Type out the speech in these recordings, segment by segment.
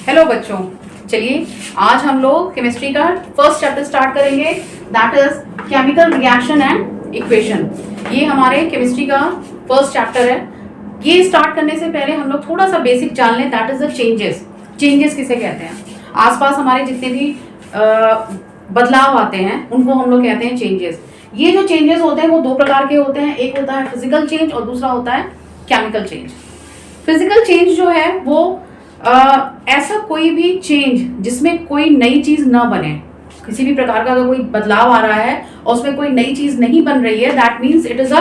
Hello बच्चों, चलिए आज हम लोग केमिस्ट्री का फर्स्ट चैप्टर स्टार्ट करेंगे, that is chemical reaction and equation. ये हमारे केमिस्ट्री का फर्स्ट चैप्टर है। ये स्टार्ट करने से पहले हम लोग थोड़ा सा बेसिक जान लें, that is the changes. Changes किसे कहते हैं? आसपास हमारे जितने भी बदलाव आते हैं उनको हम लोग कहते हैं चेंजेस। ये जो चेंजेस होते हैं वो दो प्रकार के होते हैं, एक होता है फिजिकल चेंज और दूसरा होता है केमिकल चेंज। फिजिकल चेंज जो है वो ऐसा कोई भी चेंज जिसमें कोई नई चीज ना बने, किसी भी प्रकार का अगर कोई बदलाव आ रहा है और उसमें कोई नई चीज नहीं बन रही है, that means it is a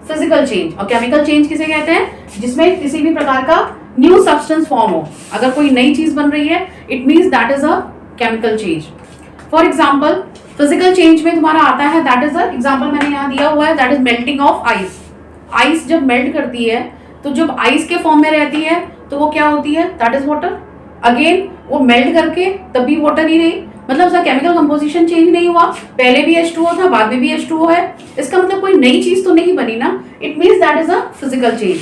physical change. और केमिकल चेंज किसे कहते हैं? जिसमें किसी भी प्रकार का न्यू सब्सटेंस फॉर्म हो, अगर कोई नई चीज बन रही है, it means that is a chemical change. For example physical change में तुम्हारा आता है, दैट इज अ एग्जाम्पल मैंने यहाँ दिया हुआ है, that is melting of ice. Ice जब मेल्ट करती है तो जब आइस के फॉर्म में रहती है तो वो क्या होती है? That is water. अगेन वो मेल्ट करके तब भी वाटर ही रही, मतलब उसका केमिकल कंपोजिशन चेंज नहीं हुआ, पहले भी H2O था, बाद में भी H2O है। इसका मतलब कोई नई चीज तो नहीं बनी ना, it means that is a physical change.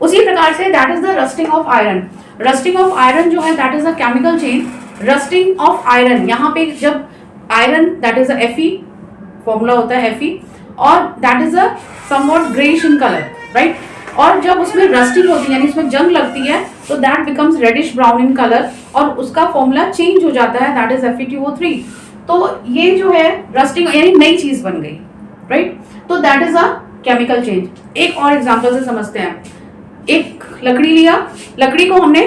उसी प्रकार say that is the rusting of iron. Rusting of iron जो है that is a chemical change. Rusting of iron, यहाँ पे जब iron that is a Fe, formula होता है Fe, और that is a somewhat greyish in colour, right. और जब उसमें रस्टिंग होती है यानी उसमें जंग लगती है तो that becomes reddish brown in colour और उसका फॉर्मूला चेंज हो जाता है, दैट इज FeTO3। तो ये जो है रस्टिंग यानी नई चीज बन गई, राइट। तो that is a chemical change. एक और एग्जांपल से समझते हैं। एक लकड़ी लिया, लकड़ी को हमने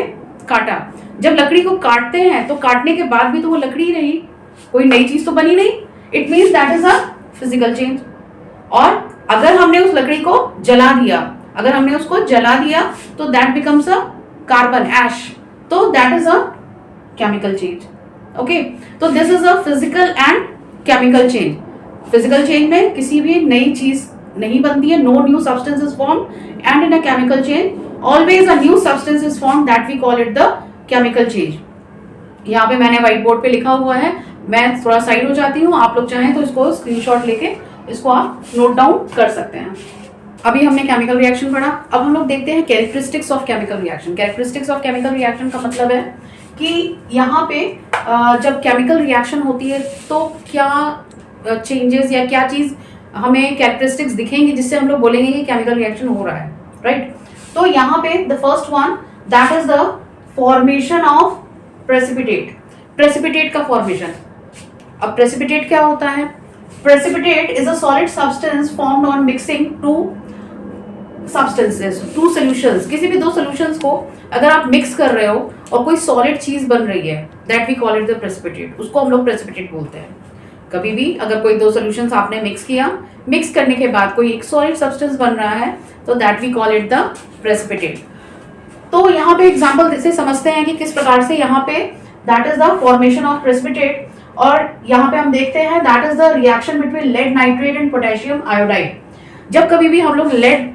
काटा। जब लकड़ी को काटते हैं तो काटने के बाद भी तो वो लकड़ी रही, कोई नई चीज तो बनी नहीं, it means that is a physical change. और अगर हमने उस लकड़ी को जला दिया, अगर हमने उसको जला दिया तो that becomes a carbon ash, तो that is a chemical change. Okay, तो this is a physical and chemical change. Physical change में किसी भी नई चीज नहीं बनती है, no new substance is form, and in a chemical change always a new substance is form, that we call it the chemical change. यहाँ पे मैंने व्हाइट बोर्ड पे लिखा हुआ है, मैं थोड़ा साइड हो जाती हूँ, आप लोग चाहें तो इसको स्क्रीनशॉट लेके इसको आप नोट डाउन कर सकते हैं। अभी हमने केमिकल रिएक्शन पढ़ा, अब हम लोग देखते हैं characteristics of chemical reaction. Characteristics of chemical reaction का मतलब है कि यहाँ पे जब केमिकल रिएक्शन होती है तो क्या चेंजेस या क्या चीज हमें कैरेक्टरिस्टिक्स दिखेंगे जिससे हम लोग बोलेंगे कि केमिकल रिएक्शन हो रहा है, राइट। तो यहाँ पे the first one that is the formation of precipitate. Precipitate का फॉर्मेशन। अब प्रेसिपिटेट क्या होता है? Precipitate is a solid substance formed on mixing two substances, two solutions। किसी भी दो solutions को अगर आप mix कर रहे हो और कोई solid चीज बन रही है, that we call it the precipitate, उसको हम लोग precipitate बोलते हैं। कभी भी अगर कोई दो solutions आपने mix किया, mix करने के बाद कोई एक solid substance बन रहा है तो that we call it the precipitate। तो यहाँ पे example से समझते हैं कि किस प्रकार से यहाँ पे that is the formation of precipitate। और यहाँ पे हम देखते हैं that is the reaction between lead nitrate and potassium iodide. जब कभी भी हम लोग लेड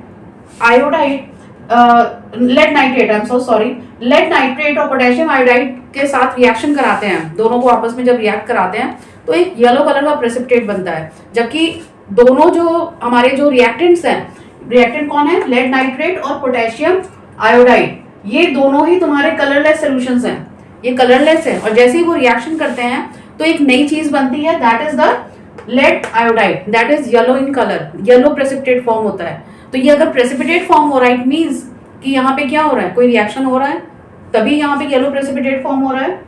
नाइट्रेट और पोटेशियम आयोडाइड के साथ रिएक्शन कराते हैं, दोनों को आपस में जब रिएक्ट कराते हैं तो एक येलो कलर का प्रेसिपिटेट बनता है। जबकि दोनों जो हमारे जो रिएक्टेंट्स हैं, रिएक्टेंट कौन है? लेड नाइट्रेट और पोटेशियम आयोडाइड, ये दोनों ही तुम्हारे कलरलेस सॉल्यूशंस हैं, ये कलरलेस है। और जैसे ही वो रिएक्शन करते हैं तो एक नई चीज बनती है, that is the lead iodide, that is yellow in colour, yellow precipitate form होता है। तो ये अगर प्रेसिपिटेट फॉर्म हो रहा है, इट मींस कि यहाँ पे क्या हो रहा है? कोई रिएक्शन हो रहा है, तभी यहाँ पे येलो प्रेसिपिटेट फॉर्म हो रहा है।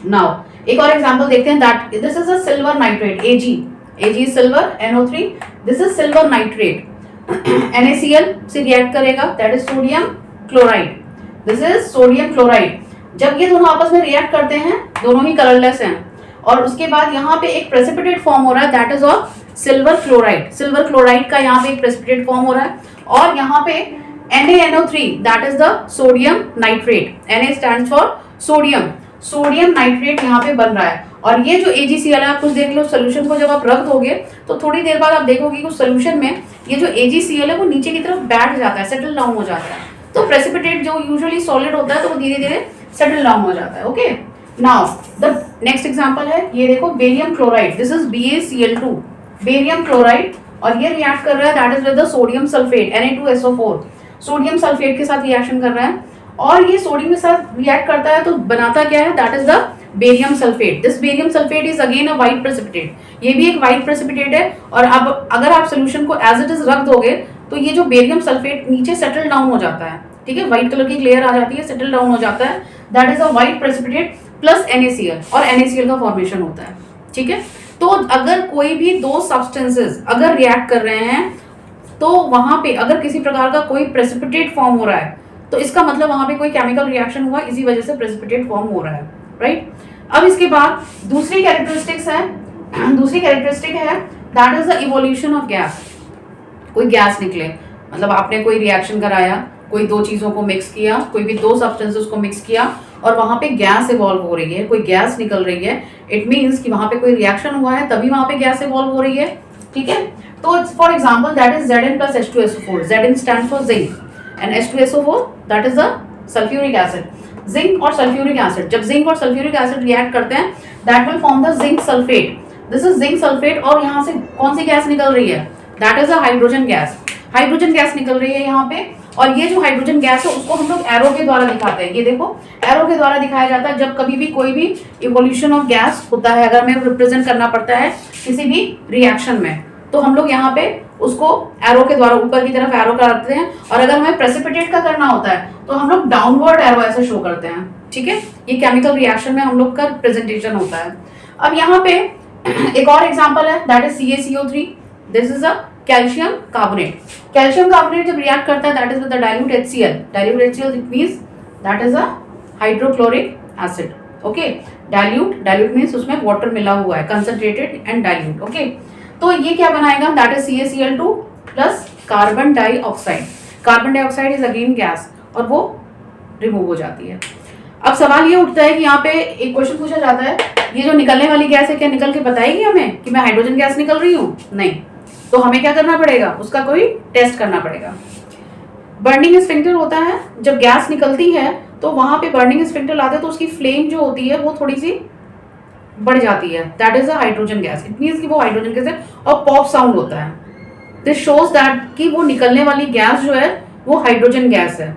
नाउ एक और एग्जांपल देखते हैं, that this is a silver nitrate, Ag is silver, NO3, this is silver nitrate. NaCl से रिएक्ट करेगा, that is sodium chloride, this is sodium chloride. जब ये दोनों आपस में रिएक्ट करते हैं, दोनों ही कलरलेस हैं, और उसके बाद यहाँ पे एक प्रेसिपिटेट फॉर्म हो रहा है, that is of silver chloride. Silver chloride का यहाँ पे एक प्रेसिपिटेट फॉर्म हो रहा है, और यहाँ पे NaNO3 that is the sodium nitrate. Na stands for sodium, sodium nitrate यहाँ पे बन रहा है। और ये जो AgCl है, आप कुछ देख लो, सोल्यूशन को जब आप रख दोगे तो थोड़ी देर बाद आप देखोगे कि सोल्यूशन में ये जो AgCl है वो नीचे की तरफ बैठ जाता है, सेटल डाउन हो जाता है। तो प्रेसिपिटेट जो यूजुअली सॉलिड होता है तो वो धीरे धीरे सेटल डाउन हो जाता है। Okay, now the next example है, ये देखो barium chloride, this is BaCl2, barium chloride, और ये रिएक्ट कर रहा है that is with the sodium sulphate Na2SO4, sodium sulphate के साथ रिएक्शन कर रहा है। और ये सोडियम के साथ रिएक्ट करता है तो बनाता क्या है, that is the barium sulphate. This barium sulphate is again a white precipitate, ये भी एक व्हाइट प्रेसिपिटेट है। और अब अगर आप सोल्यूशन को एज इट इज रख दोगे तो ये जो बेरियम सल्फेट नीचे सेटल डाउन हो जाता है, ठीक है, व्हाइट कलर की लेयर आ जाती है, सेटल डाउन हो जाता है, that is a white precipitate plus NaCl, और NaCl का फॉर्मेशन होता है, ठीक है। तो अगर कोई भी दो सब्सटेंसेस अगर रिएक्ट कर रहे हैं तो वहां पे अगर किसी प्रकार का कोई प्रेसिपिटेट फॉर्म हो रहा है तो इसका मतलब वहां पे कोई केमिकल रिएक्शन हुआ, इसी वजह से प्रेसिपिटेट फॉर्म हो रहा है, राइट। अब इसके बाद दूसरी कैरेक्टरिस्टिक्स है, दूसरी कैरेक्टरिस्टिक है that is the evolution of gas. कोई गैस निकले, मतलब आपने कोई रिएक्शन कराया, कोई दो चीजों को मिक्स किया, कोई भी दो सब्सटेंसेस को मिक्स किया और वहां पे गैस इवॉल्व हो रही है, कोई गैस निकल रही है, इट मीन्स कि वहां पे कोई रिएक्शन हुआ है तभी वहां पे गैस इवॉल्व हो रही है, ठीक है। तो for example that is Zn plus H2SO4, Zn stands for zinc and H2SO4 that is the sulfuric acid। Zinc और सल्फ्यूरिक एसिड, जब जिंक और सल्फ्यूरिक एसिड रिएक्ट करते हैं that will form the zinc sulphate, this is zinc sulphate. और यहाँ से कौन सी gas निकल रही है, that is a hydrogen gas, hydrogen gas निकल रही है यहाँ पे। और ये जो हाइड्रोजन गैस है उसको हम लोग एरो के द्वारा दिखाते हैं, ये देखो एरो के द्वारा दिखाया जाता है जब कभी भी कोई भी इवोल्यूशन ऑफ गैस होता है, अगर हमें रिप्रेजेंट करना पड़ता है किसी भी रिएक्शन में, तो हम लोग यहाँ पे उसको एरो के द्वारा ऊपर की तरफ एरो कराते हैं। और अगर हमें प्रेसिपिटेट का करना होता है तो हम लोग डाउनवर्ड एरो ऐसे शो करते हैं, ठीक है। ये केमिकल रिएक्शन में हम लोग का प्रेजेंटेशन होता है। अब यहाँ पे एक और एग्जांपल है that is CaCO3, this is a calcium carbonate. Calcium carbonate जब रिएक्ट करता है that is with the dilute HCl, dilute HCl it means that is a hydrochloric acid, okay. Dilute means उसमें वाटर मिला हुआ है, concentrated and dilute, okay. तो ये क्या बनाएगा, that is CaCl2 plus carbon dioxide. Carbon dioxide is again gas और वो रिमूव हो जाती है। अब सवाल ये उठता है कि यहाँ पे एक क्वेश्चन पूछा जाता है, ये जो निकलने वाली गैस है क्या निकल के बताएगी हमें कि मैं हाइड्रोजन गैस निकल रही हूँ, नहीं। तो हमें क्या करना पड़ेगा, उसका कोई टेस्ट करना पड़ेगा। बर्निंग स्फिंक्टर होता है, जब गैस निकलती है तो वहां पे बर्निंग स्फिंक्टर लाते हैं तो उसकी फ्लेम जो होती है वो थोड़ी सी बढ़ जाती है, that is a hydrogen gas, it means कि वो हाइड्रोजन गैस है और पॉप साउंड होता है। दिस शोज दैट कि वो निकलने वाली गैस जो है वो हाइड्रोजन गैस है।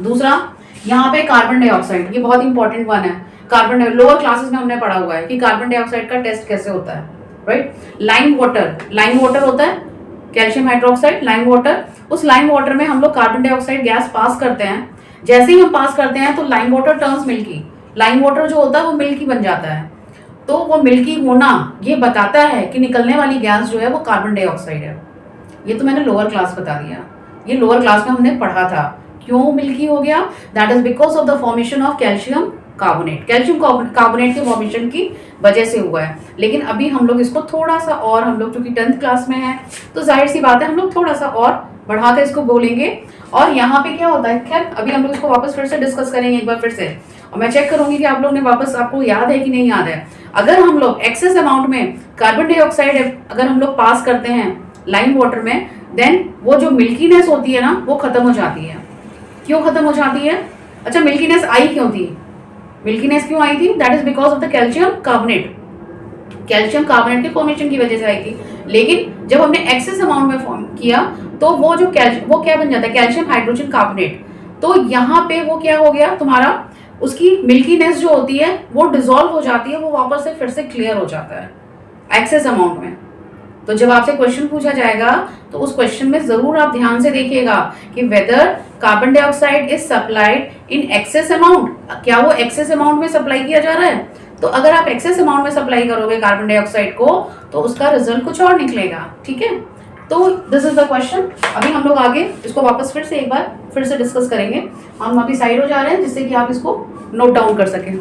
दूसरा यहाँ पे कार्बन डाइऑक्साइड, ये बहुत इंपॉर्टेंट वन है। कार्बन लोअर क्लासेस में हमने पढ़ा हुआ है कि कार्बन डाइऑक्साइड का टेस्ट कैसे होता है, राइट। लाइम वाटर होता है, कैल्शियम हाइड्रोक्साइड, लाइम वाटर। उस लाइम वाटर में हम लोग कार्बन डाइऑक्साइड गैस पास करते हैं, जैसे ही हम पास करते हैं तो lime water turns milky, lime water जो होता है वो मिल्की बन जाता है। तो वो मिल्की होना ये बताता है कि निकलने वाली गैस जो है वो कार्बन डाइऑक्साइड है। ये तो मैंने लोअर क्लास बता दिया, ये लोअर क्लास में हमने पढ़ा था। क्यों मिल्की हो गया, that is because of the formation of calcium carbonate, calcium carbonate के फॉर्मेशन की वजह से हुआ है। लेकिन अभी हम लोग इसको थोड़ा सा और, हम लोग चूंकि 10th क्लास में है तो जाहिर सी बात है हम लोग थोड़ा सा और बढ़ाकर इसको बोलेंगे। और यहाँ पे क्या होता है, खैर अभी हम लोग इसको वापस फिर से डिस्कस करेंगे एक बार फिर से, और मैं चेक करूंगी कि आप लोग ने वापस, आपको याद है कि नहीं याद है। अगर हम लोग एक्सेस अमाउंट में कार्बन डाइऑक्साइड अगर हम लोग पास करते हैं लाइम वाटर में, देन वो जो मिल्कीनेस होती है ना वो खत्म हो जाती है। क्यों खत्म हो जाती है, अच्छा मिल्कीनेस आई क्यों थी, मिल्कीनेस क्यों आई थी, that is because of the calcium carbonate, calcium carbonate के फॉर्मेशन की वजह से आई थी। लेकिन जब हमने एक्सेस अमाउंट में फॉर्म किया तो वो जो वो क्या बन जाता है, कैल्शियम हाइड्रोजन कार्बोनेट। तो यहाँ पे वो क्या हो गया तुम्हारा, उसकी मिल्कीनेस जो होती है वो डिसॉल्व हो जाती है, वो वापस से फिर से क्लियर हो जाता है एक्सेस अमाउंट में। तो जब आपसे क्वेश्चन पूछा जाएगा तो उस क्वेश्चन में जरूर आप ध्यान से देखिएगा कि whether carbon dioxide is supplied in excess amount, क्या वो एक्सेस अमाउंट में सप्लाई किया जा रहा है। तो अगर आप एक्सेस अमाउंट में सप्लाई करोगे कार्बन डाइऑक्साइड को तो उसका रिजल्ट कुछ और निकलेगा, ठीक है। तो दिस इज द क्वेश्चन। अभी हम लोग आगे इसको वापस फिर से एक बार फिर से डिस्कस करेंगे। हम अभी साइड हो जा रहे हैं जिससे कि आप इसको नोट डाउन कर सकें।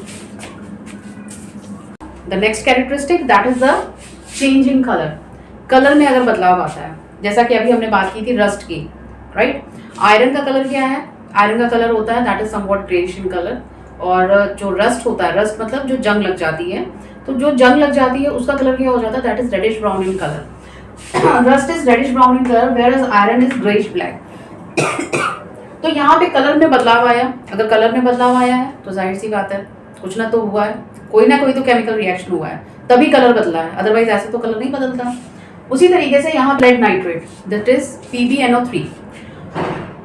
The next characteristic that is the change in colour, colour में अगर बदलाव आता है, जैसा कि अभी हमने बात की थी रस्ट की, राइट। आयरन का कलर क्या है, आयरन का कलर होता है that is somewhat greyish in colour. और जो रस्ट होता है, रस्ट मतलब जो जंग लग जाती है, तो जो जंग लग जाती है उसका कलर क्या हो जाता है, that is reddish brown in colour. Rust is reddish brown in colour whereas iron is greyish black. तो यहाँ पे कलर में बदलाव आया, अगर कलर में बदलाव आया है तो जाहिर सी बात है कुछ ना तो हुआ है, कोई ना कोई तो केमिकल रिएक्शन हुआ है तभी कलर बदला है, अदरवाइज ऐसे तो कलर नहीं बदलता। उसी तरीके से यहाँ lead nitrate that is PbNO3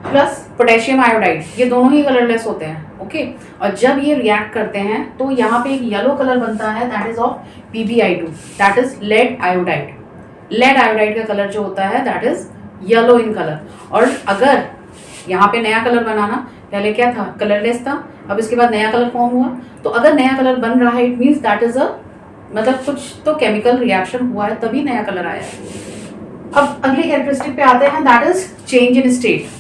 plus potassium iodide, ये दोनों ही कलरलेस होते हैं। ओके, और जब ये रिएक्ट करते हैं तो यहाँ पे एक येलो कलर बनता है, that is of PbI2, that is lead iodide. Lead iodide का कलर जो होता है that is yellow in colour. और अगर यहाँ पे नया कलर बनाना, पहले क्या था, कलरलेस था, अब इसके बाद नया कलर फॉर्म हुआ, तो अगर नया कलर बन रहा है इट मीन्स दैट इज अ, मतलब कुछ तो केमिकल रिएक्शन हुआ है तभी नया कलर आया है। अब अगली कैरेक्टरिस्टिक पे आते हैं, that is change in state.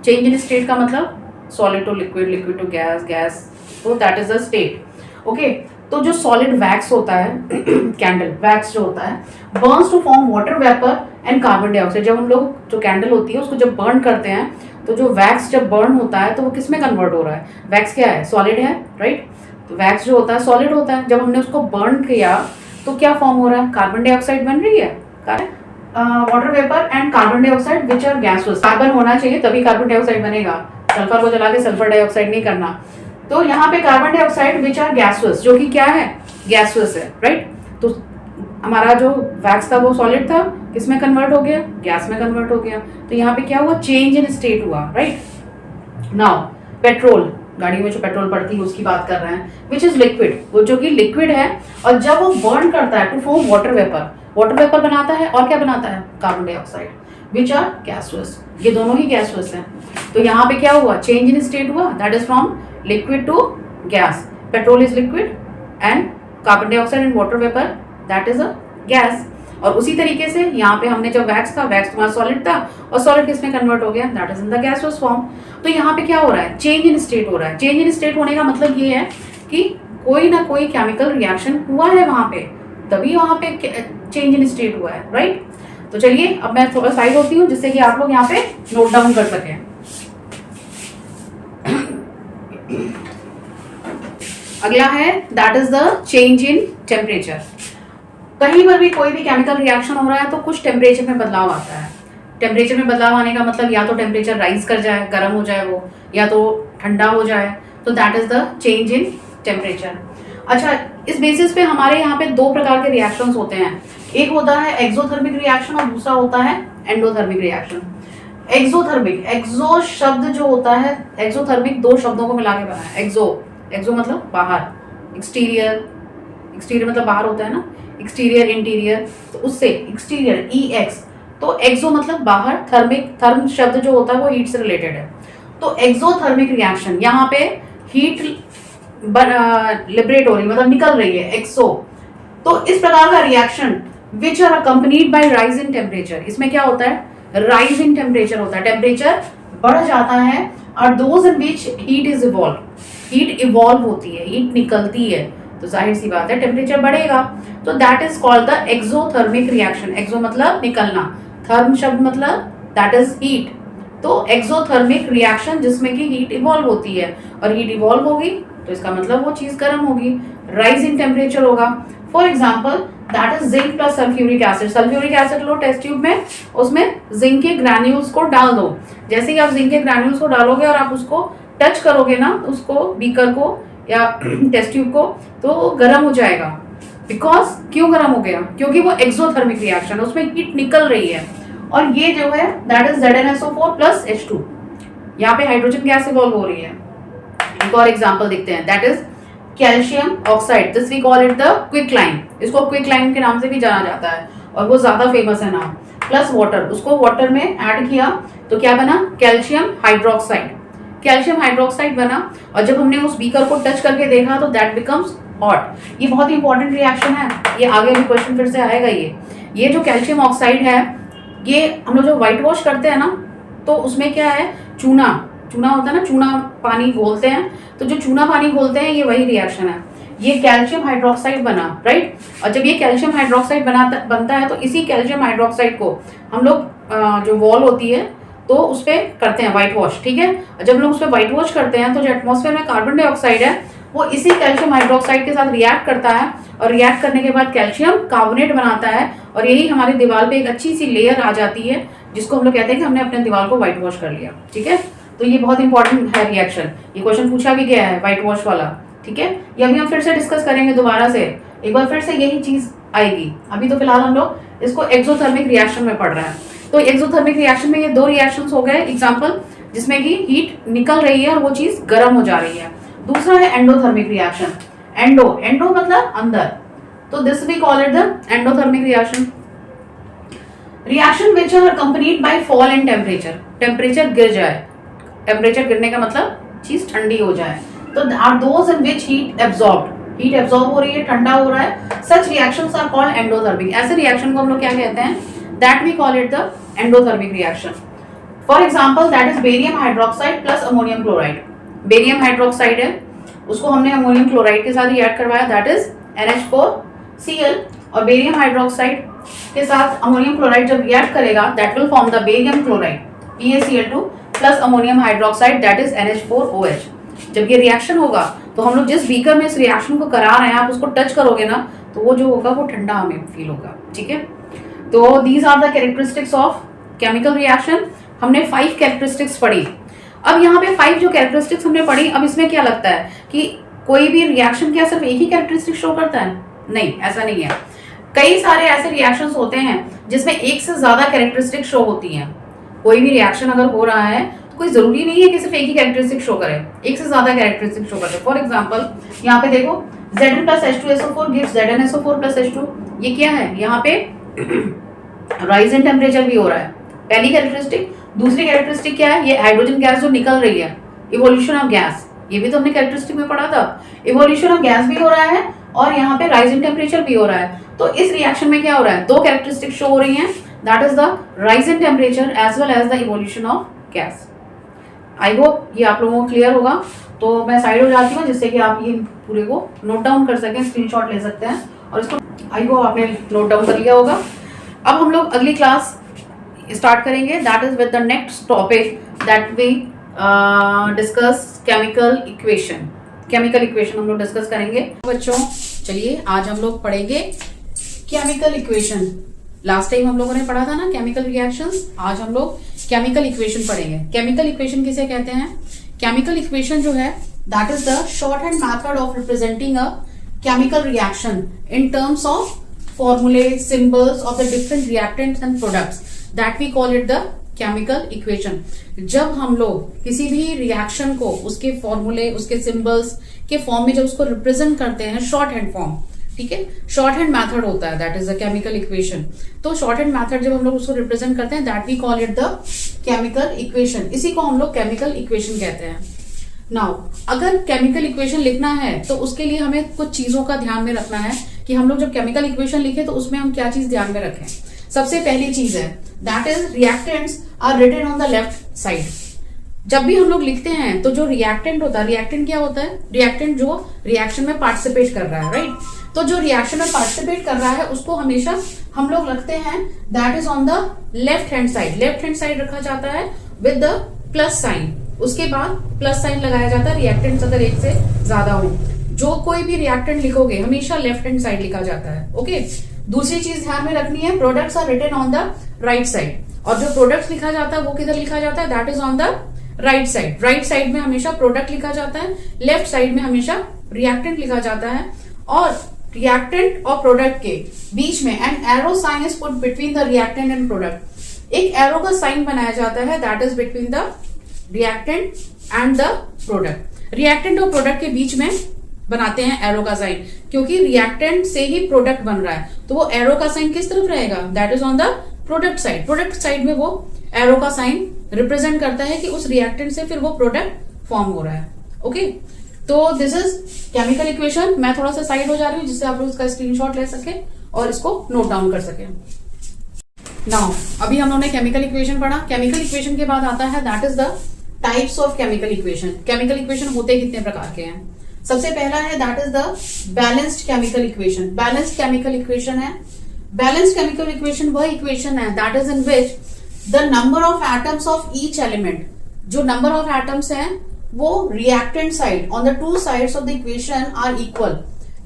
Change in state का मतलब solid to liquid, liquid to gas, gas, तो that is a state. Okay, तो जो सॉलिड वैक्स होता है कैंडल वैक्स जो होता है, burns to form water vapour and carbon dioxide. जब हम लोग जो कैंडल होती है उसको जब बर्न करते हैं तो जो वैक्स जब बर्न होता है तो वो किस में कन्वर्ट हो रहा है, वैक्स क्या है, सॉलिड है, राइट। तो वैक्स जो होता है सॉलिड होता है, जब हमने उसको बर्न किया तो क्या फॉर्म हो रहा है, कार्बन डाइऑक्साइड बन रही है, water vapour and carbon dioxide which are gases. Carbon होना चाहिए तभी कार्बन डाइऑक्साइड बनेगा, सल्फर को जला के सल्फर डाइऑक्साइड नहीं करना। तो यहाँ पे carbon dioxide which are gases, जो कि क्या है, गैसेस है, राइट। तो हमारा जो वैक्स था वो सॉलिड था, किसमें कन्वर्ट हो गया, गैस में कन्वर्ट हो गया। तो यहाँ पे क्या हुआ, चेंज इन स्टेट हुआ, राइट। नाउ पेट्रोल, गाड़ी में जो पेट्रोल पड़ती है उसकी बात कर रहे हैं, विच इज लिक्विड, वो जो कि लिक्विड है, और जब वो बर्न करता है to form water vapour, water vapour बनाता है और क्या बनाता है, carbon dioxide, which are gases, ये दोनों ही गैसेस हैं। तो यहाँ पे क्या हुआ, चेंज इन स्टेट हुआ, that is from liquid to gas. Petrol is liquid and carbon dioxide and water vapour that is a gas. और उसी तरीके से यहाँ पे हमने जब वैक्स था, वैक्स तुम्हारा सॉलिड था और सॉलिड किसमें कन्वर्ट हो गया, that is in the gaseous form. तो यहाँ पे क्या हो रहा है, चेंज इन स्टेट हो रहा है। चेंज इन स्टेट होने का मतलब ये है कि कोई ना कोई केमिकल रिएक्शन हुआ है वहां पे, तभी वहां पे चेंज इन स्टेट हुआ है, राइट। तो चलिए अब मैं थोड़ा साइड होती हूँ जिससे कि आप लोग यहाँ पे नोट डाउन कर सकें। अगला है that is the change in temperature. कहीं पर भी कोई भी केमिकल रिएक्शन हो रहा है तो कुछ टेम्परेचर में बदलाव आता है। टेम्परेचर में बदलाव आने का मतलब या तो टेम्परेचर राइज कर जाए, गर्म हो जाए वो, या तो ठंडा हो जाए, तो that is the change in temperature. अच्छा, इस बेसिस पे हमारे यहाँ पे दो प्रकार के रिएक्शंस होते हैं, एक होता है एक्सोथर्मिक रिएक्शन और दूसरा होता है एंडोथर्मिक रिएक्शन। एक्सोथर्मिक, एक्सो शब्द जो होता है, एक्सोथर्मिक दो शब्दों को मिला के बना है। एक्सो, एक्सो मतलब बाहर, एक्सटीरियर, एक्सटीरियर मतलब बाहर होता है ना, एक्सटीरियर इंटीरियर, तो उससे एक्सटीरियर EX, तो एक्सो मतलब बाहर, थर्मिक, थर्म शब्द जो होता है वो हीट से रिलेटेड है। तो एक्सोथर्मिक रिएक्शन, यहाँ पे हीट लिबरेट हो रही, मतलब निकल रही है, एक्सो। तो इस प्रकार का reaction which are accompanied by rise in temperature, इसमें क्या होता है, राइज इन टेम्परेचर होता है, टेम्परेचर बढ़ जाता है, और those in which heat is evolve, heat evolve होती है, हीट निकलती है, तो जाहिर सी बात है टेम्परेचर बढ़ेगा। तो that is called the exothermic reaction. Exo मतलब निकलना, थर्म शब्द मतलब दैट इज हीट, तो एक्सोथर्मिक रिएक्शन जिसमें कि हीट इवॉल्व होती है, और हीट इवॉल्व होगी तो इसका मतलब वो चीज गर्म होगी, राइज इन टेम्परेचर होगा। For example that is zinc plus sulphuric acid. Sulphuric acid लो टेस्ट ट्यूब में, उसमें जिंक के ग्रैन्यूल्स को डाल दो। जैसे ही आप जिंक के ग्रैन्यूल्स को डालोगे और आप उसको टच करोगे ना, उसको बीकर को या टेस्ट ट्यूब को, तो गर्म हो जाएगा। बिकॉज क्यों गर्म हो गया, क्योंकि वो एक्सोथर्मिक रिएक्शन है, उसमें हीट निकल रही है। और ये जो है that is ZnSO4 plus H2, यहाँ पे हाइड्रोजन गैस इवॉल्व हो रही है। एक और एग्जांपल देखते हैं, that is calcium oxide, this we call it the quicklime, इसको क्विकलाइन के नाम से भी जाना जाता है और वो ज्यादा फेमस है नाम। प्लस वाटर, उसको वाटर में ऐड किया तो क्या बना, कैल्शियम हाइड्रोक्साइड, कैल्शियम हाइड्रोक्साइड बना। और जब हमने उस बीकर को टच करके देखा तो दैट बिकम्स हॉट। ये बहुत ही इंपॉर्टेंट रिएक्शन है, ये आगे भी क्वेश्चन फिर से आएगा। ये जो कैल्शियम ऑक्साइड है, ये हम लोग जो व्हाइट वॉश करते हैं ना, तो उसमें क्या है, चूना, चूना होता है ना, चूना पानी घोलते हैं, तो जो चूना पानी घोलते हैं ये वही रिएक्शन है। ये कैल्शियम हाइड्रोक्साइड बना, राइट। और जब ये कैल्शियम हाइड्रोक्साइड बनता है तो इसी कैल्शियम हाइड्रोक्साइड को हम लोग जो वॉल होती है तो उस पर करते हैं व्हाइट वॉश, ठीक है। और जब लोग उस पर व्हाइट वॉश करते हैं तो जो एटमॉस्फेयर में कार्बन डाइऑक्साइड है वो इसी कैल्शियम हाइड्रोक्साइड के साथ रिएक्ट करता है, और रिएक्ट करने के बाद कैल्शियम कार्बोनेट बनाता है, और यही हमारी दीवार पे एक अच्छी सी लेयर आ जाती है जिसको हम लोग कहते हैं कि हमने अपने दीवार को व्हाइट वॉश कर लिया, ठीक है। तो ये बहुत इंपॉर्टेंट है रिएक्शन, ये क्वेश्चन पूछा भी गया है व्हाइट वॉश वाला, ठीक है। ये अभी हम फिर से डिस्कस करेंगे दोबारा से, एक बार फिर से यही चीज आएगी। अभी तो फिलहाल हम लोग इसको एक्सोथर्मिक रिएक्शन में पढ़ रहे हैं। तो एक्सोथर्मिक रिएक्शन में ये दो रिएक्शंस हो गए। एग्जांपल जिसमें कि हीट निकल रही है और वो चीज गर्म हो जा रही है। दूसरा है एंडोथर्मिक रिएक्शन। एंडो मतलब अंदर, तो this we call it the endothermic reaction. Reaction which are accompanied by fall in temperature, temperature गिर जाए, टेम्परेचर गिरने का मतलब चीज ठंडी हो जाए, तो are those in which heat absorbed, heat absorb हो रही है, ठंडा हो रहा है, such reactions are called endothermic. ऐसे रिएक्शन को हम लोग क्या कहते हैं, that we call it the endothermic reaction. For example that is barium hydroxide plus ammonium chloride. Barium hydroxide है, उसको हमने अमोनियम क्लोराइड के साथ रिएक्ट करवाया, दैट इज NH4Cl, और बेरियम हाइड्रोक्साइड के साथ अमोनियम क्लोराइड जब रिएक्ट करेगा that will form the barium chloride PaCl2 plus ammonium hydroxide that is NH4OH। जब ये रिएक्शन होगा तो हम लोग जिस बीकर में इस रिएक्शन को करा रहे हैं, आप उसको टच करोगे ना तो वो जो होगा वो ठंडा हमें फील होगा, ठीक है। तो these are the characteristics of chemical reaction. हमने 5 कैरेक्टरिस्टिक्स पढ़ी। अब यहाँ पे 5 जो कैरेक्टरिस्टिक्स हमने पढ़ी, अब इसमें क्या लगता है कि कोई भी रिएक्शन क्या सिर्फ एक ही कैरेक्टरिस्टिक शो करता है? नहीं, ऐसा नहीं है। कई सारे ऐसे रिएक्शंस होते हैं जिसमें एक से ज्यादा कैरेक्टरिस्टिक शो होती हैं। कोई भी रिएक्शन अगर हो रहा है तो कोई जरूरी नहीं है कि सिर्फ एक ही कैरेक्टरिस्टिक शो करे, एक से ज्यादा कैरेक्टरिस्टिक शो करते हैं। फॉर एग्जांपल यहाँ पे देखो Zn plus H2SO4 gives ZnSO4 plus H2। ये क्या है? यहाँ पे राइज इन टेम्परेचर भी हो रहा है, पहली कैरेक्टरिस्टिक। दूसरी कैरेक्टरिस्टिक क्या है? ये हाइड्रोजन गैस जो निकल रही है, इवोल्यूशन ऑफ गैस, ये भी तो हमने कैरेक्टरिस्टिक में पढ़ा था। इवोल्यूशन ऑफ गैस भी हो रहा है और यहाँ पे राइज इन टेम्परेचर भी हो रहा है। तो इस रिएक्शन में क्या हो रहा है? 2 कैरेक्टरिस्टिक शो हो रही हैं, that is the rise in temperature as well as the evolution of gas. I hope ये आप लोगों को क्लियर होगा। तो मैं साइड हो जाती हूँ जिससे कि आप ये पूरे को नोट डाउन कर सकें, स्क्रीनशॉट ले सकते हैं और इसको आई होप आपने नोट डाउन कर लिया होगा। अब हम लोग अगली क्लास स्टार्ट करेंगे, that is with the next topic that we discuss chemical equation. Chemical equation हम लोग डिस्कस करेंगे बच्चों। चलिए आज हम लोग पढ़ेंगे केमिकल इक्वेशन। लास्ट टाइम हम लोगों ने पढ़ा था ना केमिकल रिएक्शंस, आज हम लोग केमिकल इक्वेशन पढ़ेंगे। केमिकल इक्वेशन किसे कहते हैं? केमिकल इक्वेशन जो है that is the short hand method of representing a chemical reaction in terms of formulae, symbols of the different reactants and products, that we call it the chemical equation। जब हम लोग किसी भी reaction को उसके फॉर्मूले, उसके सिंबल्स के फॉर्म में जब उसको रिप्रेजेंट करते हैं, शॉर्ट हैंड फॉर्म, ठीक है, शॉर्ट हैंड मेथड होता है, that is the chemical equation. तो शॉर्ट हैंड मेथड जब हम लोग उसको रिप्रेजेंट करते हैं that we call it the chemical equation. इसी को हम लोग केमिकल इक्वेशन कहते हैं। नाउ अगर केमिकल इक्वेशन लिखना है तो उसके लिए हमें कुछ चीजों का ध्यान में रखना है कि हम लोग जब केमिकल इक्वेशन लिखे तो उसमें हम क्या चीज ध्यान में रखें। सबसे पहली चीज है that is reactants are written on the left side. जब भी हम लोग लिखते हैं तो जो रिएक्टेंट होता है, रिएक्टेंट क्या होता है? रिएक्टेंट जो रिएक्शन में पार्टिसिपेट कर रहा है, राइट। तो जो रिएक्शन में पार्टिसिपेट कर रहा है उसको हमेशा हम लोग रखते हैं that is on the left hand side. Left hand side रखा जाता है विद द प्लस साइन, उसके बाद प्लस साइन लगाया जाता है रिएक्टेंट्स अगर एक से ज्यादा हो। जो कोई भी रिएक्टेंट लिखोगे हमेशा लेफ्ट हैंड साइड लिखा जाता है, ओके। दूसरी चीज ध्यान में रखनी है, products are written on the right side, और जो प्रोडक्ट्स लिखा जाता है वो किधर लिखा जाता है? That is on the right side. Right side में हमेशा प्रोडक्ट लिखा जाता है, लेफ्ट साइड में हमेशा रिएक्टेंट लिखा जाता है। और रिएक्टेंट और प्रोडक्ट के बीच में an arrow sign is put between the reactant and product. एक एरो का साइन बनाया जाता है that is between the reactant and the product. Reactant और प्रोडक्ट के बीच में बनाते हैं एरो का साइन, क्योंकि रिएक्टेंट से ही प्रोडक्ट बन रहा है, तो वो एरो का साइन किस तरफ रहेगा? That is on the product side. Product side में वो एरो का साइन रिप्रेजेंट करता है कि उस रिएक्टेंट से फिर वो प्रोडक्ट फॉर्म हो रहा है, ओके। तो दिस इज केमिकल इक्वेशन। मैं थोड़ा सा साइड हो जा रही हूँ जिससे आप लोग इसका स्क्रीनशॉट ले सके और इसको नोट डाउन कर सके। नाउ अभी हम लोगों ने केमिकल इक्वेशन पढ़ा। केमिकल इक्वेशन के बाद आता है that is the types of chemical equation. Chemical equation होते कितने प्रकार के हैं? सबसे पहला है that is the balanced chemical equation. Balanced chemical equation है, बैलेंस्ड केमिकल इक्वेशन वह इक्वेशन है that is in which the number of atoms of each element, जो नंबर ऑफ एटम्स हैं वो reactant side on the two sides of the equation are equal.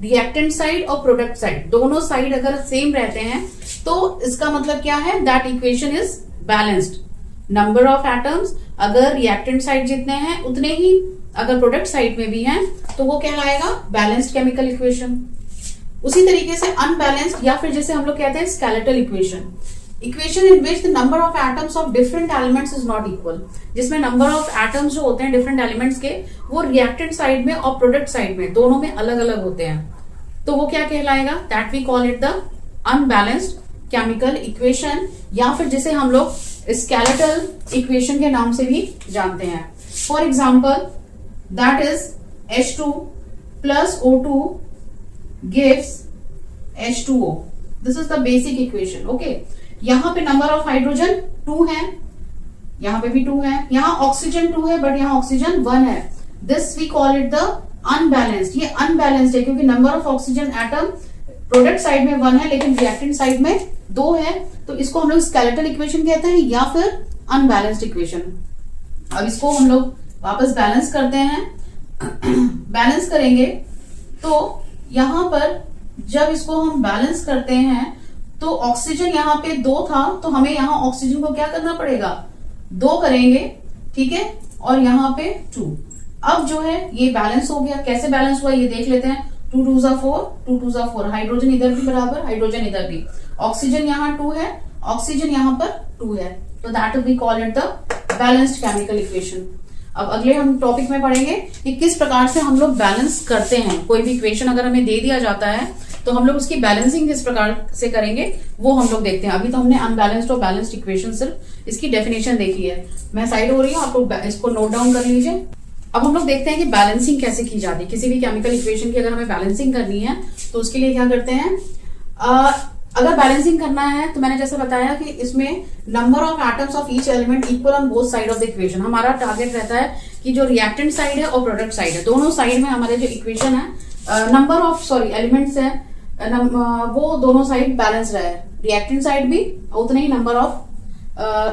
Reactant side और product side दोनों side अगर same रहते हैं तो इसका मतलब क्या है? That equation is balanced. Number of atoms अगर रिएक्टेंट साइड जितने हैं उतने ही अगर प्रोडक्ट साइड में भी हैं तो वो कहलाएगा बैलेंस्ड केमिकल इक्वेशन। उसी तरीके से अनबैलेंस्ड या फिर जैसे हम लोग कहते हैं skeletal equation. Equation in which the number of atoms of different elements is not equal, जिसमें नंबर ऑफ एटम्स जो होते हैं डिफरेंट एलिमेंट्स के वो रिएक्टेंट साइड में और प्रोडक्ट साइड में दोनों में अलग अलग होते हैं, तो वो क्या कहलाएगा? That we call it the unbalanced chemical equation, या फिर जिसे हम लोग स्केलेटल इक्वेशन के नाम से भी जानते हैं. For example that is H2 plus O2 gives H2O. This is the basic equation. Okay. यहाँ पे नंबर ऑफ हाइड्रोजन 2 है, यहाँ पे भी 2 है, यहाँ ऑक्सीजन 2 है बट यहाँ ऑक्सीजन 1 है. This we call it the unbalanced. ये अनबैलेंस्ड है क्योंकि number of oxygen atom product side में 1 है लेकिन रिएक्टेंट साइड में 2 है, तो इसको हम लोग स्केलेटल इक्वेशन कहते हैं या फिर अनबैलेंस्ड इक्वेशन. अब इसको हम लोग वापस बैलेंस करते हैं. बैलेंस करेंगे तो यहां पर जब इसको हम बैलेंस करते हैं तो ऑक्सीजन यहाँ पे 2 था, तो हमें यहाँ ऑक्सीजन को क्या करना पड़ेगा? 2 करेंगे, ठीक है, और यहाँ पे 2. अब जो है ये बैलेंस हो गया. कैसे बैलेंस हुआ ये देख लेते हैं. 2 2 जा 4, 2 2 जा 4, हाइड्रोजन इधर भी बराबर, हाइड्रोजन इधर भी. ऑक्सीजन यहाँ 2 है, ऑक्सीजन यहाँ पर 2 है, तो that we call it the balanced chemical equation. अब अगले हम टॉपिक में पढ़ेंगे कि किस प्रकार से हम लोग बैलेंस करते हैं. कोई भी इक्वेशन अगर हमें दे दिया जाता है तो हम लोग उसकी बैलेंसिंग किस प्रकार से करेंगे वो हम लोग देखते हैं. अभी तो हमने अनबैलेंस्ड और बैलेंस्ड इक्वेशन सिर्फ इसकी डेफिनेशन देखी है. मैं साइड हो रही हूँ, आप लोग इसको नोट डाउन कर लीजिए. अब हम लोग देखते हैं कि बैलेंसिंग कैसे की जाती है. किसी भी केमिकल इक्वेशन की अगर हमें बैलेंसिंग करनी है तो उसके लिए क्या करते हैं. अगर बैलेंसिंग करना है तो मैंने जैसे बताया कि इसमें number of atoms of each element equal on both side of the equation. हमारा टारगेट रहता है कि जो रिएक्टेंट साइड है और प्रोडक्ट साइड है दोनों साइड में हमारे जो इक्वेशन है नंबर ऑफ एलिमेंट्स है वो दोनों साइड बैलेंस रहे. रिएक्टेंट साइड भी उतने ही number of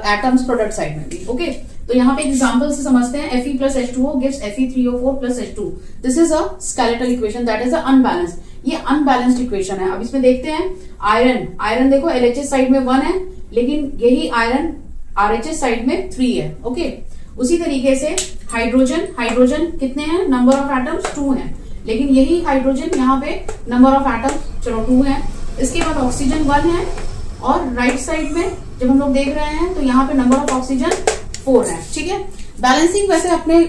atoms product side में भी. ओके, तो यहाँ पे एग्जांपल से समझते हैं. Fe plus H2O gives Fe3O4 plus H2. This is a skeletal equation, that is a unbalanced. ये अनबैलेंस्ड इक्वेशन है. अब इसमें देखते हैं आयरन देखो LHS साइड में 1 है लेकिन यही आयरन RHS साइड में 3 है. ओके, उसी तरीके से हाइड्रोजन कितने हैं? नंबर ऑफ एटम्स 2 हैं लेकिन यही हाइड्रोजन यहाँ पे नंबर ऑफ एटम्स 2 है. इसके बाद ऑक्सीजन 1 है और राइट साइड में जब हम लोग देख रहे हैं तो यहाँ पे नंबर ऑफ ऑक्सीजन 4 है. ठीक है, बैलेंसिंग वैसे अपने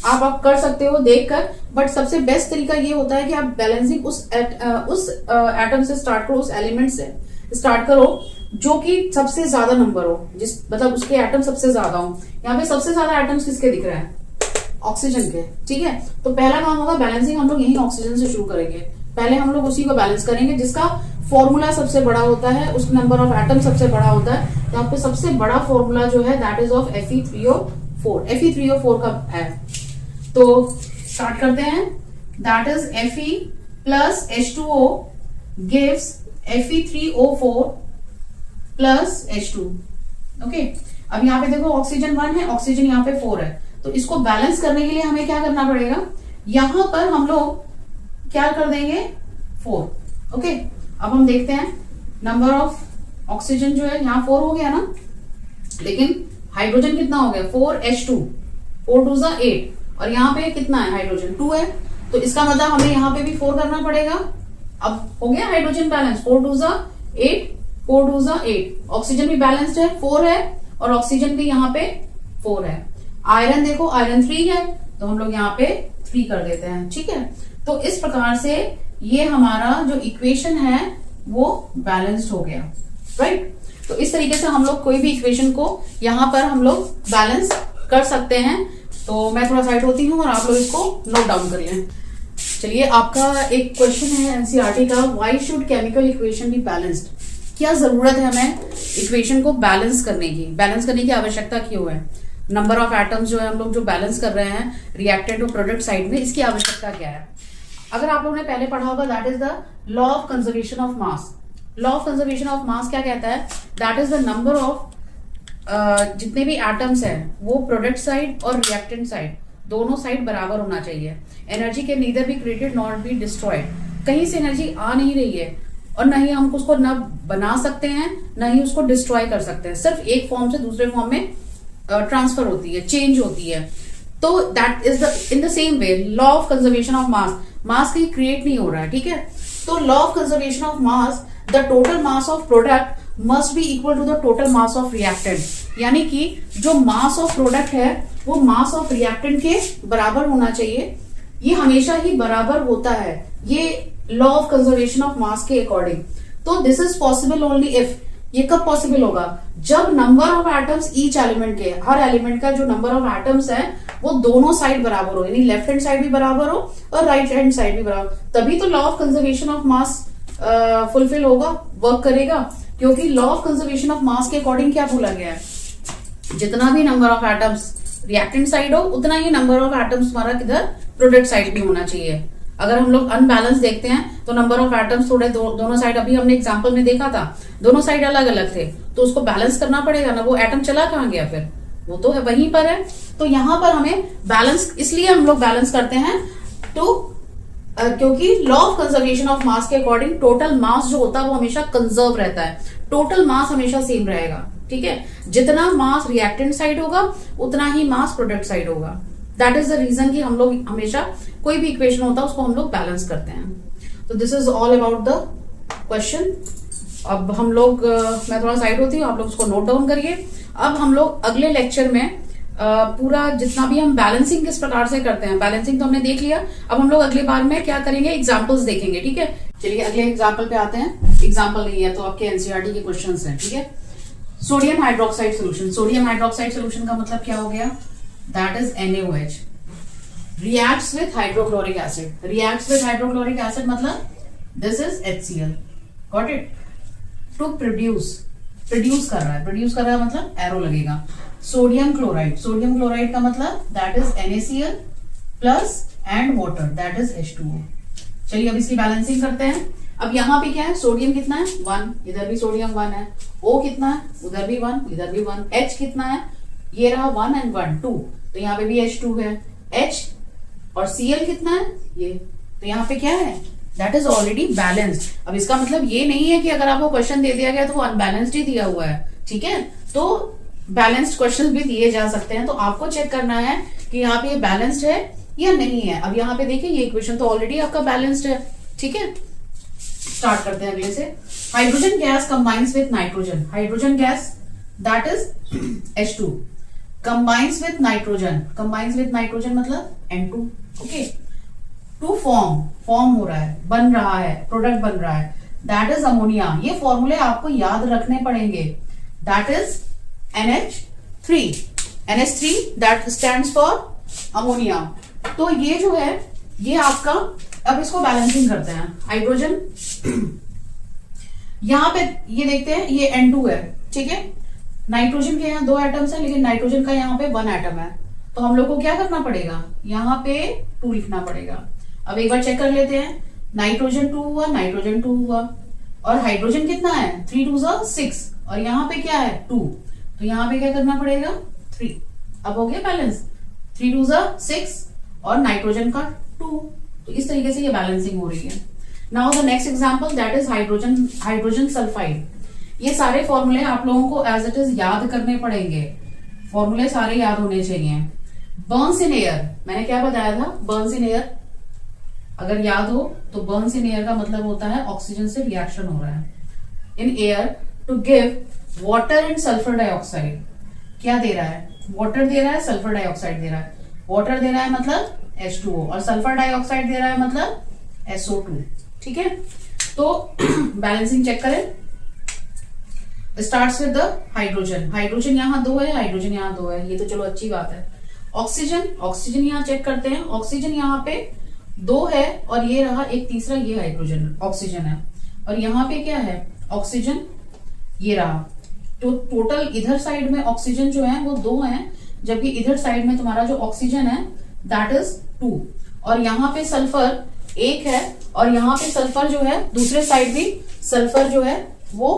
आप कर सकते हो देखकर, बट सबसे बेस्ट तरीका ये होता है कि आप बैलेंसिंग उस एटम से स्टार्ट करो, उस एलिमेंट से स्टार्ट करो जो कि सबसे ज्यादा नंबर हो, मतलब उसके एटम सबसे ज्यादा हो. यहाँ पे सबसे ज्यादा एटम्स किसके दिख रहे हैं? ऑक्सीजन के. ठीक है, तो पहला काम होगा बैलेंसिंग. हम लोग यही ऑक्सीजन से शुरू करेंगे. पहले हम लोग उसी को बैलेंस करेंगे जिसका फॉर्मूला सबसे बड़ा होता है, उसका नंबर ऑफ एटम सबसे बड़ा होता है. यहाँ पे सबसे बड़ा फॉर्मूला जो है that is of Fe3O4. Fe3O4 का है, तो स्टार्ट करते हैं. That is Fe plus H2O gives Fe3O4 plus H2. Okay, अब यहाँ पे देखो ऑक्सीजन 1 है, ऑक्सीजन यहाँ पे 4 है, तो इसको बैलेंस करने के लिए हमें क्या करना पड़ेगा? यहां पर हम लोग क्या कर देंगे? 4. ओके, अब हम देखते हैं नंबर ऑफ ऑक्सीजन जो है यहाँ 4 हो गया ना, लेकिन हाइड्रोजन कितना हो गया? 4H2, 4 2 जा 8, और यहाँ पे कितना है? हाइड्रोजन 2 है, तो इसका मतलब हमें यहाँ पे भी 4 करना पड़ेगा. अब हो गया हाइड्रोजन बैलेंस. 4 2 जा 8, 4 2 जा 8. ऑक्सीजन भी बैलेंस्ड है, 4 है, और ऑक्सीजन भी यहाँ पे 4 है. आयरन देखो, आयरन 3 है, तो हम लोग यहाँ पे 3 कर देते हैं. ठीक है, तो इस प्रकार से ये हमारा जो इक्वेशन है वो बैलेंस्ड हो गया. राइट, तो इस तरीके से हम लोग कोई भी इक्वेशन को यहाँ पर हम लोग बैलेंस कर सकते हैं. तो मैं थोड़ा साइड होती हूँ और आप लोग इसको नोट डाउन कर लें. चलिए, आपका एक क्वेश्चन है एनसीईआरटी का, why should chemical equation be balanced? क्या जरूरत है हमें इक्वेशन को बैलेंस करने की? बैलेंस करने की आवश्यकता क्यों है? नंबर ऑफ एटम्स जो है हम लोग जो बैलेंस कर रहे हैं रिएक्टेंट और प्रोडक्ट साइड में, इसकी आवश्यकता क्या है? अगर आप लोगों ने पहले पढ़ा होगा that is the law of conservation of mass. Law of conservation of मास क्या कहता है? That is the number of जितने भी एटम्स हैं वो प्रोडक्ट साइड और रिएक्टेंट साइड दोनों साइड बराबर होना चाहिए. Energy can neither be created not be destroyed. कहीं से एनर्जी आ नहीं रही है और न ही हम उसको न बना सकते हैं न ही उसको डिस्ट्रॉय कर सकते हैं. सिर्फ एक फॉर्म से दूसरे फॉर्म में ट्रांसफर होती है, चेंज होती है. तो that is the in the same way law of conservation of mass. Mass कहीं क्रिएट नहीं हो रहा है. ठीक है, तो law of conservation of mass, the total mass of product must be equal to the total mass of reactant, यानी कि जो मास ऑफ प्रोडक्ट है वो मास ऑफ रिएक्टेंट के बराबर होना चाहिए। ये हमेशा ही बराबर होता है, ये लॉ ऑफ कंजर्वेशन ऑफ मास के अकॉर्डिंग। तो this is possible only if, ये कब पॉसिबल होगा, जब number of atoms each element के, हर एलिमेंट का जो नंबर ऑफ एटम्स है वो दोनों साइड बराबर हो, यानी लेफ्ट हैंड साइड भी बराबर हो और राइट हैंड साइड भी बराबर, तभी तो law of conservation of mass fulfil होगा, वर्क करेगा। क्योंकि लॉ ऑफ कंजर्वेशन ऑफ मास के अकॉर्डिंग क्या बोला गया है, जितना भी number of atoms reactant side हो उतना ही नंबर ऑफ एटम्स हमारा किधर प्रोडक्ट साइड भी होना चाहिए। अगर हम लोग अनबैलेंस देखते हैं तो नंबर ऑफ एटम्स थोड़े दोनों साइड, अभी हमने एग्जांपल में देखा था दोनों साइड अलग अलग थे, तो उसको बैलेंस करना पड़ेगा ना, वो एटम चला कहाँ गया, फिर वो तो है वहीं पर है। तो यहाँ पर हमें बैलेंस, इसलिए हम लोग बैलेंस करते हैं तो क्योंकि लॉ ऑफ कंजर्वेशन ऑफ मास के अकॉर्डिंग टोटल मास जो होता है वो हमेशा कंजर्व रहता है, टोटल मास हमेशा सेम रहेगा। ठीक है, जितना मास रिएक्टेंट साइड होगा उतना ही मास प्रोडक्ट साइड होगा। दैट इज द रीजन कि हम लोग हमेशा कोई भी इक्वेशन होता है उसको हम लोग बैलेंस करते हैं। तो this is all about the question. अब हम लोग मैं थोड़ा साइड होती हूँ, आप लोग उसको नोट डाउन करिए। अब हम लोग अगले लेक्चर में पूरा जितना भी हम बैलेंसिंग किस प्रकार से करते हैं, बैलेंसिंग तो हमने देख लिया, अब हम लोग अगले बार में क्या करेंगे, एग्जाम्पल्स देखेंगे। ठीक है, चलिए अगले एग्जाम्पल पे आते हैं। एग्जाम्पल नहीं है तो आपके एनसीईआरटी के क्वेश्चंस हैं। ठीक है, sodium hydroxide solution. Sodium hydroxide solution का मतलब क्या हो गया, that is NaOH reacts with hydrochloric acid, reacts with hydrochloric acid मतलब this is HCl, got it, to produce कर रहा है मतलब एरो लगेगा। सोडियम क्लोराइड, सोडियम क्लोराइड का मतलब that is NaCl plus and water that is H2O। चलिए अब इसकी बैलेंसिंग करते हैं। अब यहाँ पे क्या है, सोडियम कितना है 1, इधर भी सोडियम 1 है, O कितना है, उधर भी 1 इधर भी 1, H कितना है, ये रहा 1 and 1 2, तो यहाँ पे भी H2 है, H और Cl कितना है ये, तो यहाँ पे क्या है, दैट इज ऑलरेडी बैलेंस्ड। अब इसका मतलब ये नहीं है कि अगर आपको क्वेश्चन दे दिया गया तो वो अनबैलेंस्ड ही दिया हुआ है। ठीक है, तो बैलेंस्ड क्वेश्चन भी दिए जा सकते हैं, तो आपको चेक करना है कि यहाँ पे ये बैलेंस्ड है या नहीं है। अब यहाँ पे देखिए ये इक्वेशन तो ऑलरेडी आपका बैलेंस्ड है। ठीक है, स्टार्ट करते हैं अगले से। Hydrogen gas combines with nitrogen, hydrogen gas that is H2 combines with nitrogen, combines with nitrogen मतलब N2। ओके, टू फॉर्म हो रहा है, बन रहा है, प्रोडक्ट बन रहा है, दैट इज अमोनिया। ये फॉर्मूले आपको याद रखने पड़ेंगे, that is NH3, NH3 that stands for ammonia. तो ये जो है ये आपका, अब इसको बैलेंसिंग करते हैं। हाइड्रोजन यहां पे ये देखते हैं ये N2 है। ठीक है, नाइट्रोजन के यहाँ 2 एटम्स है लेकिन नाइट्रोजन का यहाँ पे 1 एटम है, तो हम लोग को क्या करना पड़ेगा, यहाँ पे 2 लिखना पड़ेगा। अब एक बार चेक कर लेते हैं, नाइट्रोजन 2 हुआ, नाइट्रोजन 2 हुआ, और हाइड्रोजन कितना है 3 2 6, और यहाँ पे क्या है 2, तो यहाँ पे क्या करना पड़ेगा 3। अब हो गया बैलेंस, 3 2 6 और नाइट्रोजन का 2, तो इस तरीके से ये बैलेंसिंग हो रही है। Now the next example that is hydrogen sulphide. ये सारे फॉर्मूले आप लोगों को एज इट इज याद करने पड़ेंगे, फॉर्मूले सारे याद होने चाहिए। बर्न्स इन एयर, मैंने क्या बताया था, बर्न्स इन एयर अगर याद हो तो बर्न्स इन एयर का मतलब होता है ऑक्सीजन से रिएक्शन हो रहा है in air to give water and sulphur dioxide. क्या दे रहा है, वाटर दे रहा है, सल्फर डाइऑक्साइड दे रहा है। वाटर दे रहा है मतलब H2O और सल्फर डाइऑक्साइड दे रहा है मतलब SO2। ठीक है, तो बैलेंसिंग चेक करें। Starts with the hydrogen, hydrogen यहाँ 2 है, हाइड्रोजन यहाँ 2 है, ये तो चलो अच्छी बात है। ऑक्सीजन, ऑक्सीजन यहाँ चेक करते हैं, ऑक्सीजन यहाँ पे 2 है और ये रहा एक तीसरा, ये हाइड्रोजन ऑक्सीजन है, और यहाँ पे क्या है ऑक्सीजन ये रहा। तो टोटल इधर साइड में ऑक्सीजन जो है वो 2 है, जबकि इधर साइड में तुम्हारा जो ऑक्सीजन है दैट इज 2, और यहाँ पे सल्फर 1 है, और यहाँ पे सल्फर जो है दूसरे साइड भी सल्फर जो है वो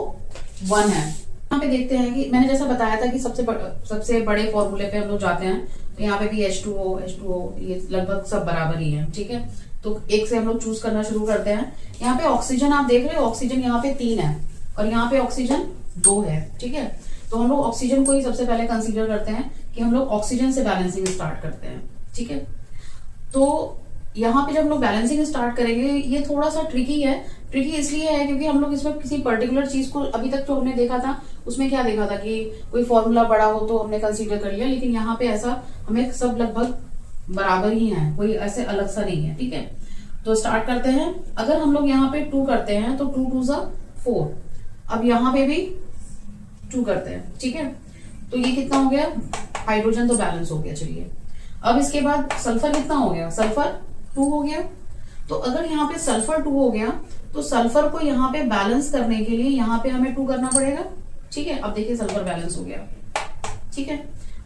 1 है। यहाँ पे देखते हैं कि मैंने जैसा बताया था कि सबसे बड़े फॉर्मूले पे हम लोग जाते हैं, तो यहाँ पे भी H2O ये लगभग सब बराबर ही है। ठीक है, तो एक से हम लोग चूज करना शुरू करते हैं। यहाँ पे ऑक्सीजन आप देख रहे हो, ऑक्सीजन यहाँ पे 3 है और यहाँ पे ऑक्सीजन 2 है। ठीक है, तो हम लोग ऑक्सीजन को ही सबसे पहले कंसीडर करते हैं कि हम लोग ऑक्सीजन से बैलेंसिंग स्टार्ट करते हैं। ठीक है, तो यहाँ पे जब हम लोग बैलेंसिंग स्टार्ट करेंगे ये थोड़ा सा ट्रिकी है, ट्रिकी इसलिए है क्योंकि हम लोग इसमें किसी पर्टिकुलर चीज को अभी तक जो हमने देखा था उसमें क्या देखा था कि कोई फॉर्मूला बड़ा हो तो हमने कंसीडर कर लिया, लेकिन यहाँ पे ऐसा हमें सब लगभग बराबर ही है, कोई ऐसे अलग सा नहीं है। ठीक है, तो स्टार्ट करते हैं। अगर हम लोग यहाँ पे 2 करते हैं तो 2 2 ज़ा 4, अब यहाँ पे भी 2 करते हैं। ठीक है, तो ये कितना हो गया, हाइड्रोजन तो बैलेंस हो गया। चलिए अब इसके बाद सल्फर कितना हो गया, सल्फर 2 हो गया। तो अगर यहाँ पे सल्फर 2 हो गया तो सल्फर को यहाँ पे बैलेंस करने के लिए यहाँ पे हमें 2 करना पड़ेगा। ठीक है, अब देखिए सल्फर बैलेंस हो गया। ठीक है,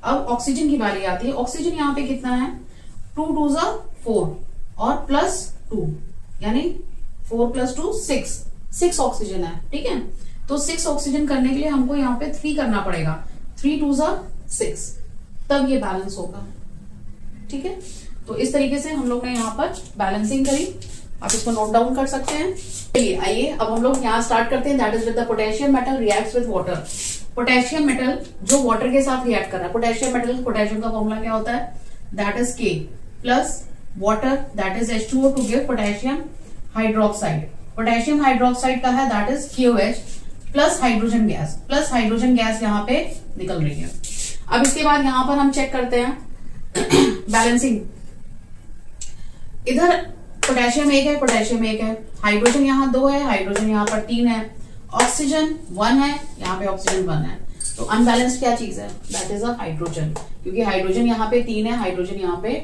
अब ऑक्सीजन की बारी आती है। ऑक्सीजन यहाँ पे कितना है, 2 2 ज़ा 4 और प्लस 2 यानी 4 + 2 6 ऑक्सीजन है। ठीक है, तो 6 ऑक्सीजन करने के लिए हमको यहाँ पे 3 करना पड़ेगा, 3 2 ज़ा 6, तब ये बैलेंस होगा। ठीक है, तो इस तरीके से हम लोग ने यहाँ पर बैलेंसिंग करी, आप इसको नोट डाउन कर सकते हैं। चलिए आइए अब हम लोग यहाँ स्टार्ट करते हैं। That is with the potassium metal reacts with water. Potassium metal जो वाटर के साथ रिएक्ट कर रहा है, पोटेशियम मेटल, पोटेशियम का फॉर्मूला क्या होता है, that is K plus water that is H2O to give potassium hydroxide. Potassium hydroxide का है that is KOH plus hydrogen gas, plus hydrogen gas यहाँ पे निकल रही है। अब इसके बाद यहाँ पर हम चेक करते हैं बैलेंसिंग। इधर पोटेशियम 1 है, पोटेशियम 1 है, हाइड्रोजन यहाँ 2 है, हाइड्रोजन यहाँ पर 3 है, ऑक्सीजन 1 है, यहाँ पे ऑक्सीजन 1 है। तो अनबैलेंस्ड क्या चीज है, दैट इज अ हाइड्रोजन, क्योंकि हाइड्रोजन यहाँ पे 3 है, हाइड्रोजन यहाँ पे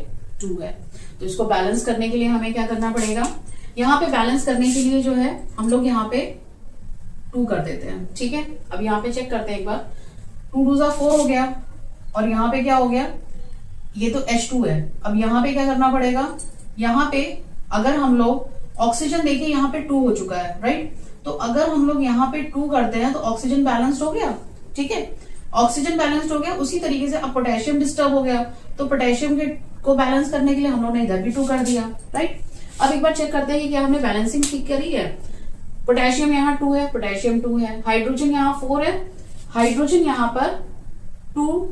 2 है। तो इसको बैलेंस करने के लिए हमें क्या करना पड़ेगा, यहाँ पे बैलेंस करने के लिए जो है हम लोग यहाँ पे 2 कर देते हैं। ठीक है, अब यहाँ पे चेक करते हैं एक बार, 2 2 ज़ा 4 हो गया और यहाँ पे क्या हो गया, ये तो H2 है। अब यहाँ पे क्या करना पड़ेगा, यहाँ पे अगर हम लोग ऑक्सीजन देखिए यहाँ पे 2 हो चुका है, राइट। तो अगर हम लोग यहाँ पे 2 करते हैं तो ऑक्सीजन बैलेंस्ड हो गया। ठीक है, ऑक्सीजन बैलेंस्ड हो गया। उसी तरीके से अब पोटेशियम डिस्टर्ब हो गया, तो पोटेशियम को बैलेंस करने के लिए हम लोग ने इधर भी 2 कर दिया, राइट। अब एक बार चेक करते हैं कि क्या हमने बैलेंसिंग ठीक करी है। पोटेशियम यहाँ 2 है, पोटेशियम 2 है, हाइड्रोजन यहाँ 4 है, हाइड्रोजन यहाँ पर 2,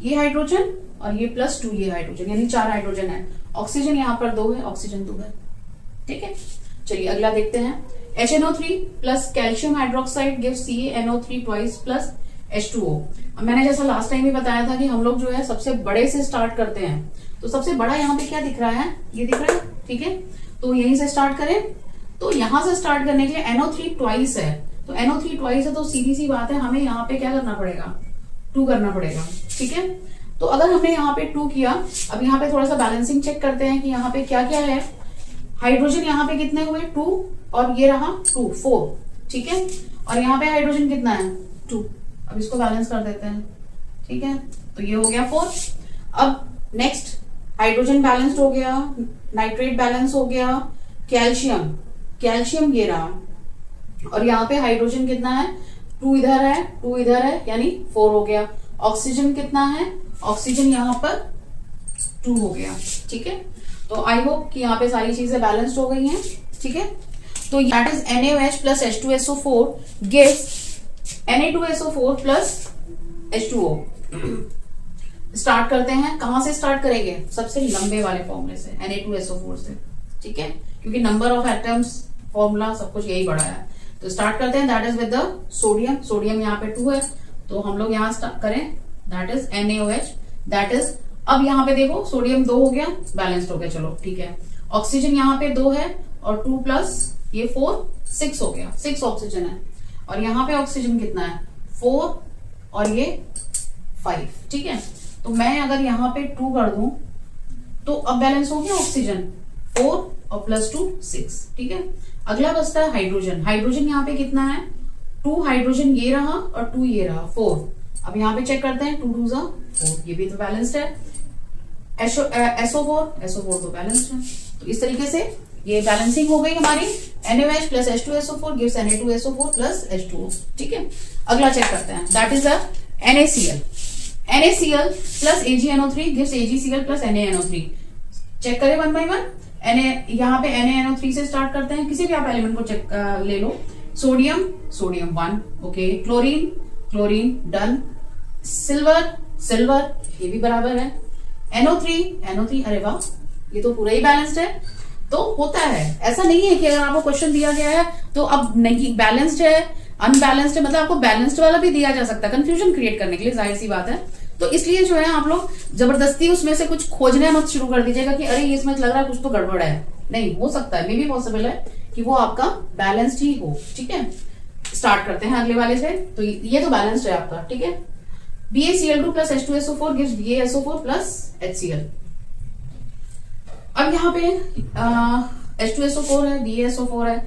ये हाइड्रोजन और ये प्लस 2 ये हाइड्रोजन, यानी 4 हाइड्रोजन है। ऑक्सीजन यहाँ पर 2 है, ऑक्सीजन 2 है। ठीक है, चलिए अगला देखते हैं। HNO3 plus calcium hydroxide gives CaNO3 twice plus H2O। अब मैंने जैसा लास्ट टाइम भी बताया था कि हम लोग जो है सबसे बड़े से स्टार्ट करते हैं, तो सबसे बड़ा यहाँ पे क्या दिख रहा है, ये दिख रहा है। ठीक है, तो यहीं से स्टार्ट करें। तो यहां से स्टार्ट करने के लिए NO3 ट्वाइस है, तो NO3 ट्वाइस है तो सीधी सी बात है हमें यहाँ पे क्या करना पड़ेगा, 2 करना पड़ेगा। ठीक है, तो अगर हमने यहाँ पे 2 किया, अब यहाँ पे थोड़ा सा बैलेंसिंग चेक करते हैं कि यहाँ पे क्या क्या है। हाइड्रोजन यहाँ पे कितने हुए, 2 और ये रहा 2 4। ठीक है, और यहाँ पे हाइड्रोजन कितना है, 2। अब इसको बैलेंस कर देते हैं। ठीक है, तो ये हो गया 4। अब नेक्स्ट हाइड्रोजन बैलेंस्ड हो गया, नाइट्रेट बैलेंस हो गया, कैल्शियम ये रहा, और यहाँ पे हाइड्रोजन कितना है, 2 इधर है 2 इधर है, यानी 4 हो गया। ऑक्सीजन कितना है, ऑक्सीजन यहाँ पर 2 हो गया। ठीक है, तो आई होप कि यहाँ पे सारी चीजें बैलेंस्ड हो गई हैं। ठीक है, तो that is NaOH plus H2SO4 gives Na2SO4 plus H2O। Start करते हैं, कहां से स्टार्ट करेंगे, सबसे लंबे वाले फॉर्मूले से, Na2SO4 से। ठीक है, क्योंकि नंबर ऑफ एटम्स फॉर्मूला सब कुछ यही बड़ा है। तो स्टार्ट करते हैं, that is with the sodium. Sodium यहाँ पे 2 है, तो हम लोग यहाँ स्टार्ट करें, that is NaOH, that is, अब यहाँ पे देखो सोडियम 2 हो गया, बैलेंस्ड हो गया। चलो ठीक है, ऑक्सीजन यहाँ पे 2 है और 2 प्लस ये 4 6 हो गया, 6 ऑक्सीजन है। और यहाँ पे ऑक्सीजन कितना है, 4 और ये 5। ठीक है, तो मैं अगर यहाँ पे 2 कर दूं तो अब बैलेंस हो गया ऑक्सीजन 4 और प्लस 2 6। ठीक है, अगला बचता है हाइड्रोजन। हाइड्रोजन यहाँ पे कितना है, 2 हाइड्रोजन ये रहा और 2 ये रहा, 4। अब यहाँ पे चेक करते हैं, 2 2 ज़ा 4, ये भी तो बैलेंस्ड है। SO4 तो बैलेंस्ड है। तो इस तरीके से ये बैलेंसिंग हो गई हमारी। NaOH plus H2SO4 gives Na2SO4 plus H2O। ठीक है, अगला चेक करते हैं, that is NaCl। NaCl plus AgNO3 gives AgCl plus NaNO3। Check करें 1 by 1। यहाँ पे NaNO3 से स्टार्ट करते हैं, किसी भी आप एलिमेंट को चेक ले लो। Sodium 1, okay, chlorine done, silver ये भी बराबर है, NO3 अरे वाह, ये तो पूरा ही बैलेंस्ड है। तो होता है, ऐसा नहीं है कि अगर आपको क्वेश्चन दिया गया है तो अब नहीं बैलेंस्ड है अनबैलेंस्ड है, मतलब आपको बैलेंस्ड वाला भी दिया जा सकता है कंफ्यूजन क्रिएट करने के लिए, जाहिर सी बात है। तो इसलिए जो है आप लोग जबरदस्ती उसमें से कुछ खोजने मत शुरू कर दीजिएगा कि अरे इसमें लग रहा है कुछ तो गड़बड़ है, नहीं हो सकता है, मे भी पॉसिबल है कि वो आपका बैलेंस्ड ही हो। ठीक है, स्टार्ट करते हैं अगले वाले से। तो ये तो बैलेंस्ड है आपका, ठीक है। BaCl2 plus H2SO4 gives BaSO4 plus HCl। अब यहाँ पे H2SO4 है, BaSO4 है,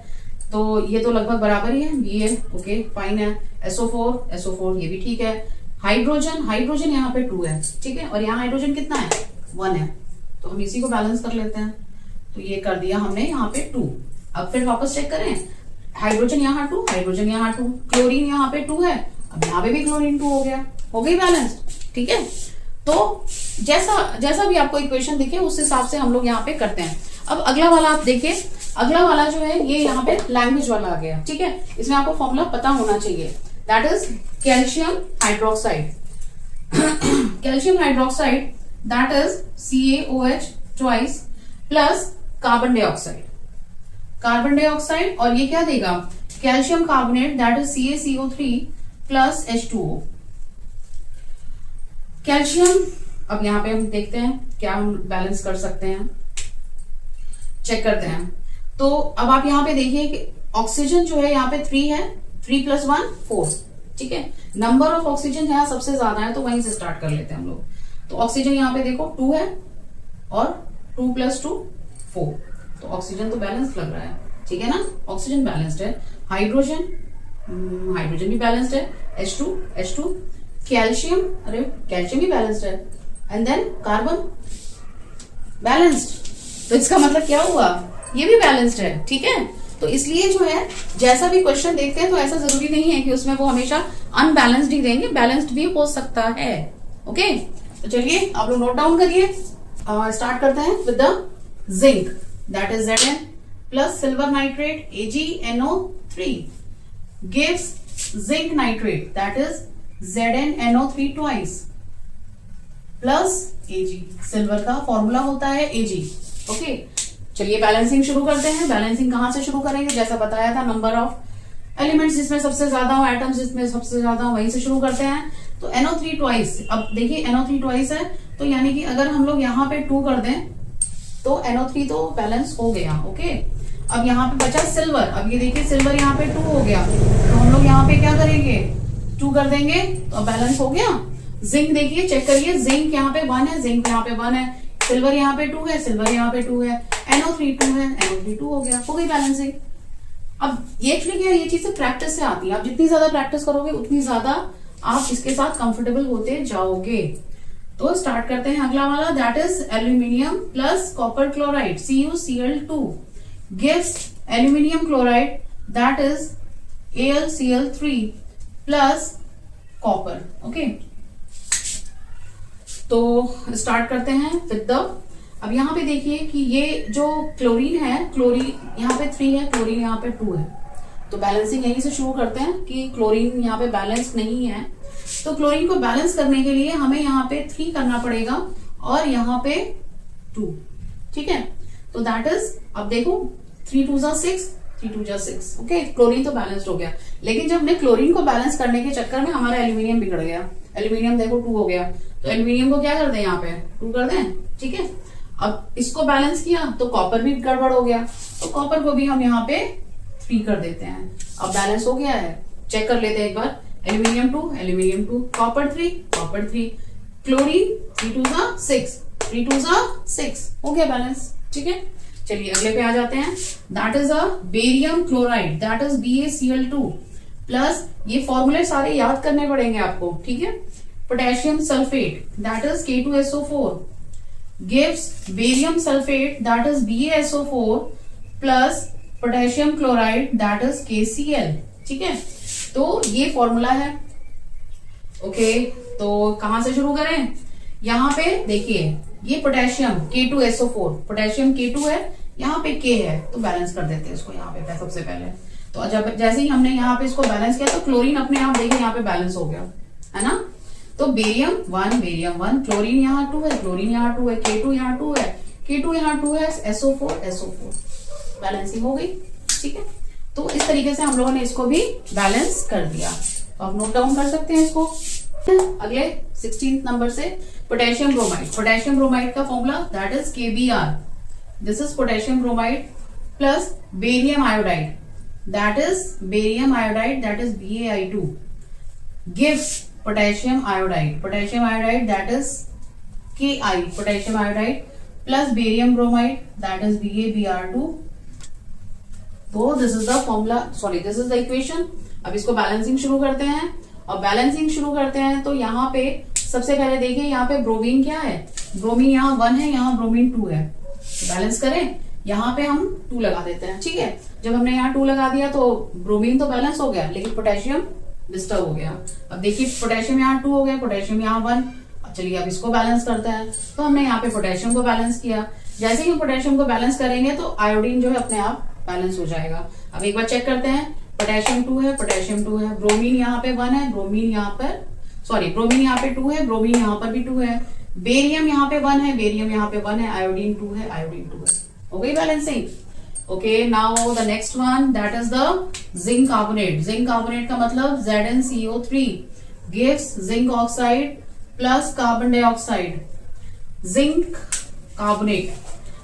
तो ये तो लगभग बराबर ही है, Ba ओके फाइन है, SO4 ये भी ठीक है। हाइड्रोजन यहाँ पे 2 है, ठीक है, और यहाँ हाइड्रोजन कितना है 1 है, तो हम इसी को बैलेंस कर लेते हैं। तो ये कर दिया हमने यहाँ पे 2। अब फिर वापस चेक करें, हाइड्रोजन यहाँ 2, हाइड्रोजन यहाँ 2, क्लोरीन यहाँ पे 2 है, अब यहाँ पे भी क्लोरीन 2 हो गया, हो गई बैलेंस। ठीक है, तो जैसा भी आपको इक्वेशन दिखे उस हिसाब से हम लोग यहाँ पे करते हैं। अब अगला वाला आप देखिए, अगला वाला जो है ये यहाँ पे लैंग्वेज वाला आ गया। ठीक है, इसमें आपको फॉर्मूला पता होना चाहिए, that is calcium hydroxide. Calcium hydroxide that is CaOH twice plus carbon dioxide, और ये क्या देगा calcium carbonate that is CaCO3 plus H2O। Calcium, अब यहाँ पे हम देखते हैं क्या हम बैलेंस कर सकते हैं, चेक करते हैं। तो अब आप यहाँ पे देखिए कि ऑक्सीजन जो है यहाँ पे 3 है, 3 + 1 4, ठीक है। नंबर ऑफ ऑक्सीजन यहाँ सबसे ज्यादा है, तो वहीं से स्टार्ट कर लेते हैं हम लोग। तो ऑक्सीजन यहाँ पे देखो 2 है और 2 + 2 4, तो ऑक्सीजन तो बैलेंस लग रहा है, ठीक है ना, ऑक्सीजन बैलेंस्ड है। हाइड्रोजन भी बैलेंस्ड है, H2 कैल्शियम, अरे कैल्शियम भी बैलेंस्ड है, एंड देन कार्बन बैलेंस्ड, तो इसका मतलब क्या हुआ, ये भी बैलेंस्ड है। ठीक है, तो इसलिए जो है जैसा भी क्वेश्चन देखते हैं तो ऐसा जरूरी नहीं है कि उसमें वो हमेशा अनबैलेंस्ड ही देंगे, बैलेंस्ड भी हो सकता है। ओके, तो चलिए आप लोग नोट डाउन करिए। स्टार्ट करते हैं with the zinc that is Zn plus silver nitrate AgNO3 gives zinc nitrate that is ZnNO3 twice plus Ag। Silver का फॉर्मूला होता है Ag। ओके, चलिए बैलेंसिंग शुरू करते हैं। बैलेंसिंग कहां से शुरू करेंगे, जैसा बताया था नंबर ऑफ एलिमेंट्स जिसमें सबसे ज्यादा हो, एटम्स जिसमें सबसे ज्यादा हो, वहीं से शुरू करते हैं। तो NO3 ट्वाइस, अब देखिए NO3 ट्वाइस है, तो यानी कि अगर हम लोग यहाँ पे 2 कर दें तो NO3 तो बैलेंस हो गया। ओके, अब यहाँ पे बचा सिल्वर, अब ये देखिए सिल्वर यहाँ पे 2 हो गया, तो हम लोग यहाँ पे क्या करेंगे 2 कर देंगे, तो बैलेंस हो गया। जिंक देखिए, चेक करिए, जिंक यहाँ पे 1 है, जिंक यहाँ पे 1 है, सिल्वर यहाँ पे 2 है, सिल्वर यहाँ पे 2 है, NO3 2 है, NO3 2 हो गया, हो गई बैलेंसिंग। अब ये एक्चुअली क्या है, ये चीजें प्रैक्टिस से आती है, आप जितनी ज्यादा प्रैक्टिस करोगे उतनी ज्यादा आप इसके साथ कंफर्टेबल होते जाओगे। तो स्टार्ट करते हैं अगला वाला, that is aluminium plus copper chloride CuCl2 gives aluminium chloride that is AlCl3 plus copper. Okay, तो स्टार्ट करते हैं विद द, अब यहाँ पे देखिए कि ये जो क्लोरीन है, क्लोरीन यहाँ पे 3 है, क्लोरीन यहाँ पे 2 है, तो बैलेंसिंग यहीं से शुरू करते हैं कि क्लोरीन यहाँ पे बैलेंस नहीं है, तो क्लोरीन को बैलेंस करने के लिए हमें यहाँ पे 3 करना पड़ेगा और यहाँ पे 2, ठीक है। तो दैट इज, अब देखो 3 2 6, 3 2 6, ओके, क्लोरीन तो बैलेंस्ड हो गया। लेकिन जब हमने क्लोरीन को बैलेंस करने के चक्कर में हमारा एल्यूमिनियम बिगड़ गया, एल्यूमिनियम देखो 2 हो गया, तो एल्यूमिनियम को क्या कर दें, यहाँ पे 2 कर दें, ठीक है। अब इसको बैलेंस किया तो कॉपर भी गड़बड़ हो गया, तो कॉपर को भी हम यहाँ पे 3 कर देते हैं। अब बैलेंस हो गया है, चेक कर लेते हैं एक बार, एल्यूमिनियम 2, कॉपर 3, क्लोरीन 3 2 6, 3 2 6, हो गया बैलेंस, ठीक है। चलिए अगले पे आ जाते हैं, that is a barium chloride that is BaCl2 plus, ये फॉर्मूले सारे याद करने पड़ेंगे आपको, ठीक है। Potassium sulphate that is K2SO4 gives barium sulfate that is BaSO4 plus potassium chloride that is KCl, ठीक है। तो ये फॉर्मूला है। ओके, तो कहां से शुरू करें, यहाँ पे देखिए ये पोटेशियम K2SO4, पोटेशियम K2 है, यहाँ पे K है, तो बैलेंस कर देते हैं इसको यहाँ पे सबसे पहले। तो जब जैसे ही हमने यहाँ पे इसको बैलेंस किया तो क्लोरीन अपने आप देखिए यहाँ पे बैलेंस हो गया, है ना। तो बेरियम 1, क्लोरीन यहाँ 2 है, क्लोरीन यहाँ 2 है, K2 यहाँ 2 है, K2 यहाँ 2 है, SO4 बैलेंसिंग हो गई। ठीक है, तो इस तरीके से हम लोगों ने इसको भी बैलेंस कर दिया। तो आप नोट डाउन कर सकते हैं इसको। अगले 16 नंबर से पोटेशियम ब्रोमाइड का formula that is KBr। This is potassium bromide plus barium iodide that is BaI2 gives potassium iodide that is Ki, potassium iodide plus barium bromide that is BaBr2। तो this is the formula, sorry this is the equation. अब इसको balancing शुरू करते हैं, और balancing शुरू करते हैं तो यहाँ पे सबसे पहले देखिए यहाँ पे ब्रोमीन क्या है, ब्रोमीन यहाँ 1 है, यहाँ ब्रोमीन 2 है। तो बैलेंस करें, यहाँ पे हम 2 लगा देते हैं। ठीक है, जब हमने यहाँ 2 लगा दिया तो ब्रोमीन तो बैलेंस हो गया, लेकिन पोटेशियम डिस्टर्ब हो गया। अब देखिए पोटेशियम यहाँ 2 हो गया, पोटेशियम यहाँ 1। चलिए अब इसको बैलेंस करते हैं। तो हमने यहाँ पे पोटेशियम को बैलेंस किया। जैसे ही पोटेशियम को बैलेंस करेंगे तो आयोडीन जो है अपने आप बैलेंस हो जाएगा। अब एक बार चेक करते हैं, पोटेशियम 2 है, ब्रोमीन यहाँ पे 1 है, ब्रोमीन यहाँ पे 2 है, ब्रोमीन यहाँ पर भी 2 है, बेरियम यहाँ पे 1 है, बेरियम यहाँ पे 1 है, आयोडीन 2 है। हो गई balancing. Okay, now the next one that is the zinc carbonate का मतलब ZnCO3 gives zinc oxide plus carbon dioxide, zinc carbonate.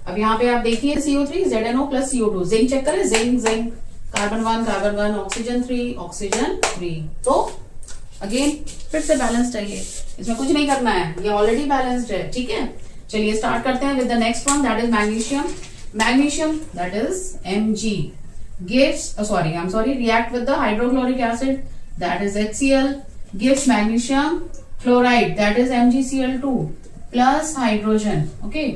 अब यहाँ पे आप देखिए CO3 ZnO plus CO2, zinc check करें, जिंक कार्बन 1 ऑक्सीजन 3। तो अगेन फिर से बैलेंस चाहिए, इसमें कुछ नहीं करना है, ये ऑलरेडी बैलेंस्ड है। ठीक है, चलिए स्टार्ट करते हैं with the next one that is magnesium that is Mg gives react with the hydrochloric acid that is HCl gives magnesium chloride that is MgCl2 plus hydrogen। Okay,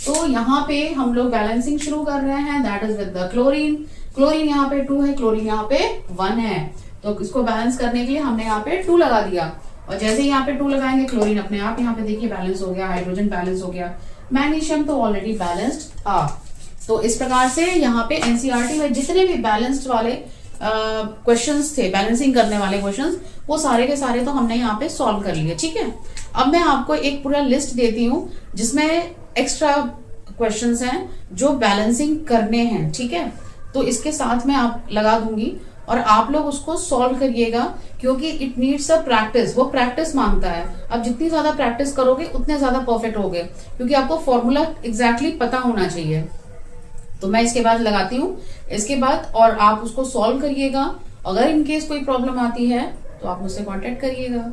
तो यहाँ पे हम लोग बैलेंसिंग शुरू कर रहे हैं that is with the chlorine यहाँ पे 2 है, क्लोरीन यहाँ पे 1 है। तो इसको बैलेंस करने के लिए हमने यहाँ पे 2 लगा दिया, और जैसे ही यहाँ पे 2 लगाएंगे क्लोरीन अपने आप यहाँ पे देखिए बैलेंस हो गया, हाइड्रोजन बैलेंस हो गया, मैग्नीशियम तो ऑलरेडी बैलेंस्ड था। तो इस प्रकार से यहाँ पे एनसीईआरटी में जितने भी बैलेंस्ड वाले क्वेश्चंस थे, बैलेंसिंग करने वाले क्वेश्चंस, वो सारे के सारे तो हमने यहाँ पे सॉल्व कर लिए। ठीक है, अब मैं आपको एक पूरा लिस्ट देती हूँ जिसमें एक्स्ट्रा क्वेश्चंस हैं जो बैलेंसिंग करने हैं। ठीक है, तो इसके साथ में आप लगा दूंगी और आप लोग उसको सॉल्व करिएगा, क्योंकि इट नीड्स अ प्रैक्टिस, वो प्रैक्टिस मांगता है। अब जितनी ज्यादा प्रैक्टिस करोगे उतने ज्यादा परफेक्ट होगे, क्योंकि आपको फॉर्मूला एग्जैक्टली पता होना चाहिए। तो मैं इसके बाद लगाती हूँ, इसके बाद और आप उसको सॉल्व करिएगा। अगर इनकेस कोई प्रॉब्लम आती है तो आप मुझसे कांटेक्ट करिएगा।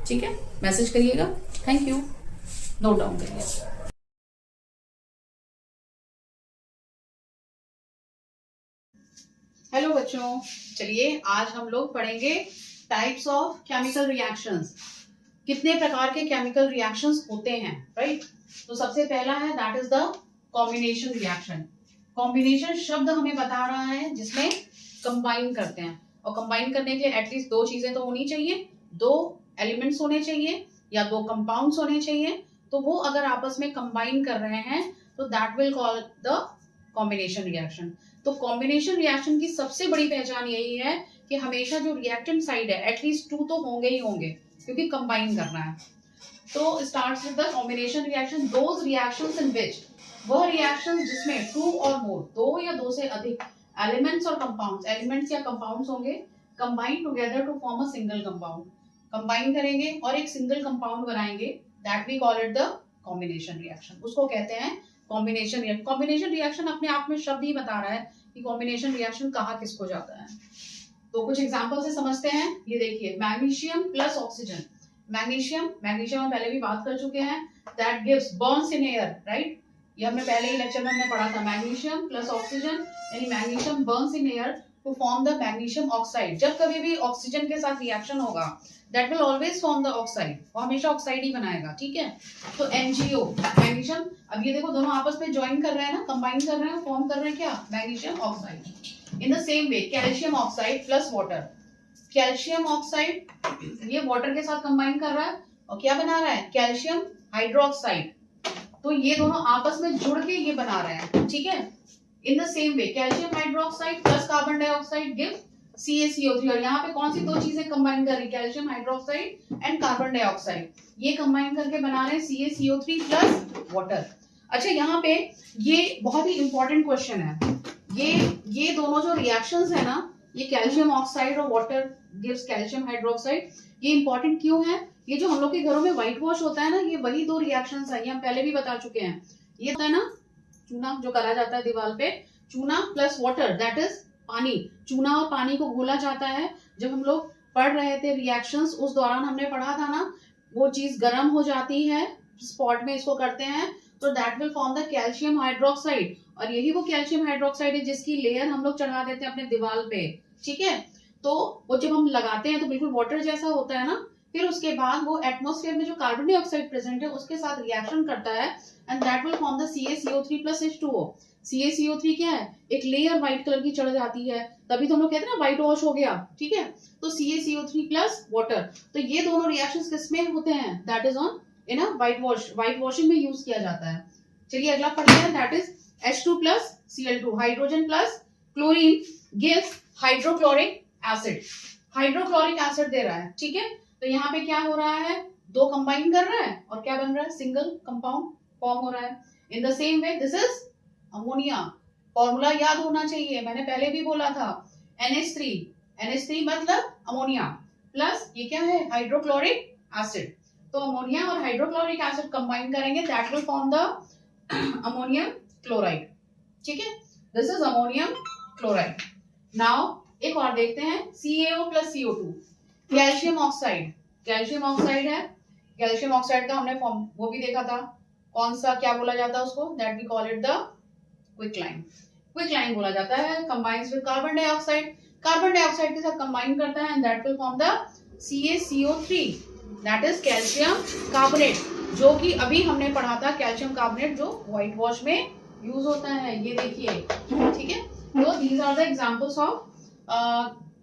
ठीक है, मैसेज करिएगा। थैंक यू, नोट डाउन करिए। हेलो बच्चों, चलिए आज हम लोग पढ़ेंगे टाइप्स ऑफ केमिकल रिएक्शंस। कितने प्रकार के केमिकल रिएक्शंस होते हैं, राइट। तो सबसे पहला है that is the combination reaction. Combination शब्द हमें बता रहा है जिसमें कंबाइन करते हैं, और कंबाइन करने के लिए एटलीस्ट 2 चीजें तो होनी चाहिए, 2 एलिमेंट्स होने चाहिए या 2 कंपाउंड्स होने चाहिए। तो वो अगर आपस में कंबाइन कर रहे हैं तो that will call the combination reaction. तो कॉम्बिनेशन रिएक्शन की सबसे बड़ी पहचान यही है कि हमेशा जो रिएक्टेंट साइड है एटलीस्ट 2 तो होंगे ही होंगे, क्योंकि कंबाइन करना है। तो starts with the combination reaction, those reactions in which, वह रिएक्शंस जिसमें 2 और मोर, 2 या 2 से अधिक एलिमेंट्स और कंपाउंड्स, एलिमेंट्स या कंपाउंड्स होंगे, combine together to form a single compound. Combine करेंगे और एक सिंगल कंपाउंड बनाएंगे, that we call it the combination reaction. उसको कहते हैं कॉम्बिनेशन रिएक्शन। कॉम्बिनेशन रिएक्शन अपने आप में शब्द ही बता रहा है कि कॉम्बिनेशन रिएक्शन कहाँ किसको जाता है। तो कुछ एग्जांपल से समझते हैं। ये देखिए, मैग्नीशियम प्लस ऑक्सीजन, मैग्नीशियम हम पहले भी बात कर चुके हैं, that gives burns in air, right. ये हमने पहले ही लेक्चर में हमने पढ़ा था, मैग्नीशियम प्लस ऑक्सीजन यानी magnesium burns in air to form the magnesium oxide. जब कभी भी ऑक्सीजन के साथ रिएक्शन होगा that will always form the oxide, वो हमेशा ऑक्साइड ही बनाएगा। ठीक है, तो MgO मैग्नीशियम, अब ये देखो दोनों आपस में ज्वाइन कर रहे हैं ना, कंबाइन कर रहे हैं, फॉर्म कर रहे हैं क्या, magnesium oxide. In the same way calcium oxide plus water, calcium oxide ये वाटर के साथ कंबाइन कर रहा है और क्या बना रहा है, कैल्शियम हाइड्रोक्साइड। तो ये दोनों आपस में जुड़ के ये बना रहे हैं। ठीक है, इन the same way calcium hydroxide plus carbon dioxide give CaCO3, और यहाँ पे कौन सी 2 चीजें कंबाइन कर रही, calcium hydroxide and carbon dioxide, ये कंबाइन करके बना रहे हैं CaCO3 प्लस वाटर। अच्छा यहाँ पे ये बहुत ही इंपॉर्टेंट क्वेश्चन है। ये दोनों जो रिएक्शंस है ना, ये कैल्शियम ऑक्साइड और वाटर गिव्स कैल्शियम हाइड्रोक्साइड, ये इंपॉर्टेंट क्यों है? ये जो हम लोग के घरों में व्हाइट वॉश होता है ना, ये वही दो रिएक्शंस है, ये हम पहले भी बता चुके हैं। ये होता है ना चूना जो करा जाता है दीवार पे, चूना प्लस वाटर दैट इज पानी। चूना और पानी को घोला जाता है। जब हम लोग पढ़ रहे थे रिएक्शंस, उस दौरान हमने पढ़ा था ना, वो चीज गर्म हो जाती है, स्पॉट में इसको करते हैं तो that will form the calcium hydroxide, और यही वो कैल्शियम हाइड्रोक्साइड है जिसकी लेयर हम लोग चढ़ा देते हैं अपने दीवार पे। ठीक है, तो वो जब हम लगाते हैं तो बिल्कुल वाटर जैसा होता है ना, फिर उसके बाद वो एटमॉस्फेयर में जो कार्बन डाइऑक्साइड प्रेजेंट है उसके साथ रिएक्शन करता है and that will form the CaCO3 plus H2O। CaCO3 क्या है? एक लेयर व्हाइट कलर की चढ़ जाती है, तभी तो हम लोग कहते हैं ना व्हाइट वॉश हो गया। ठीक है, तो CaCO3 प्लस वाटर, तो ये दोनों रिएक्शंस किसमें होते हैं? That is on in a white washing में यूज किया जाता है। चलिए अगला पढ़ते हैं, that is H2 plus Cl2, hydrogen plus chlorine gives hydrochloric acid. Hydrochloric acid दे रहा है। ठीक है, तो यहाँ पे क्या हो रहा है? दो कंबाइन कर रहा है और क्या बन रहा है? सिंगल कंपाउंड फॉर्म हो रहा है। इन the same way this is ammonia. Formula याद होना चाहिए, मैंने पहले भी बोला था, NH3 मतलब अमोनिया प्लस ये क्या है? Hydrochloric acid. तो अमोनिया और हाइड्रोक्लोरिक एसिड कंबाइन करेंगे, that will form the ammonium chloride. ठीक है, this is ammonium chloride. Now एक और देखते हैं, CaO plus CO2, calcium oxide. Calcium oxide है, कैल्शियम ऑक्साइड का हमने फॉर्म वो भी देखा था, कौन सा क्या बोला जाता है उसको? That we call it the quicklime. Quicklime बोला जाता है। Combines with carbon dioxide, carbon dioxide के साथ कंबाइन करता है and that will form the CaCO3 that is calcium carbonate, जो कि अभी हमने पढ़ा था कैल्शियम कार्बोनेट जो व्हाइट वॉश में यूज होता है। ये देखिए, ठीक है, तो these are the examples of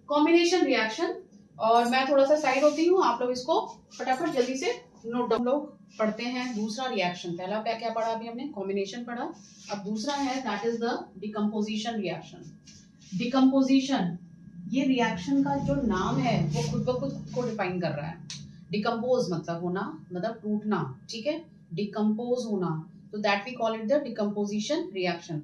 combination reaction. और मैं थोड़ा सा साइड होती हूँ, आप लोग इसको फटाफट जल्दी से नोट डाउन। लोग पढ़ते हैं दूसरा रिएक्शन। पहला क्या क्या पढ़ा? अभी हमने कॉम्बिनेशन पढ़ा, अब दूसरा है that is the decomposition reaction. Decomposition, ये रिएक्शन का जो नाम है वो खुद ब खुद को डिफाइन कर रहा है। डिकम्पोज मतलब होना, मतलब टूटना। ठीक है, डिकम्पोज होना, तो that we call it the decomposition reaction.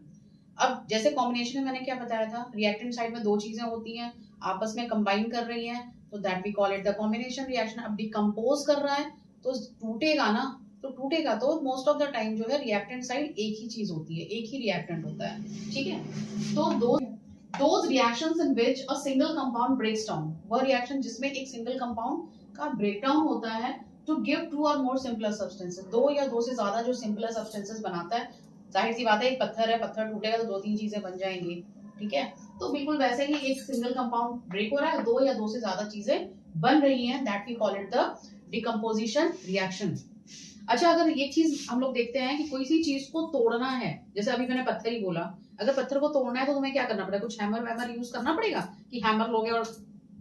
अब जैसे कॉम्बिनेशन में मैंने क्या बताया था, रिएक्टेंट साइड में दो चीजें होती हैं, आपस में कंबाइन कर रही हैं, तो that we call it the combination reaction. अब डिकम्पोज कर रहा है तो टूटेगा ना, तो टूटेगा तो मोस्ट ऑफ द टाइम जो है रिएक्टेंट साइड एक ही चीज होती है, एक ही रिएक्टेंट होता है। ठीक है, तो those reactions in which a single compound breaks down, वह रिएक्शन जिसमें एक सिंगल कंपाउंड का ब्रेकडाउन होता है to give two or more simpler substances, दो या दो से ज्यादा जो सिंपलर सब्सटेंसेस बनाता है। जाहिर सी बात है, एक पत्थर है, पत्थर टूटेगा तो दो तीन चीजें बन जाएंगी। ठीक है, तो बिल्कुल वैसे ही एक सिंगल कंपाउंड ब्रेक हो रहा है, दो या दो से ज्यादा चीजें बन रही हैं, that we call it the decomposition reaction. अच्छा, अगर ये चीज हम लोग देखते हैं कि कोई सी चीज को तोड़ना है, जैसे अभी मैंने पत्थर ही बोला, अगर पत्थर को तोड़ना है तो तुम्हें क्या करना पड़ेगा? कुछ हैमर वैमर यूज करना पड़ेगा कि हैमर लोगे और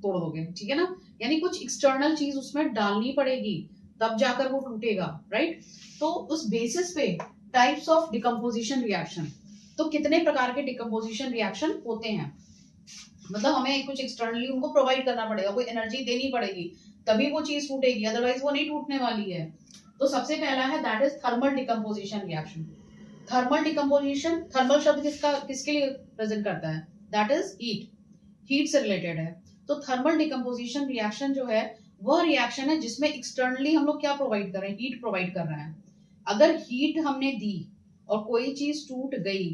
तोड़ दोगे। ठीक है ना, यानी कुछ एक्सटर्नल चीज उसमें डालनी पड़ेगी, तब जाकर वो टूटेगा, राइट? तो उस बेसिस पे टाइप्स ऑफ डिकम्पोजिशन रिएक्शन, तो कितने प्रकार के डिकम्पोजिशन रिएक्शन होते हैं, मतलब हमें कुछ एक्सटर्नली उनको प्रोवाइड करना पड़ेगा, कोई एनर्जी देनी पड़ेगी, तभी वो चीज टूटेगी, अदरवाइज वो नहीं टूटने वाली है। तो सबसे पहला है that is thermal decomposition reaction. Thermal decomposition, thermal शब्द किसके लिए प्रेजेंट करता है? दैट इज हीट, हीट से रिलेटेड है। तो थर्मल डिकम्पोजिशन रिएक्शन जो है वह रिएक्शन है जिसमें एक्सटर्नली हम लोग क्या प्रोवाइड कर रहे हैं? हीट प्रोवाइड कर रहे हैं। अगर हीट हमने दी और कोई चीज टूट गई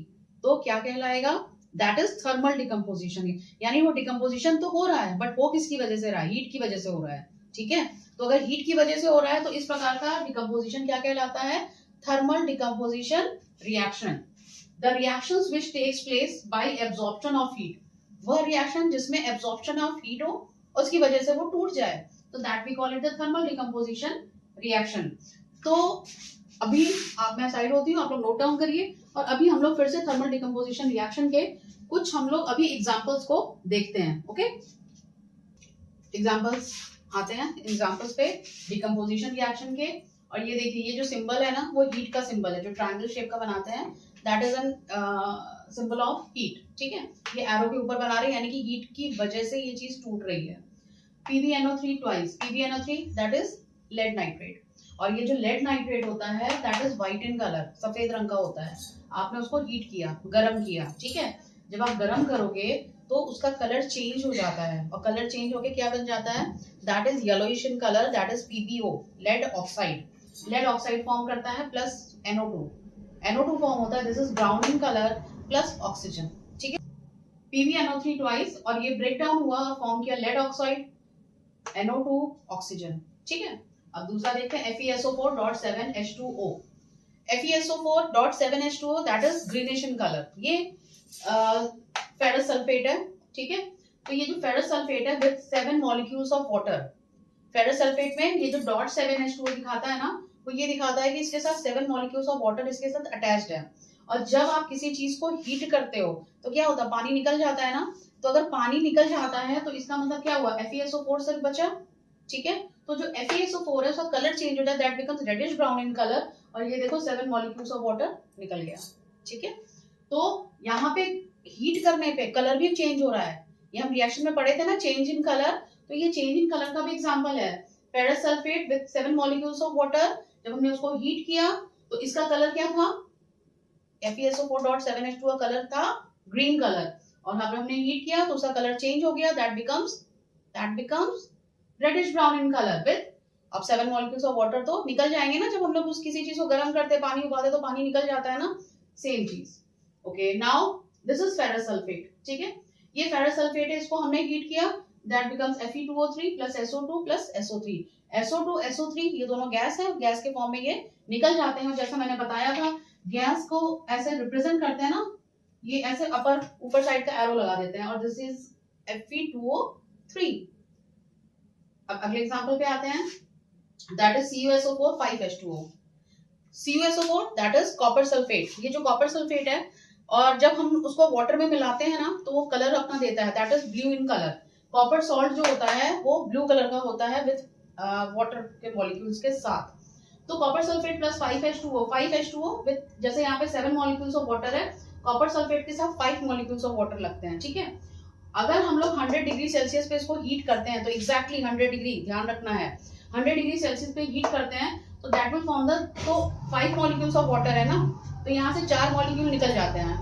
तो क्या कहलाएगा? That is thermal decomposition. यानी वो डिकम्पोजिशन तो हो रहा है, बट वो किसकी वजह से रहा है? हीट की वजह से हो रहा है। ठीक है, तो अगर हीट की वजह से हो रहा है तो इस प्रकार का डिकम्पोजिशन क्या कहलाता है? Thermal decomposition reaction. The reactions which takes place by absorption of heat, वह रिएक्शन जिसमें एब्जॉर्प्शन ऑफ हीट हो और उसकी वजह से वो टूट जाए, तो that we call it the thermal decomposition reaction. तो अभी मैं साइड होती हूँ, आप लोग नोट डाउन करिए, और अभी हम लोग फिर से थर्मल डिकम्पोजिशन रिएक्शन के कुछ हम लोग अभी एग्जांपल्स को देखते हैं। ओके, एग्जांपल्स आते हैं, एग्जांपल्स पे डिकम्पोजिशन रिएक्शन के। और ये देखिए, ये जो सिंबल है ना वो हीट का सिंबल है, जो ट्रायंगल शेप का बनाते हैं, that is an symbol of heat. ठीक है, ये एरो के ऊपर बना रहे हैं, यानी कि हीट की वजह से ये चीज टूट रही है। PbNO3 twice, PbNO3 that is lead nitrate. और ये जो लेड नाइट्रेट होता है that is white in colour, सफेद रंग का होता है। आपने उसको हीट किया, गर्म किया, ठीक है। जब आप गर्म करोगे तो उसका कलर चेंज हो जाता है, और कलर चेंज होके क्या बन जाता है, that is yellowish in colour, that is PbO, lead oxide. Lead oxide form करता है प्लस NO2 फॉर्म होता है, this is brown in colour plus oxygen, ठीक है। PbNO3 ट्वाइस, और ये ब्रेक डाउन हुआ, फॉर्म किया लेड ऑक्साइड, NO2, ऑक्सीजन, ठीक है। अब दूसरा देखते हैं FeSO4.7H2O। FeSO4.7H2O that is greenish in colour, ये फेरस सल्फेट है, ठीक है। तो ये जो फेरस सल्फेट है with 7 molecules of water, ferrous sulphate में ये जो .7H2O दिखाता है ना, वो ये दिखाता है कि इसके साथ 7 मॉलिक्यूल्स ऑफ वाटर इसके साथ अटैच्ड है। और जब आप किसी चीज को हीट करते हो तो क्या होता है, पानी निकल जाता है ना। तो अगर पानी निकल जाता है तो इसका मतलब क्या हुआ, FeSO4 सिर्फ बचा, ठीक है। तो जो FeSO4 है उसका कलर चेंज हो जाता है, that becomes reddish brown in colour, और ये देखो 7 मॉलिक्यूल्स ऑफ वाटर निकल गया, ठीक है। तो यहाँ पे हीट करने पे कलर भी चेंज हो रहा है, ये हम रिएक्शन में पढ़े थे ना, चेंज इन कलर, तो ये चेंज इन कलर का भी एग्जांपल है। Ferrous sulphate with 7 molecules of water, जब हमने उसको हीट किया तो इसका कलर क्या था, FeSO4.7H2 का कलर था ग्रीन कलर, और जब हमने हीट किया तो उसका कलर चेंज हो गया, that becomes reddish brown in colour with, अब 7 मॉलिक्यूल्स ऑफ वाटर तो निकल जाएंगे ना, जब हम लोग उस किसी चीज को गर्म करते, पानी उबालते तो पानी निकल जाता है ना, सेम चीज। Okay, now this is ferrous sulphate, ठीक है। ये फेरस सल्फेट है, इसको हमने हीट किया, that becomes Fe2O3 plus SO2 plus SO3। SO2 SO3 ये दोनों गैस है, गैस के फॉर्म में ये निकल जाते हैं। जैसा मैंने बताया था, गैस को ऐसे रिप्रेजेंट करते हैं ना, ये ऐसे ऊपर साइड का एरो लगा देते हैं, और दिस इज Fe2O3। अब अगले एग्जांपल पे आते हैं, that is CuSO4 5H2O। CuSO4 that is copper sulphate. ये जो कॉपर सल्फेट है, और जब हम उसको वाटर में मिलाते हैं ना तो वो कलर अपना देता है, that is blue in colour. Copper salt जो होता है वो ब्लू कलर का होता है विद वाटर के मॉलिक्यूल्स के साथ। तो copper sulphate plus 5H2O with, जैसे यहाँ पे 7 मॉलिक्यूल्स ऑफ वाटर है, कॉपर सल्फेट के साथ 5 मॉलिक्यूल्स ऑफ वाटर लगते हैं, ठीक है। अगर हम लोग 100 डिग्री सेल्सियस पे इसको हीट करते हैं, तो एग्जैक्टली 100 डिग्री ध्यान रखना है, 100 डिग्री सेल्सियस पे हीट करते हैं तो दैट विल फॉर्म द, तो 5 मॉलिक्यूल्स ऑफ वाटर है ना, तो यहाँ से 4 मॉलिक्यूल निकल जाते हैं,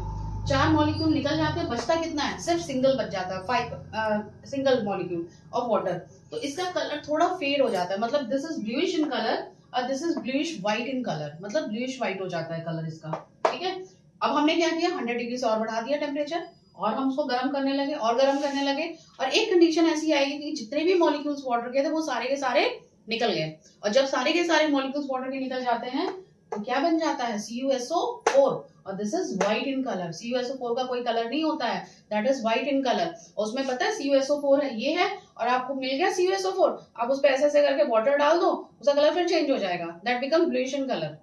4 मॉलिक्यूल निकल जाते हैं, बचता कितना है, सिर्फ सिंगल बच जाता है, 5 सिंगल मॉलिक्यूल ऑफ वाटर। तो इसका कलर थोड़ा फेड हो जाता है, मतलब this is bluish in colour और this is bluish white in colour, मतलब ब्लूइश व्हाइट हो जाता है कलर इसका, ठीक है। अब हमने क्या किया, 100 डिग्री से और बढ़ा दिया टेम्परेचर, और हम उसको गर्म करने लगे और गर्म करने लगे, और एक कंडीशन ऐसी आएगी कि जितने भी मॉलिक्यूल्स वाटर के थे वो सारे के सारे निकल गए, और जब सारे के सारे मॉलिक्यूल्स वाटर के निकल जाते हैं तो क्या बन जाता है, CuSO4, और this is white in colour. CuSO4 का कोई कलर नहीं होता है, that is white in colour, और उसमें पता है CuSO4 है, ये है, और आपको मिल गया CuSO4, आप उस पे ऐसे ऐसे करके वाटर डाल दो, उसका कलर फिर चेंज हो जाएगा, that become bluish in colour,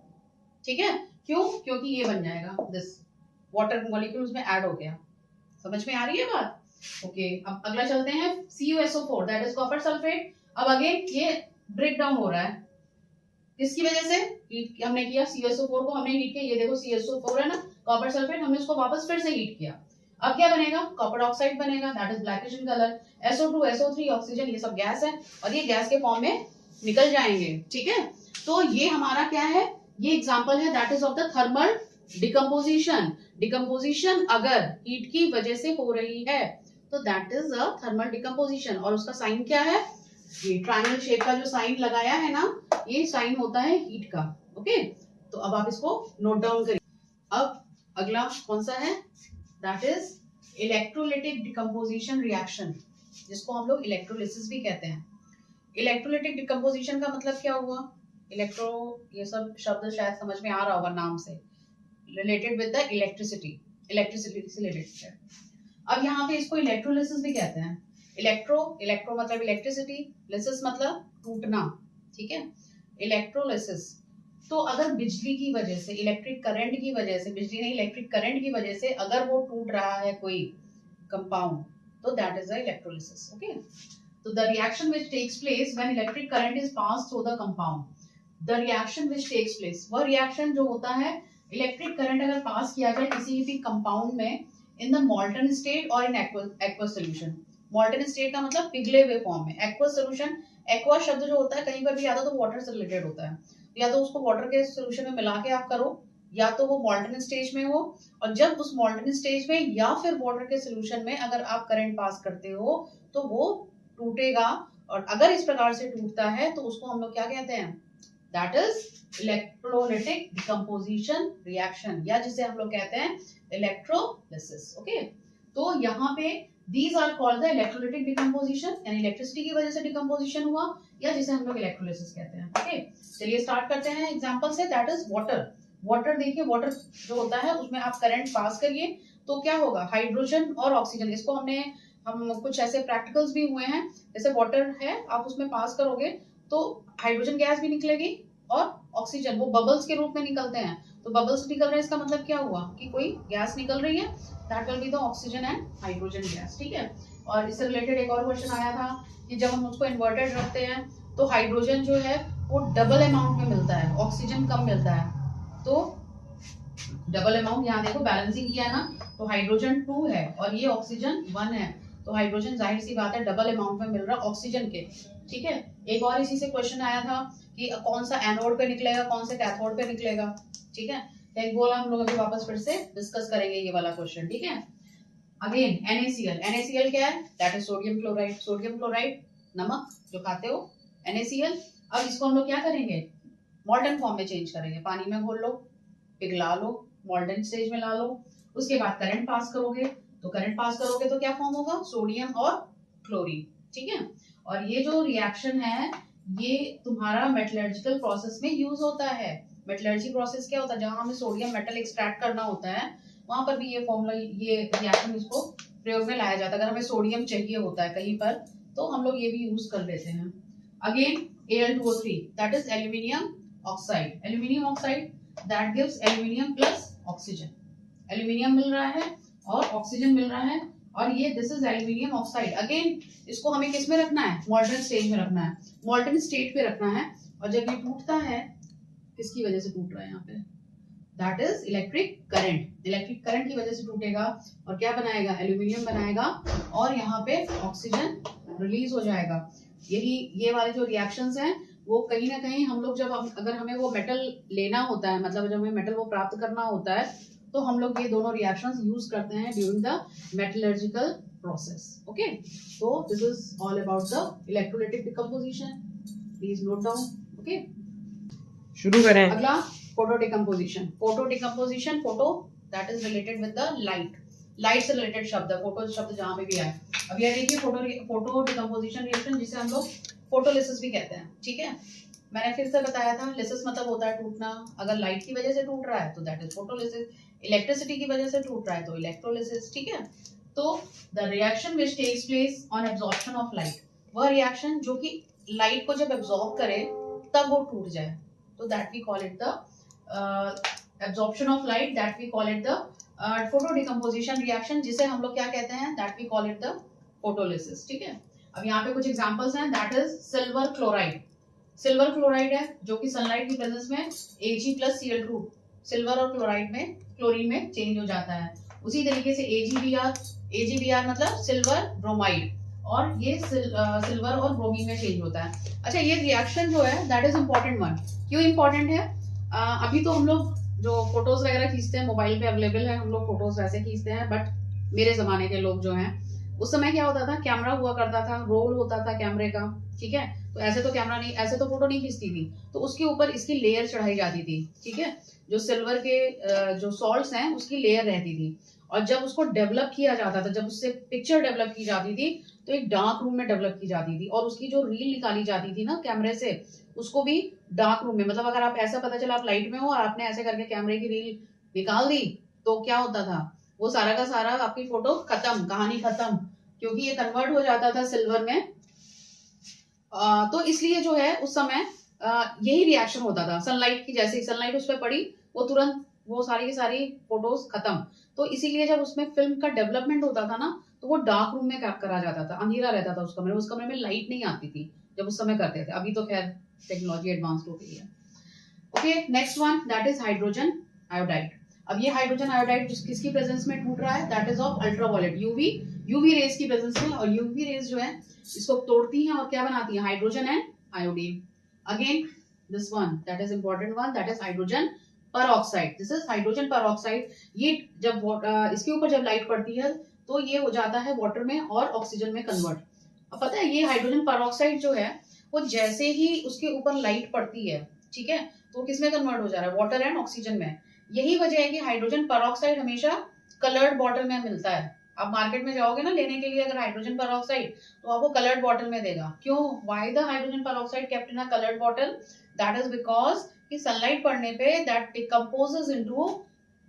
ठीक है। क्यों, क्योंकि ये बन जाएगा, दिस वाटर मॉलिक्यूल उसमें ऐड हो गया। समझ में आ रही है बात? ओके, अब अगला चलते हैं, CuSO4 that is copper sulphate. अब अगेन ये ब्रेक डाउन हो रहा है, किसकी वजह से, हीट हमने किया, CuSO4 को हमने हीट किया, ये देखो CuSO4 है ना, कॉपर सल्फेट, हमने इसको वापस फिर से हीट किया, अब क्या बनेगा, कॉपर ऑक्साइड बनेगा, that is blackish in colour. SO2 SO3 oxygen, ये सब गैस है, और ये गैस के फॉर्म में निकल जाएंगे, ठीक है। तो ये हमारा क्या है, ये एग्जाम्पल है that is of the thermal decomposition. Decomposition अगर हीट की वजह से हो रही है तो that is a thermal decomposition, और उसका साइन क्या है, ये ट्रायंगल शेप का जो साइन लगाया है ना, ये साइन होता है हीट का, ओके। तो अब आप इसको नोट डाउन करिए। अब अगला कौन सा है, that is electrolytic decomposition reaction, जिसको हम लोग इलेक्ट्रोलिसिस भी कहते हैं। इलेक्ट्रोलिटिक डिकम्पोजिशन का मतलब क्या हुआ, इलेक्ट्रो, ये सब शब्द शायद समझ में आ रहा होगा नाम से, रिलेटेड विद द इलेक्ट्रिसिटी से रिलेटेड है। अब यहाँ पे इसको इलेक्ट्रोलिसिस भी कहते हैं। इलेक्ट्रो मतलब इलेक्ट्रिसिटी, लिसिस मतलब टूटना, ठीक है, इलेक्ट्रोलिसिस। तो अगर बिजली की वजह से, इलेक्ट्रिक करंट की वजह से, बिजली नहीं इलेक्ट्रिक करंट की वजह से अगर वो टूट रहा है कोई कंपाउंड, तो that is the electrolysis, okay. तो the reaction which takes place when electric current is pass through the compound, the reaction which takes place, वह रिएक्शन जो होता है, इलेक्ट्रिक करंट अगर पास किया जाए किसी भी कंपाउंड में, इन द मॉल्टन स्टेट और इन एक्वस सोल्यूशन। मॉल्टन स्टेट का मतलब पिघले हुए फॉर्म में, एक्वस सोल्यूशन, एक्वा शब्द जो होता है कहीं पर भी आता है तो वाटर से रिलेटेड होता है, या तो उसको वाटर के सोल्यूशन में मिला के आप करो, या तो वो मॉल्टन स्टेज में हो, और जब उस मॉल्टन स्टेज में या फिर वाटर के सोल्यूशन में अगर आप करंट पास करते हो तो वो टूटेगा, और अगर इस प्रकार से टूटता है तो उसको हम लोग क्या कहते हैं, that is electrolytic decomposition reaction, या जिसे हम लोग कहते हैं इलेक्ट्रोलिसिस। ओके, तो यहाँ पे these are called the electrolytic decomposition, यानी इलेक्ट्रिसिटी की वजह से डिकम्पोजिशन हुआ, या जिसे हम लोग इलेक्ट्रोलिसिस कहते हैं। ओके, चलिए स्टार्ट करते हैं एग्जांपल से, दैट इज वाटर। वाटर देखिए, वाटर जो होता है उसमें आप करंट पास करिए तो क्या होगा, हाइड्रोजन और ऑक्सीजन, इसको हम कुछ ऐसे प्रैक्टिकल्स भी हुए हैं, जैसे वाटर है आप उसमें पास करोगे तो हाइड्रोजन गैस भी निकलेगी और ऑक्सीजन, वो बबल्स के रूप में निकलते हैं, तो बबल्स निकल रहे हैं, इसका मतलब क्या हुआ कि कोई गैस निकल रही है, that will be the oxygen and hydrogen gas. ठीक है, और इससे रिलेटेड एक और क्वेश्चन आया था कि जब हम उसको इन्वर्टेड रखते हैं तो हाइड्रोजन जो है वो डबल अमाउंट में मिलता है, ऑक्सीजन कम मिलता है, तो डबल अमाउंट, यहाँ देखो बैलेंसिंग किया ना, तो हाइड्रोजन 2 है और ये ऑक्सीजन 1 है, तो हाइड्रोजन जाहिर सी बात है डबल अमाउंट में मिल रहा है ऑक्सीजन के। ठीक है, एक और इसी से क्वेश्चन आया था कि कौन सा एनोड पे निकलेगा, कौन से कैथोड पे निकलेगा। ठीक है, एक बोला हम लोग अभी वापस फिर से डिस्कस करेंगे ये वाला क्वेश्चन। ठीक है, अगेन NaCl, NaCl क्या है, that is sodium chloride, sodium chloride नमक जो खाते हो, NaCl। अब इसको हम लोग क्या करेंगे, मॉल्टन फॉर्म में चेंज करेंगे, पानी में घोल लो, पिघला लो, मॉल्टन स्टेज में ला लो, उसके बाद करंट पास करोगे, तो करंट पास करोगे तो क्या फॉर्म होगा, सोडियम और क्लोरीन। ठीक है, और ये जो रिएक्शन है ये तुम्हारा मेटलर्जिकल प्रोसेस में यूज होता है। मेटलर्जी प्रोसेस क्या होता है, जहां हमें सोडियम मेटल एक्सट्रैक्ट करना होता है, वहां पर भी ये फॉर्मूला, ये रिएक्शन इसको प्रयोग में लाया जाता है। अगर हमें सोडियम चाहिए होता है कहीं पर तो हम लोग ये भी यूज कर लेते हैं। Again Al2O3, that is aluminium oxide, aluminium oxide that gives aluminium plus oxygen, aluminium मिल रहा है और ऑक्सीजन मिल रहा है, और ये this is aluminium oxide. Again इसको हमें किस में रखना है, मॉल्टन स्टेज में रखना है, मॉल्टन स्टेट पे रखना है, और जब ये टूटता है, किसकी वजह से टूट रहा है यहाँ पे, that is electric current, electric current की वजह से टूटेगा और क्या बनाएगा, एल्यूमिनियम बनाएगा, और यहाँ पे ऑक्सीजन रिलीज हो जाएगा। यही ये वाले जो रिएक्शंस हैं वो कहीं ना कहीं हम लोग अगर हमें वो मेटल लेना होता है, मतलब जब हमें मेटल वो प्राप्त करना होता है, तो हम लोग ये दोनों रिएक्शंस यूज करते हैं during the metallurgical process. Okay, तो this is all about the electrolytic decomposition, please note down. Okay, शुरू करें। अगला photo decomposition, photo decomposition, photo that is related with the light, light से रिलेटेड शब्द है photo शब्द जहां पे भी आए। अब ये देखिए फोटो डिकम्पोजिशन रिएक्शन, जिसे हम लोग फोटोलिसिस भी कहते हैं। ठीक है, मैंने फिर से बताया था, लिसिस मतलब होता है टूटना, अगर लाइट की वजह से टूट रहा है तो दैट इज फोटोलिसिस, इलेक्ट्रिसिटी की वजह से टूट रहा है तो इलेक्ट्रोलिसिस। ठीक है, तो the reaction which takes place on absorption of light, वह रिएक्शन जो कि लाइट को जब एब्जॉर्ब करे तब वो टूट जाए, तो that we call it the absorption of light, that we call it the photo decomposition reaction, जिसे हम लोग क्या कहते हैं, that we call it the photolysis. ठीक है, अब यहाँ पे कुछ एग्जांपल्स हैं, that is silver chloride, silver chloride है जो कि सनलाइट की प्रेजेंस में Ag+Cl2, सिल्वर और क्लोरीन में चेंज हो जाता है। उसी तरीके से AgBr मतलब सिल्वर ब्रोमाइड, और ये सिल्वर और ब्रोमीन में चेंज होता है। अच्छा, ये रिएक्शन जो है दैट इज इम्पोर्टेंट वन, क्यों इम्पोर्टेंट है, अभी तो हम लोग जो फोटोज वगैरह खींचते हैं, मोबाइल पे अवेलेबल है, हम लोग फोटोज वैसे खींचते हैं, बट मेरे जमाने के लोग जो हैं, उस समय क्या होता था, कैमरा हुआ करता था, रोल होता था कैमरे का। ठीक है, तो ऐसे तो कैमरा नहीं, ऐसे तो फोटो नहीं खींचती थी, तो उसके ऊपर इसकी लेयर चढ़ाई जाती थी। ठीक है, जो सिल्वर के जो सॉल्ट्स हैं उसकी लेयर रहती थी, और जब उसको डेवलप किया जाता था, जब उससे पिक्चर डेवलप की जाती थी, तो एक डार्क रूम में डेवलप की जाती थी, और उसकी जो रील निकाली जाती थी ना कैमरे से, उसको भी डार्क रूम में, मतलब अगर आप ऐसा पता चला आप लाइट में हो और आपने ऐसे करके कैमरे की रील निकाल दी, तो क्या होता था, वो सारा का सारा आपकी फोटो खत्म, कहानी खत्म, क्योंकि ये कन्वर्ट हो जाता था सिल्वर में। तो इसलिए जो है उस समय यही रिएक्शन होता था, सनलाइट की, जैसे ही सनलाइट उस पर पड़ी वो तुरंत वो सारी की सारी फोटोज खत्म। तो इसीलिए जब उसमें फिल्म का डेवलपमेंट होता था ना, तो वो डार्क रूम में कैप करा जाता था, अंधेरा रहता था उस कमरे में लाइट नहीं आती थी जब उस समय करते थे। अभी तो खैर टेक्नोलॉजी एडवांस हो गई है। Okay, next one that is hydrogen iodide. अब ये हाइड्रोजन आयोडाइड किसकी प्रेजेंस में टूट रहा है, that is of ultraviolet UV rays की प्रेजेंस में, और यूवी रेज जो है इसको तोड़ती हैं और क्या बनाती है, hydrogen and iodine. Again this one, that is important one, that is hydrogen peroxide. This is hydrogen peroxide. ये जब इसके ऊपर जब लाइट पड़ती है तो ये हो जाता है वाटर में और ऑक्सीजन में कन्वर्ट। अब पता है ये हाइड्रोजन पेरोक्साइड जो है वो जैसे ही उसके ऊपर लाइट पड़ती है, ठीक है, तो किस में कन्वर्ट हो जा रहा है, वाटर एंड ऑक्सीजन में। यही वजह है कि हाइड्रोजन पेरोक्साइड हमेशा कलर्ड बॉटल में मिलता है। आप मार्केट में जाओगे ना लेने के लिए अगर हाइड्रोजन पेरोक्साइड, तो आपको कलर्ड बॉटल में देगा। क्यों? Why the hydrogen peroxide kept in a coloured bottle? That is because कि सनलाइट पड़ने पे that decomposes into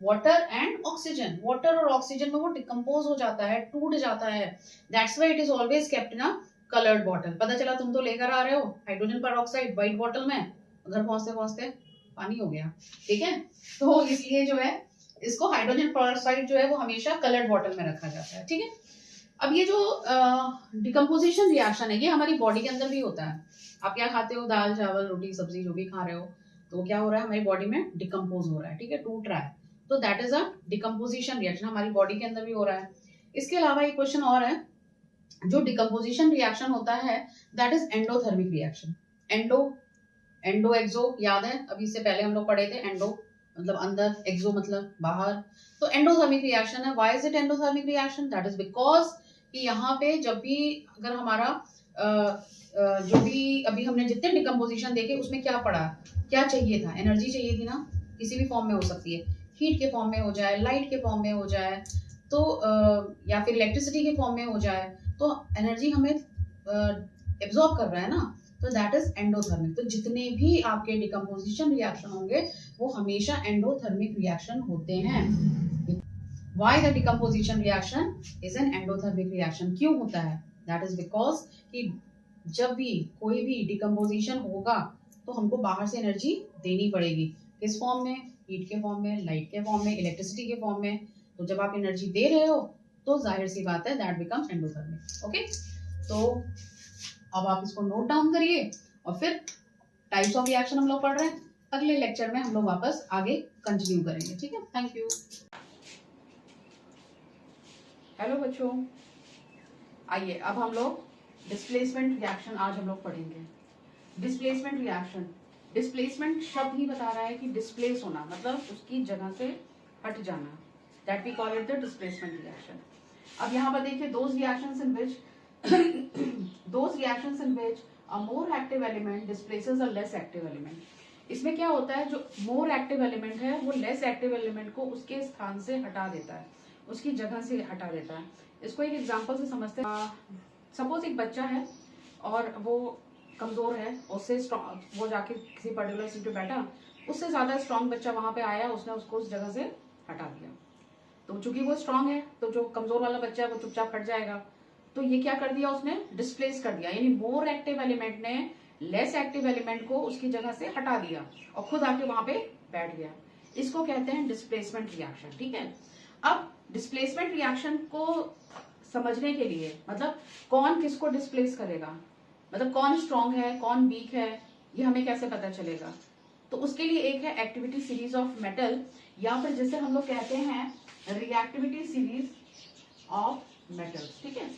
water and oxygen. Water और ऑक्सीजन में वो डिकम्पोज हो जाता है, टूट जाता है। That's why it is always kept in a coloured bottle. पता चला तुम तो लेकर आ रहे हो हाइड्रोजन पेरोक्साइड व्हाइट बॉटल में, घर पहुंचते पहुंचते पानी हो गया, ठीक है। तो इसलिए जो है इसको हाइड्रोजन पेरोक्साइड जो है वो हमेशा कलर्ड बॉटल में रखा जाता है, ठीक है। अब ये जो डिकम्पोजिशन रिएक्शन है ये हमारी बॉडी के अंदर भी होता है। आप क्या खाते हो, दाल चावल रोटी सब्जी जो भी खा रहे हो, तो क्या हो रहा है हमारी बॉडी में डिकम्पोज हो रहा है, ठीक है, टूट रहा है। तो that is a decomposition reaction, हमारी बॉडी के अंदर भी हो रहा है। इसके अलावा एक क्वेश्चन और है, जो डिकम्पोजिशन रिएक्शन होता है that is endothermic reaction. Endo exo याद है, अभी इससे पहले हम लोग पढ़े थे। एंडो मतलब अंदर, एक्सो मतलब बाहर। तो एंडोथर्मिक रिएक्शन है। Why is it endothermic reaction? That is because कि यहाँ पे जब भी अगर हमारा जो भी अभी हमने जितने डिकम्पोजिशन देखे उसमें क्या पड़ा, क्या चाहिए था, एनर्जी चाहिए थी ना, किसी भी फॉर्म में हो सकती है, हीट के फॉर्म में हो जाए, लाइट के फॉर्म में हो जाए, तो या फिर इलेक्ट्रिसिटी के फॉर्म में हो जाए, तो एनर्जी हमें एब्जॉर्ब कर रहा है ना, तो दैट इज एंडोथर्मिक। तो जितने भी आपके डिकम्पोजिशन रिएक्शन होंगे वो हमेशा एंडोथर्मिक रिएक्शन होते हैं। Why the decomposition reaction is an endothermic reaction? क्यों होता है? That is because कि जब भी कोई भी डिकम्पोजिशन होगा तो हमको बाहर से एनर्जी देनी पड़ेगी। किस फॉर्म में? हीट के फॉर्म में, लाइट के फॉर्म में, इलेक्ट्रिसिटी के फॉर्म में। तो जब आप एनर्जी दे रहे हो तो जाहिर सी बात है दैट बिकम्स एंडोथर्मिक। ओके, तो अब आप इसको नोट डाउन करिए और फिर टाइप्स ऑफ रिएक्शन हम लोग पढ़ रहे हैं। अगले लेक्चर में हम लोग वापस आगे कंटिन्यू करेंगे, ठीक है। Thank you. हेलो बच्चों, आइए अब हम लोग डिस्प्लेसमेंट रिएक्शन आज हम लोग पढ़ेंगे। डिस्प्लेसमेंट रिएक्शन, डिस्प्लेसमेंट शब्द ही बता रहा है कि डिस्प्लेस होना मतलब उसकी जगह से हट जाना, that we call it the displacement reaction. अब यहाँ पर देखिए those reactions in which a more active element displaces a less active element। इसमें क्या होता है, जो मोर एक्टिव एलिमेंट है वो लेस एक्टिव एलिमेंट को उसके स्थान से हटा देता है, उसकी जगह से हटा देता है। इसको एक एग्जांपल से समझते हैं। सपोज एक बच्चा है और वो कमजोर है, उससे स्ट्रॉन्ग वो जाके किसी पर्टिकुलर सीट पे बैठा, उससे ज्यादा स्ट्रॉन्ग बच्चा वहां पे आया, उसने उसको उस जगह से हटा दिया। तो चूंकि वो स्ट्रांग है तो जो कमजोर वाला बच्चा है वो चुपचाप हट जाएगा। तो ये क्या कर दिया, उसने डिस्प्लेस कर दिया, यानी मोर एक्टिव एलिमेंट ने लेस एक्टिव एलिमेंट को उसकी जगह से हटा दिया और खुद आके वहां पे बैठ गया। इसको कहते हैं डिस्प्लेसमेंट रिएक्शन, ठीक है। अब डिस्प्लेसमेंट रिएक्शन को समझने के लिए मतलब कौन किसको डिस्प्लेस करेगा, मतलब कौन स्ट्रांग है कौन वीक है, ये हमें कैसे पता चलेगा। तो उसके लिए एक है एक्टिविटी सीरीज ऑफ मेटल, या फिर जिसे हम लोग कहते हैं रिएक्टिविटी सीरीज ऑफ मेटल्स, ठीक है।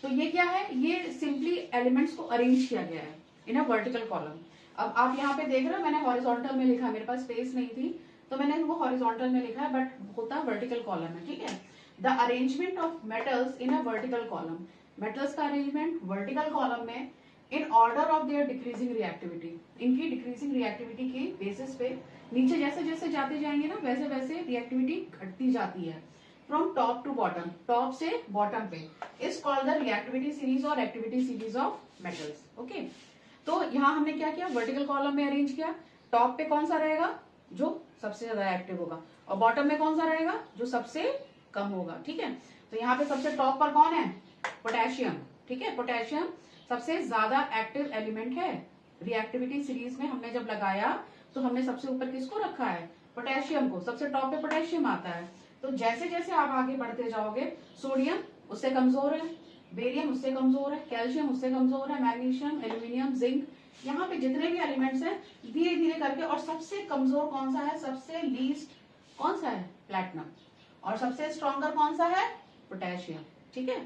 तो ये क्या है, ये सिंपली एलिमेंट्स को अरेंज किया गया है इन अ वर्टिकल कॉलम। अब आप यहाँ पे देख रहे हो मैंने हॉरिजॉन्टल में लिखा है, मेरे पास स्पेस नहीं थी तो मैंने वो हॉरिजॉन्टल में लिखा है, बट होता वर्टिकल कॉलम है, ठीक है। The arrangement of metals in a vertical column, metals का अरेंजमेंट वर्टिकल कॉलम में in order of their decreasing reactivity, इनकी डिक्रीजिंग रिएक्टिविटी के बेसिस पे नीचे जैसे जैसे जाते जाएंगे ना वैसे वैसे रिएक्टिविटी घटती जाती है, from top to bottom, top से बॉटम पे, is called the reactivity series और activity series of metals. Okay, तो यहाँ हमने क्या किया, वर्टिकल कॉलम में अरेंज किया। टॉप पे कौन सा रहेगा, जो सबसे ज्यादा एक्टिव होगा, और बॉटम में कौन सा रहेगा, जो सबसे कम होगा, ठीक है। तो यहाँ पे सबसे टॉप पर कौन है, पोटेशियम, ठीक है। पोटेशियम सबसे ज्यादा एक्टिव एलिमेंट है। रिएक्टिविटी सीरीज में हमने जब लगाया तो हमने सबसे ऊपर किसको रखा है, पोटेशियम को, सबसे टॉप पे पोटेशियम आता है। तो जैसे जैसे आप आगे बढ़ते जाओगे, सोडियम उससे कमजोर है, बेरियम उससे कमजोर है, कैल्शियम उससे कमजोर है, मैग्नीशियम, एल्यूमिनियम, जिंक, यहाँ पे जितने भी एलिमेंट्स हैं धीरे धीरे करके, और सबसे कमजोर कौन सा है, सबसे लीस्ट कौन सा है, प्लैटिनम, और सबसे स्ट्रॉन्गर कौन सा है, पोटेशियम, ठीक है।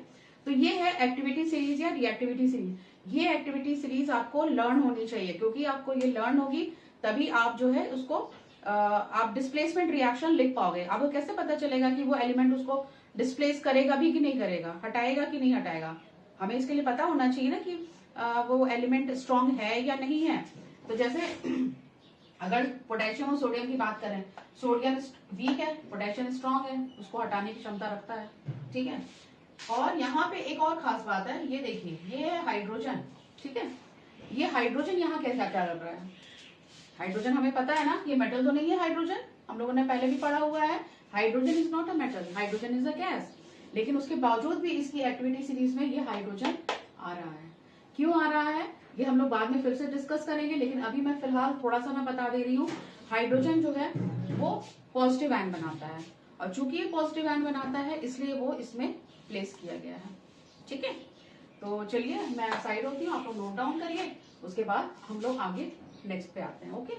तो ये है एक्टिविटी सीरीज या रिएक्टिविटी सीरीज। ये एक्टिविटी सीरीज आपको लर्न होनी चाहिए, क्योंकि आपको ये लर्न होगी तभी आप जो है उसको आप डिस्प्लेसमेंट रिएक्शन लिख पाओगे। आपको कैसे पता चलेगा कि वो एलिमेंट उसको डिस्प्लेस करेगा भी कि नहीं करेगा, हटाएगा कि नहीं हटाएगा? हमें इसके लिए पता होना चाहिए ना कि वो एलिमेंट स्ट्रांग है या नहीं है। तो जैसे अगर पोटेशियम और सोडियम की बात करें, सोडियम वीक है, पोटेशियम स्ट्रांग है, उसको हटाने की क्षमता रखता है, ठीक है। और यहाँ पे एक और खास बात है, ये देखिए, ये है हाइड्रोजन, ठीक है। ये हाइड्रोजन यहाँ कैसा क्या लग रहा है? हाइड्रोजन हमें पता है ना, ये मेटल तो नहीं है हाइड्रोजन, हम लोगों ने पहले भी पढ़ा हुआ है। Hydrogen is not a metal, hydrogen is a gas. लेकिन उसके बावजूद भी इसकी एक्टिविटी सीरीज में ये हाइड्रोजन आ रहा है। क्यों आ रहा है ये हम लोग बाद में फिर से डिस्कस करेंगे, लेकिन अभी मैं फिलहाल थोड़ा सा मैं बता दे रही हूँ। हाइड्रोजन जो है वो पॉजिटिव आयन बनाता है, और चूंकि ये पॉजिटिव आयन बनाता है इसलिए वो इसमें प्लेस किया गया है, ठीक है। तो चलिए मैं साइड होती हूँ, आप लोग नोट डाउन करिए, उसके बाद हम लोग आगे नेक्स्ट पे आते हैं। ओके,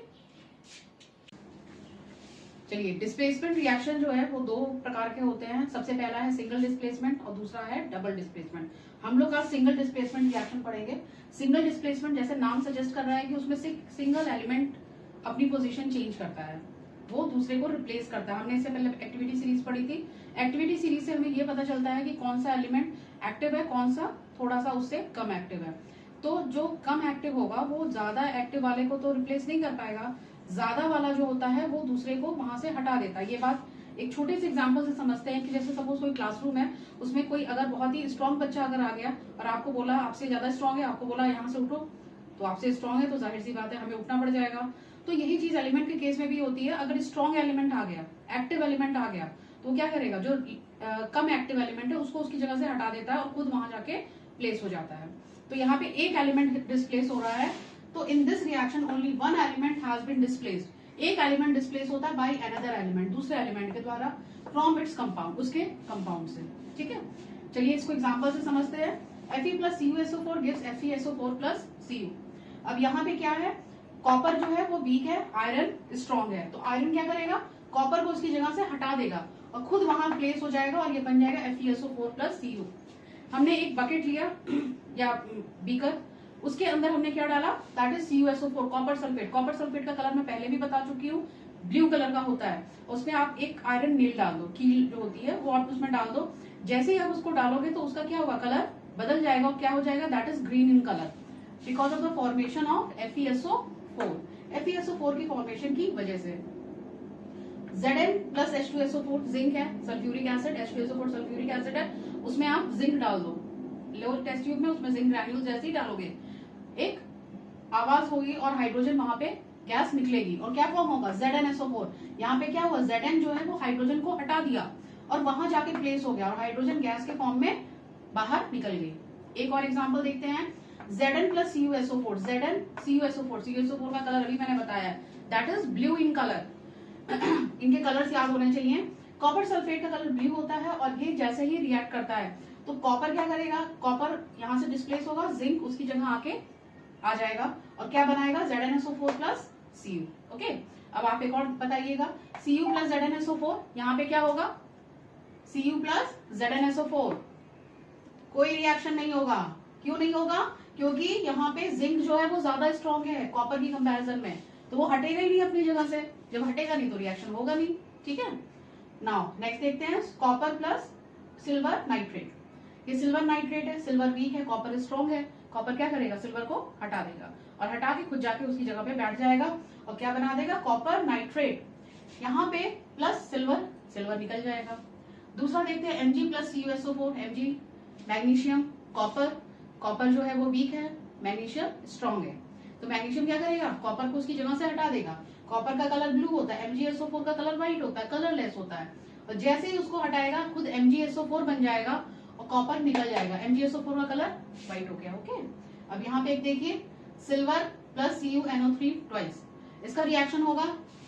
चलिए डिस्प्लेसमेंट रिएक्शन जो है वो दो प्रकार के होते हैं। सबसे पहला है सिंगल डिस्प्लेसमेंट और दूसरा है डबल डिस्प्लेसमेंट। हम लोग आज सिंगल डिस्प्लेसमेंट रिएक्शन पढ़ेंगे। सिंगल डिस्प्लेसमेंट जैसे नाम सजेस्ट कर रहा है कि उसमें से सिंगल एलिमेंट अपनी पोजीशन चेंज करता है, वो दूसरे को रिप्लेस करता है। हमने इससे पहले एक्टिविटी सीरीज पढ़ी थी। एक्टिविटी सीरीज से हमें ये पता चलता है कि कौन सा एलिमेंट एक्टिव है, कौन सा थोड़ा सा उससे कम एक्टिव है। तो जो कम एक्टिव होगा वो ज्यादा एक्टिव वाले को तो रिप्लेस नहीं कर पाएगा, ज्यादा वाला जो होता है वो दूसरे को वहां से हटा देता है। ये बात एक छोटे से एग्जांपल से समझते हैं कि जैसे सपोज कोई क्लासरूम है, उसमें कोई अगर बहुत ही स्ट्रांग बच्चा अगर आ गया और आपको बोला आपसे ज्यादा स्ट्रांग है, आपको बोला यहाँ से उठो, तो आपसे स्ट्रांग है तो जाहिर सी बात है हमें उठना पड़ जाएगा। तो यही चीज एलिमेंट के केस में भी होती है। अगर स्ट्रांग एलिमेंट आ गया, एक्टिव एलिमेंट आ गया, तो क्या करेगा, जो कम एक्टिव एलिमेंट है उसको उसकी जगह से हटा देता है और खुद वहां जाके प्लेस हो जाता है। तो यहाँ पे एक एलिमेंट डिस्प्लेस हो रहा है, तो in this reaction only one element has been displaced. एक एलिमेंट डिस्प्लेस होता है बाय अनदर एलिमेंट, दूसरे एलिमेंट के द्वारा, फ्रॉम इट्स कंपाउंड, उसके कंपाउंड से, ठीक है। चलिए इसको एग्जांपल से समझते हैं। Fe plus CuSO4 gives FeSO4 plus Cu। अब यहाँ पे क्या है, कॉपर जो है वो वीक है, आयरन स्ट्रांग है। तो आयरन क्या करेगा, कॉपर को उसकी जगह से हटा देगा और खुद वहां प्लेस हो जाएगा और ये बन जाएगा FeSO4 plus Cu। हमने एक बकेट लिया या बीकर, उसके अंदर हमने क्या डाला, that is CuSO4, copper sulphate. Copper sulphate का कलर मैं पहले भी बता चुकी हूँ, ब्लू कलर का होता है। उसमें आप एक आयरन नील डाल दो, कील जो होती है वो आप उसमें डाल दो। जैसे ही आप उसको डालोगे तो उसका क्या होगा, कलर बदल जाएगा और क्या हो जाएगा, that is green in colour, because of the formation of FeSO4। FeSO4 की फॉर्मेशन की वजह से। Zn प्लस H2SO4 जिंक है, sulphuric acid, H2SO4 sulphuric acid है, उसमें आप जिंक डाल दो। लो टेस्ट ट्यूब में उसमें जिंक ग्रैन्यूल जैसे ही डालोगे, एक आवाज होगी और हाइड्रोजन वहां पे गैस निकलेगी और क्या फॉर्म होगा, ZnSO4। यहाँ पे क्या हुआ, Zn जो है वो हाइड्रोजन को हटा दिया और वहां जाके प्लेस हो गया और हाइड्रोजन गैस के फॉर्म में बाहर निकल गई। एक और एग्जांपल देखते हैं, Zn plus CuSO4, Zn CuSO4, CuSO4 का कलर अभी मैंने बताया, that is blue in colour. इनके कलर्स याद होने चाहिए। कॉपर सल्फेट का कलर ब्लू होता है और ये जैसे ही रिएक्ट करता है तो कॉपर क्या करेगा, कॉपर यहाँ से डिस्प्लेस होगा, जिंक उसकी जगह आके आ जाएगा और क्या बनाएगा, ZnSO4 प्लस Cu। ओके, अब आप एक और बताइएगा, Cu प्लस ZnSO4, यहाँ पे क्या होगा, Cu प्लस ZnSO4, कोई रिएक्शन नहीं होगा। क्यों नहीं होगा, क्योंकि यहाँ पे जिंक जो है वो ज्यादा स्ट्रांग है कॉपर की कंपैरिजन में, तो वो हटेगा ही नहीं अपनी जगह से। जब हटेगा नहीं तो रिएक्शन होगा नहीं, ठीक है। नाउ नेक्स्ट देखते हैं, कॉपर प्लस सिल्वर नाइट्रेट। ये सिल्वर नाइट्रेट है, सिल्वर वीक है, कॉपर स्ट्रांग है। कॉपर क्या करेगा, सिल्वर को हटा देगा और हटा के खुद जाके उसकी जगह पे बैठ जाएगा और क्या बना देगा, कॉपर नाइट्रेट। यहाँ पे प्लस सिल्वर, सिल्वर निकल जाएगा। दूसरा देखते हैं Mg plus CuSO4, Mg magnesium, copper, copper जो है वो वीक है, मैग्नीशियम स्ट्रांग है। तो मैग्नीशियम क्या करेगा, कॉपर को उसकी जगह से हटा देगा। कॉपर का कलर ब्लू होता है, MgSO4 का कलर व्हाइट होता है, कलरलेस होता है। और जैसे ही उसको हटाएगा खुद MgSO4 बन जाएगा और कॉपर निकल जाएगा, MgSO4 का कलर व्हाइट हो गया। ओके, अब यहाँ पे एक देखिए, सिल्वर प्लस CuNO3 ट्वाइस, इसका रिएक्शन होगा।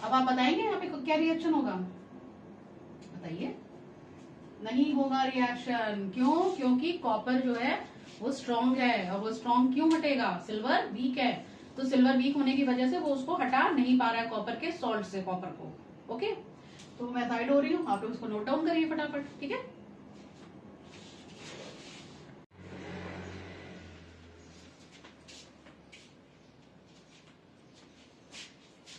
अब आप बताएंगे यहाँ पे क्या रिएक्शन होगा, बताइए। नहीं होगा रिएक्शन, क्यों, क्योंकि कॉपर जो है वो स्ट्रांग है और वो स्ट्रांग क्यों हटेगा, सिल्वर वीक है, तो सिल्वर वीक होने की वजह से वो उसको हटा नहीं पा रहा है कॉपर के सॉल्ट से, कॉपर को। ओके, तो मैं साइड हो रही हूँ, आप लोग उसको नोट डाउन करिए फटाफट, ठीक है।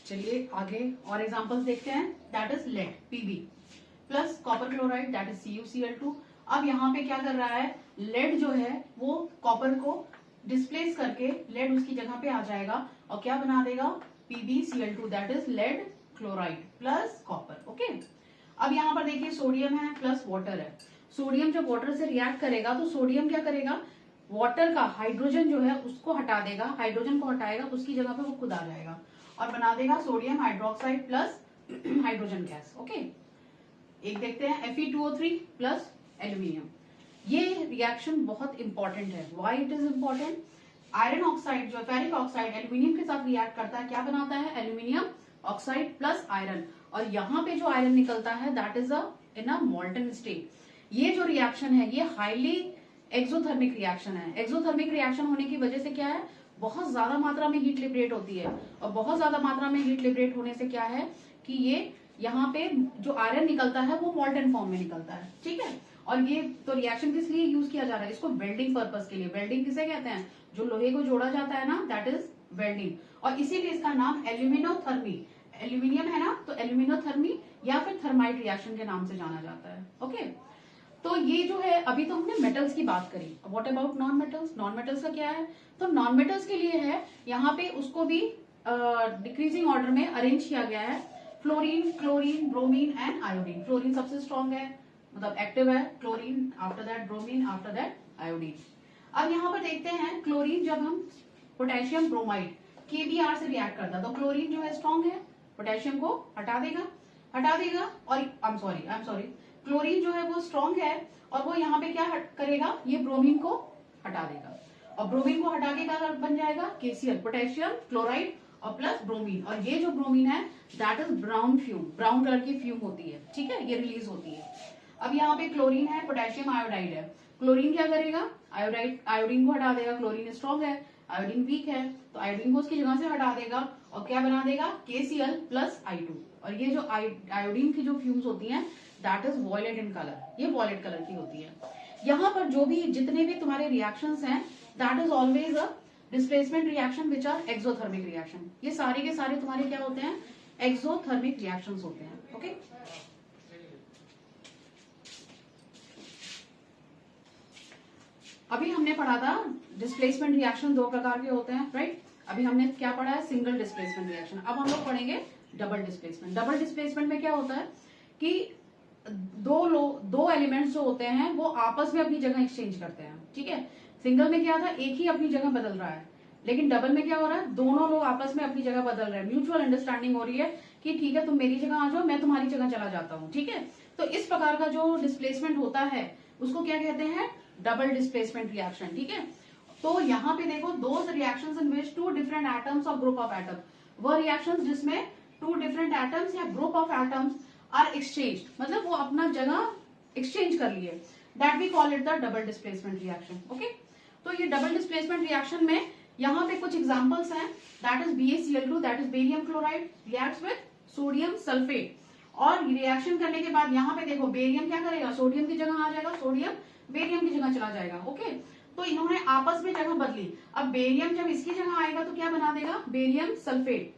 चलिए आगे और एग्जांपल्स देखते हैं। That is lead Pb plus copper chloride that is CuCl2। अब यहाँ पे क्या कर रहा है, लेड जो है वो कॉपर को डिस्प्लेस करके लेड उसकी जगह पे आ जाएगा और क्या बना देगा, PbCl2 that is lead chloride plus copper. Okay, अब यहाँ पर देखिए सोडियम है प्लस वाटर है। सोडियम जब वाटर से रिएक्ट करेगा तो सोडियम क्या करेगा, वाटर का हाइड्रोजन जो है उसको हटा देगा, हाइड्रोजन को हटाएगा, उसकी जगह पे वो खुद आ जाएगा और बना देगा sodium hydroxide plus hydrogen gas. Okay, एक देखते हैं Fe2O3 प्लस एल्यूमिनियम। ये रिएक्शन बहुत इंपॉर्टेंट है। Why it is important, iron oxide जो फेरिक ऑक्साइड एल्यूमिनियम के साथ रिएक्ट करता है, क्या बनाता है, एल्यूमिनियम ऑक्साइड प्लस आयरन, और यहाँ पे जो आयरन निकलता है that is in a molten state. ये जो रिएक्शन है ये हाईली एक्सोथर्मिक रिएक्शन है। एक्सोथर्मिक रिएक्शन होने की वजह से क्या है, बहुत ज्यादा मात्रा में हीट लिबरेट होती है, और बहुत ज्यादा मात्रा में हीट लिबरेट होने से क्या है कि ये यहाँ पे जो आयरन निकलता है वो मोल्टन फॉर्म में निकलता है। ठीक है, और ये तो रिएक्शन किस लिए यूज किया जा रहा है, इसको वेल्डिंग पर्पस के लिए। वेल्डिंग किसे कहते हैं, जो लोहे को जोड़ा जाता है ना, दैट इज वेल्डिंग, और इसीलिए इसका नाम एल्यूमिनोथर्मी, एल्यूमिनियम है ना तो एल्यूमिनोथर्मी या फिर थर्माइट रिएक्शन के नाम से जाना जाता है। ओके, तो ये जो है, अभी तो हमने मेटल्स की बात करी, what about non metals. Non metals का क्या है, तो नॉन मेटल्स के लिए है यहाँ पे उसको भी डिक्रीजिंग ऑर्डर में अरेंज किया गया है, fluorine, chlorine, bromine and iodine. Fluorine सबसे स्ट्रॉन्ग है, मतलब एक्टिव है, chlorine, after that bromine, after that iodine. अब यहाँ पर देखते हैं क्लोरीन, जब हम पोटेशियम ब्रोमाइड KBr से रिएक्ट करता है तो क्लोरीन जो है स्ट्रॉन्ग है, पोटेशियम को हटा देगा और आई एम सॉरी क्लोरीन जो है वो स्ट्रॉन्ग है और वो यहाँ पे क्या करेगा, ये ब्रोमीन को हटा देगा, और ब्रोमीन को हटा के क्या बन जाएगा, KCl, पोटेशियम क्लोराइड और प्लस ब्रोमीन, और ये जो ब्रोमीन है that is brown fume, brown colour की फ्यूम होती है। ठीक है, ये रिलीज होती है। अब यहाँ पे क्लोरीन है, पोटेशियम आयोडाइड है, क्लोरीन क्या करेगा, आयोडीन को हटा देगा, क्लोरीन स्ट्रॉन्ग है, आयोडीन वीक है, तो आयोडीन को उसकी जगह से हटा देगा और क्या बना देगा, KCl प्लस I2, और ये जो आयोडीन की जो फ्यूम्स होती हैं that is violet in colour, ये वॉयलेट कलर की होती है। यहाँ पर जो भी जितने भी तुम्हारे रिएक्शंस हैं that is always a displacement reaction which are exothermic reaction. ये सारे के सारे तुम्हारे क्या होते हैं, एक्सोथर्मिक रिएक्शंस होते हैं। ओके, अभी हमने पढ़ा था डिस्प्लेसमेंट रिएक्शन दो प्रकार के होते हैं, राइट। अभी हमने क्या पढ़ा है, सिंगल डिस्प्लेसमेंट रिएक्शन। अब हम लोग पढ़ेंगे डबल डिस्प्लेसमेंट। डबल डिस्प्लेसमेंट में क्या होता है कि दो एलिमेंट्स जो होते हैं वो आपस में अपनी जगह एक्सचेंज करते हैं। ठीक है, सिंगल में क्या था, एक ही अपनी जगह बदल रहा है, लेकिन डबल में क्या हो रहा है, दोनों लोग आपस में अपनी जगह बदल रहे हैं, म्यूचुअल अंडरस्टैंडिंग हो रही है कि ठीक है तुम मेरी जगह आ जाओ, मैं तुम्हारी जगह चला जाता हूँ। ठीक है, तो इस प्रकार का जो डिस्प्लेसमेंट होता है उसको क्या कहते हैं, डबल डिस्प्लेसमेंट रिएक्शन। ठीक है, तो यहाँ पे देखो, those reactions in which two different atoms और ग्रुप ऑफ एटम, वो रिएक्शंस जिसमें टू डिफरेंट एटम्स या group of atoms are exchange, मतलब वो अपना जगह एक्सचेंज कर लिए, that we call it the double displacement reaction. Okay, तो ये डबल डिस्प्लेसमेंट रिएक्शन में यहाँ पे कुछ एग्जांपल्स हैं, that is BaCl2 that is barium chloride reacts with sodium sulphate, और रिएक्शन करने के बाद यहाँ पे देखो बेरियम क्या करेगा, सोडियम की जगह आ जाएगा, सोडियम बेरियम की जगह चला जाएगा। ओके, तो इन्होंने आपस में जगह बदली, अब बेरियम जब इसकी जगह आएगा तो क्या बना देगा, बेरियम सल्फेट।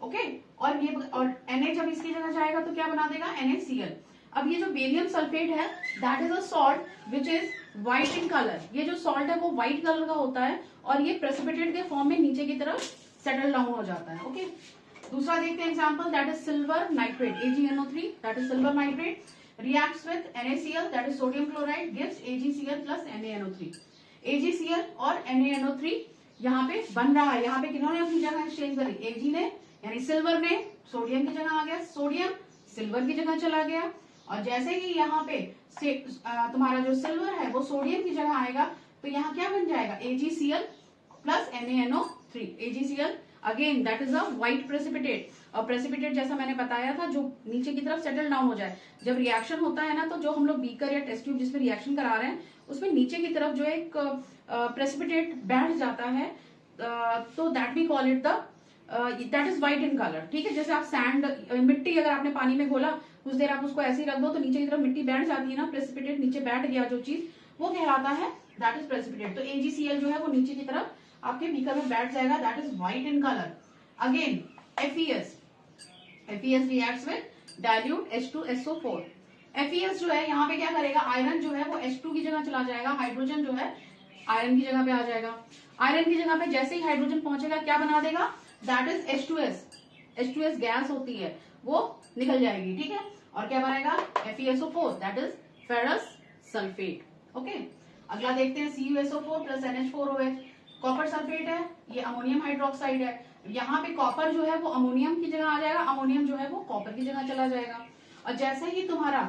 ओके, और ये और Na जब इसकी जगह जाएगा तो क्या बना देगा, NaCl। अब ये जो बेरियम सल्फेट है that is a salt which is white in colour, ये जो सॉल्ट है वो व्हाइट कलर का होता है और ये प्रेसिपिटेट के फॉर्म में नीचे की तरफ सेटल डाउन हो जाता है। ओके, दूसरा देखते हैं example, that is silver nitrate AgNO3 that is silver nitrate reacts with NaCl that is sodium chloride gives AgCl plus NaNO3। AgCl और NaNO3 यहाँ पे बन रहा है, यहाँ पे किन्होंने अपनी जगह एक्सचेंज करी, Ag ने यानी सिल्वर ने सोडियम की जगह आ गया, सोडियम सिल्वर की जगह चला गया, और जैसे ही यहाँ पे तुम्हारा जो सिल्वर है वो सोडियम की जगह आएगा तो यहाँ क्या बन जाएगा, AgCl plus NaNO3। AgCl again that is a white precipitate, और प्रेसिपिटेट जैसा मैंने बताया था जो नीचे की तरफ सेटल डाउन हो जाए। जब रिएक्शन होता है ना तो जो हम लोग बीकर या टेस्ट ट्यूब जिसमें रिएक्शन करा रहे हैं उसमें नीचे की तरफ जो एक प्रेसिपिटेट बैठ जाता है, तो that we call it the that is white in colour. ठीक है, जैसे आप सैंड मिट्टी अगर आपने पानी में घोला कुछ देर आप उसको ऐसे ही रख दो तो नीचे की तरफ मिट्टी बैठ जाती है ना, प्रेसिपिटेट नीचे बैठ गया जो चीज वो कहलाता है दैट इज प्रेसिपिटेट। तो AgCl जो है वो नीचे की तरफ आपके बीकर में बैठ जाएगा, that is white in colour. Again FeS FeS reacts with dilute H2SO4. FeS जो है यहाँ पे क्या करेगा, आयरन जो है वो H2 की जगह चला जाएगा, हाइड्रोजन जो है आयरन की जगह पे आ जाएगा। आयरन की जगह पे जैसे ही हाइड्रोजन पहुंचेगा क्या बना देगा, that is H2S। H2S gas होती है, वो निकल जाएगी, ठीक है। और क्या बनेगा, FeSO4, that is ferrous sulphate. Okay, अगला देखते हैं CuSO4 plus NH4OH। Copper sulphate है, ये अमोनियम हाइड्रोक्साइड है। यहाँ पे कॉपर जो है वो अमोनियम की जगह आ जाएगा, अमोनियम जो है वो कॉपर की जगह चला जाएगा। और जैसे ही तुम्हारा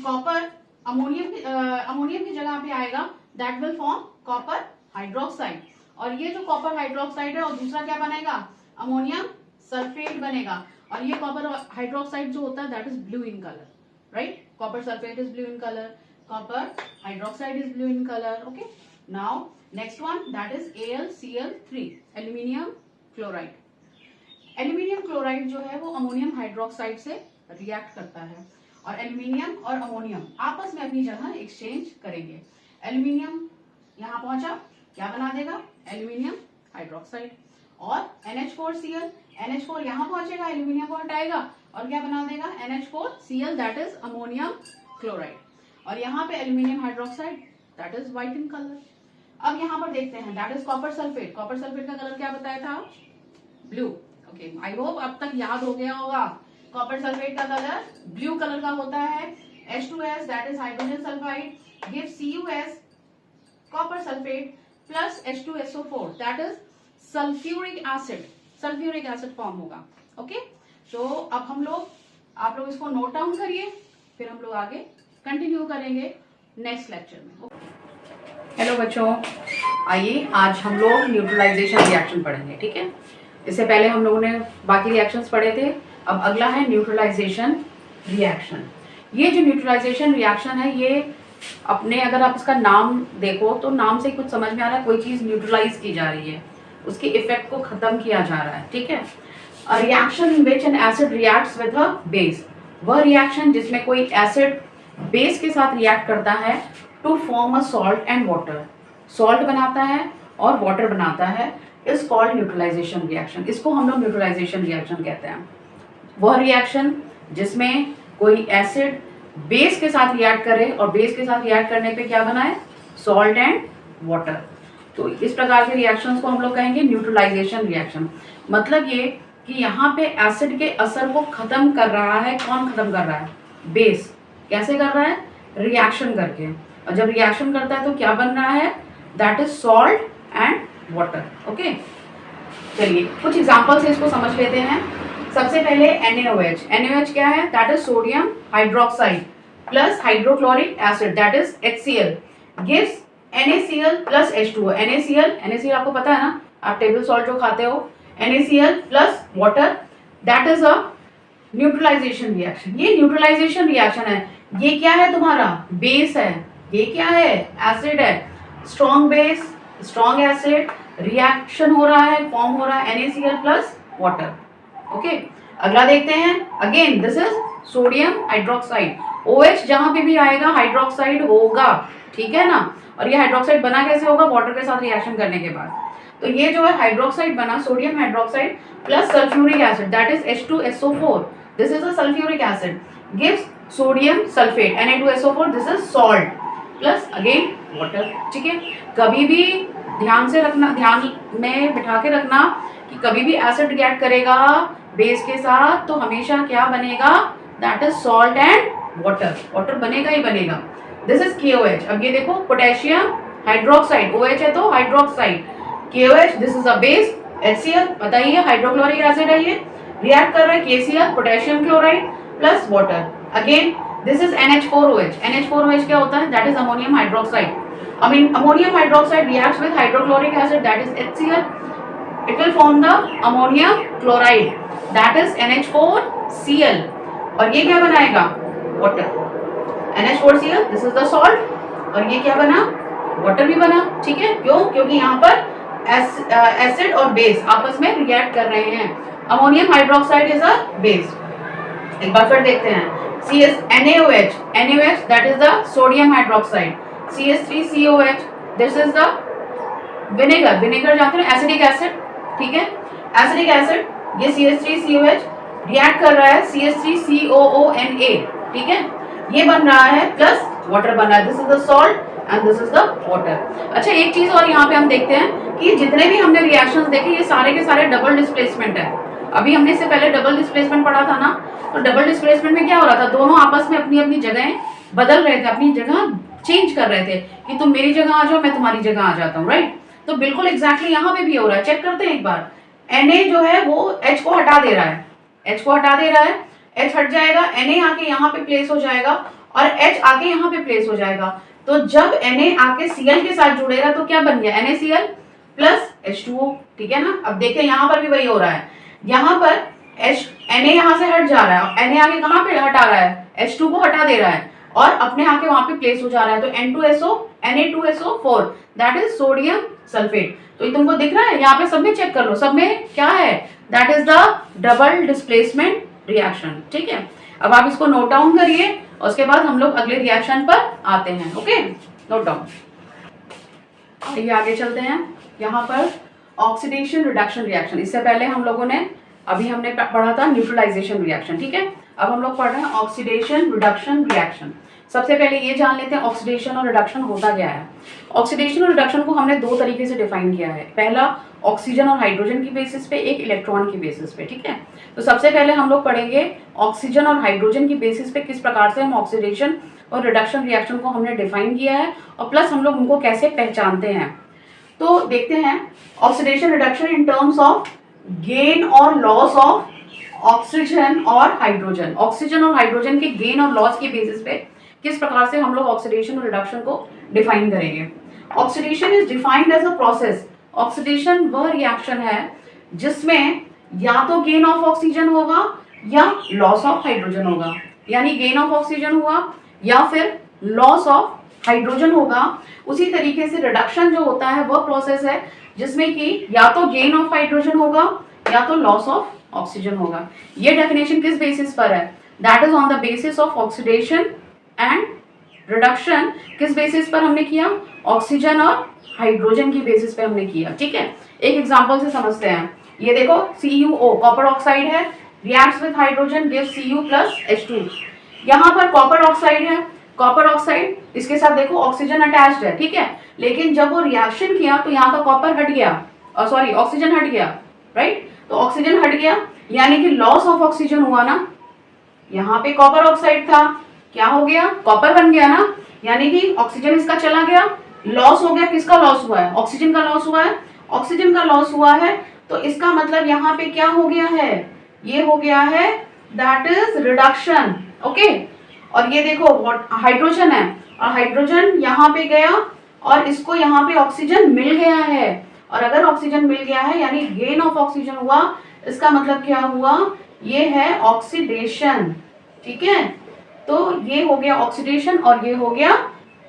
कॉपर अमोनियम की जगह पे आएगा, that will form copper hydroxide. और ये जो कॉपर हाइड्रोक्साइड है और दूसरा क्या बनेगा, अमोनियम सल्फेट बनेगा। और ये कॉपर हाइड्रोक्साइड जो होता है that is blue in colour, right. Copper sulphate is blue in colour, copper hydroxide is blue in colour. Okay, now next one that is AlCl3, aluminium chloride. Aluminium chloride जो है वो ammonium hydroxide से react करता है और aluminium और ammonium आपस में अपनी जगह एक्सचेंज करेंगे। एल्यूमिनियम यहाँ पहुंचा, क्या बना देगा, एल्यूमिनियम हाइड्रोक्साइड। और NH4Cl, NH4 यहाँ पहुंचेगा, एल्यूमिनियम को हटाएगा और क्या बना देगा, NH4Cl, that is ammonium chloride. और यहाँ पे aluminium hydroxide, that is white in colour. अब यहाँ पर देखते हैं, that is copper sulphate. Copper sulphate का कलर क्या बताया था, ब्लू। ओके, आई होप अब तक याद हो गया होगा। कॉपर सल्फेट का कलर ब्लू कलर का होता है। H2S, that is hydrogen sulphide, give CuS copper sulphate plus H2SO4, that is sulphuric acid. Sulphuric acid form होगा। ओके, तो अब आप लोग इसको नोट डाउन करिए, फिर हम लोग आगे कंटिन्यू करेंगे नेक्स्ट लेक्चर में। हेलो बच्चों, आइए आज हम लोग न्यूट्रलाइजेशन रिएक्शन पढ़ेंगे, ठीक है। इससे पहले हम लोगों ने बाकी रिएक्शंस पढ़े थे, अब अगला है न्यूट्रलाइजेशन रिएक्शन। ये जो न्यूट्रलाइजेशन रिएक्शन है, ये अपने अगर आप इसका नाम देखो तो नाम से कुछ समझ में आ रहा है, कोई चीज न्यूट्रलाइज की जा रही है, उसके इफेक्ट को खत्म किया जा रहा है, ठीक है। Reaction in which an acid reacts with a base, वह रिएक्शन जिसमें कोई एसिड बेस के साथ रिएक्ट करता है to form a salt and water, salt बनाता है और वाटर बनाता है, इज कॉल्ड न्यूट्रलाइजेशन रिएक्शन। इसको हम लोग न्यूट्रलाइजेशन रिएक्शन कहते हैं। वह रिएक्शन जिसमें कोई एसिड बेस के साथ रिएक्ट करे और बेस के साथ रिएक्ट करने पे क्या बनाए, सॉल्ट एंड वाटर। तो इस प्रकार के रिएक्शंस को हम लोग कहेंगे न्यूट्रलाइजेशन रिएक्शन। मतलब ये कि यहाँ पे एसिड के असर को खत्म कर रहा है, कौन खत्म कर रहा है, बेस। कैसे कर रहा है, रिएक्शन करके। और जब रिएक्शन करता है तो क्या बन रहा है, that is salt and water. Okay, चलिए कुछ एग्जांपल से इसको समझ लेते हैं। सबसे पहले NaOH। NaOH क्या है, that is sodium hydroxide plus hydrochloric acid, that is HCl, gives NaCl plus H2O। NaCl आपको पता है ना, आप टेबल सॉल्ट जो खाते हो, NaCl plus water, that is a neutralisation reaction. ये न्यूट्रलाइजेशन रिएक्शन है। ये क्या है, तुम्हारा बेस है, ये क्या है, एसिड है, strong base strong acid, reaction हो रहा है, फॉर्म हो रहा है NaCl प्लस वाटर। ओके, अगला देखते हैं। Again this is sodium hydroxide. OH जहां पे भी आएगा हाइड्रोक्साइड होगा, ठीक है ना। और ये हाइड्रोक्साइड बना कैसे होगा, वाटर के साथ रिएक्शन करने के बाद। तो ये जो है हाइड्रोक्साइड बना, sodium hydroxide plus sulphuric acid, that is H2SO4, this is a sulphuric acid, gives sodium sulphate Na2SO4, this is salt plus again water, ठीक है। कभी भी ध्यान से रखना, ध्यान में बिठा के रखना कि कभी भी एसिड रिएक्ट करेगा बेस के साथ तो हमेशा क्या बनेगा, that is salt and water, water बनेगा ही बनेगा। This is KOH। अब ये देखो, पोटेशियम हाइड्रोक्साइड, OH है तो hydroxide, KOH, this is a base, HCl, बताइए हाइड्रोक्लोरिक एसिड है, ये रिएक्ट कर रहा है KCl, potassium chloride plus water. Again this is NH4OH। NH4OH क्या होता है, that is ammonium hydroxide. I mean ammonium hydroxide reacts with hydrochloric acid, that is HCl. It will form the ammonium chloride, that is NH4Cl. और ये क्या बनाएगा, water, NH4Cl, this is the salt, और ये क्या बना, water भी बना, ठीक है। क्यों, क्योंकि यहाँ पर एसिड और बेस आपस में रिएक्ट कर रहे हैं। Ammonium hydroxide is a base. एक बार फिर देखते हैं, NaOH, NaOH that is the sodium hydroxide, CH3COH, this is the vinegar, vinegar जानते हो, एसिडिक एसिड, ठीक है, एसिडिक एसिड, ये CH3COH रिएक्ट कर रहा है CH3COONA, ठीक है, ये बन रहा है प्लस वाटर बन रहा है, this is the salt and this is the water. अच्छा एक चीज और यहाँ पे हम देखते हैं कि जितने भी हमने रिएक्शंस देखे ये सारे के सारे डबल डिस्प्लेसमेंट है। अभी हमने इससे पहले डबल डिस्प्लेसमेंट पढ़ा था ना, तो डबल डिस्प्लेसमेंट में क्या हो रहा था, दोनों आपस में अपनी अपनी जगह बदल रहे थे, अपनी जगह चेंज कर रहे थे कि तुम मेरी जगह आ जाओ, मैं तुम्हारी जगह आ जाता हूँ, राइट। तो बिल्कुल एग्जैक्टली यहाँ पे भी हो रहा है, चेक करते हैं एक बार। Na जो है वो H को हटा दे रहा है, H को हटा दे रहा है, H हट जाएगा, Na आके यहाँ पे प्लेस हो जाएगा और H आके यहाँ पे प्लेस हो जाएगा। तो जब Na आके Cl के साथ जुड़ेगा तो क्या बन गया, NaCl प्लस H2O, ठीक है ना। अब देखिए यहाँ पर भी वही हो रहा है, यहाँ पर Na यहाँ से हट जा रहा है, Na आके कहाँ पे हटा रहा है, H2 को हटा दे रहा है और अपने आके वहां पे प्लेस हो जा रहा है। तो N2SO Na2SO4 that is sodium sulphate. तो ये तुमको दिख रहा है, यहाँ पे सब में चेक कर लो, सब में क्या है, that is the double displacement reaction, ठीक है। अब आप इसको नोट डाउन करिए और उसके बाद हम लोग अगले रिएक्शन पर आते हैं, ओके, नोट डाउन। ये आगे चलते हैं, यहाँ पर ऑक्सीडेशन रिडक्शन रिएक्शन, इससे पहले हम लोगों ने अभी हमने पढ़ा था न्यूट्रलाइजेशन रिएक्शन, ठीक है। अब हम लोग पढ़ रहे हैं ऑक्सीडेशन रिडक्शन रिएक्शन। सबसे पहले ये जान लेते हैं ऑक्सीडेशन और रिडक्शन होता क्या है। ऑक्सीडेशन और रिडक्शन को हमने दो तरीके से डिफाइन किया है, पहला ऑक्सीजन और हाइड्रोजन की बेसिस पे, एक इलेक्ट्रॉन की बेसिस पे, ठीक है। तो सबसे पहले हम लोग पढ़ेंगे ऑक्सीजन और हाइड्रोजन की बेसिस पे किस प्रकार से हम ऑक्सीडेशन और रिडक्शन रिएक्शन को हमने डिफाइन किया है और प्लस हम लोग उनको कैसे पहचानते हैं। तो देखते हैं oxidation reduction in terms of gain और लॉस ऑफ ऑक्सीजन और हाइड्रोजन। ऑक्सीजन और हाइड्रोजन के गेन और लॉस के बेसिस पे किस प्रकार से हम लोग ऑक्सीडेशन और रिडक्शन को डिफाइन करेंगे। Oxidation is defined as a process, oxidation वह रिएक्शन है जिसमें या तो गेन ऑफ ऑक्सीजन होगा या लॉस ऑफ हाइड्रोजन होगा, यानी गेन ऑफ ऑक्सीजन हुआ या फिर लॉस ऑफ हाइड्रोजन होगा। उसी तरीके से रिडक्शन जो होता है वह प्रोसेस है जिसमें कि या तो गेन ऑफ हाइड्रोजन होगा या तो लॉस ऑफ ऑक्सीजन होगा। ये डेफिनेशन किस बेसिस पर है, that is on the basis of oxidation and reduction. किस बेसिस पर हमने किया, ऑक्सीजन और हाइड्रोजन की बेसिस पे हमने किया, ठीक है। एक एग्जांपल से समझते हैं, ये देखो CuO कॉपर ऑक्साइड है, reacts with hydrogen gives Cu plus H2। यहाँ पर कॉपर ऑक्साइड है, कॉपर ऑक्साइड, इसके साथ देखो ऑक्सीजन अटैच्ड है, ठीक है, लेकिन जब वो रिएक्शन किया तो यहाँ का कॉपर हट गया, सॉरी ऑक्सीजन हट गया, राइट। तो ऑक्सीजन हट गया यानी कि लॉस ऑफ ऑक्सीजन हुआ ना, यहाँ पे कॉपर ऑक्साइड था, क्या हो गया, कॉपर बन गया ना, यानी कि ऑक्सीजन इसका चला गया, लॉस हो गया। किसका लॉस हुआ है, ऑक्सीजन का लॉस हुआ है, ऑक्सीजन का लॉस हुआ है। तो इसका मतलब यहाँ पे क्या हो गया है, ये हो गया है दैट इज रिडक्शन, ओके। और ये देखो हाइड्रोजन है और हाइड्रोजन यहाँ पे गया और इसको यहाँ पे ऑक्सीजन मिल गया है, और अगर ऑक्सीजन मिल गया है यानी गेन ऑफ ऑक्सीजन हुआ, इसका मतलब क्या हुआ, ये है ऑक्सीडेशन, ठीक है। तो ये हो गया ऑक्सीडेशन और ये हो गया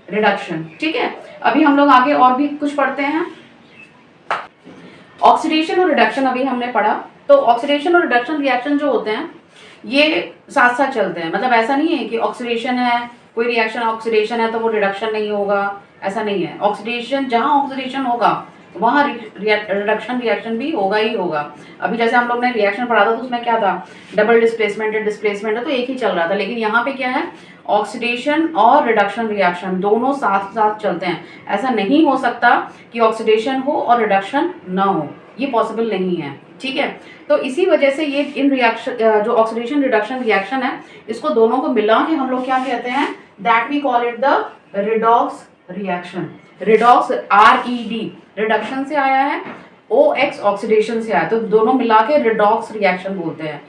रिडक्शन, ठीक है। अभी हम लोग आगे और भी कुछ पढ़ते हैं। ऑक्सीडेशन और रिडक्शन अभी हमने पढ़ा, तो ऑक्सीडेशन और रिडक्शन रिएक्शन जो होते हैं ये साथ साथ चलते हैं, मतलब ऐसा नहीं है कि ऑक्सीडेशन है कोई रिएक्शन ऑक्सीडेशन है तो वो रिडक्शन नहीं होगा, ऐसा नहीं है। ऑक्सीडेशन, जहां ऑक्सीडेशन होगा वहाँ रिडक्शन रिएक्शन भी होगा ही होगा। अभी जैसे हम लोग ने रिएक्शन पढ़ा था तो उसमें क्या था, डबल डिस्प्लेसमेंट है, डिस्प्लेसमेंट है, तो एक ही चल रहा था। लेकिन यहाँ पे क्या है, ऑक्सीडेशन और रिडक्शन रिएक्शन दोनों साथ साथ चलते हैं। ऐसा नहीं हो सकता कि ऑक्सीडेशन हो और रिडक्शन ना हो, ये पॉसिबल नहीं है, ठीक है। तो इसी वजह से ये इन रिएक्शन जो ऑक्सीडेशन रिडक्शन रिएक्शन है, इसको दोनों को मिला के हम लोग क्या कहते हैं, that we call it the redox reaction. Redox RED reduction से आया है, OX ऑक्सीडेशन से आया, तो दोनों मिला के रिडॉक्स रिएक्शन बोलते हैं।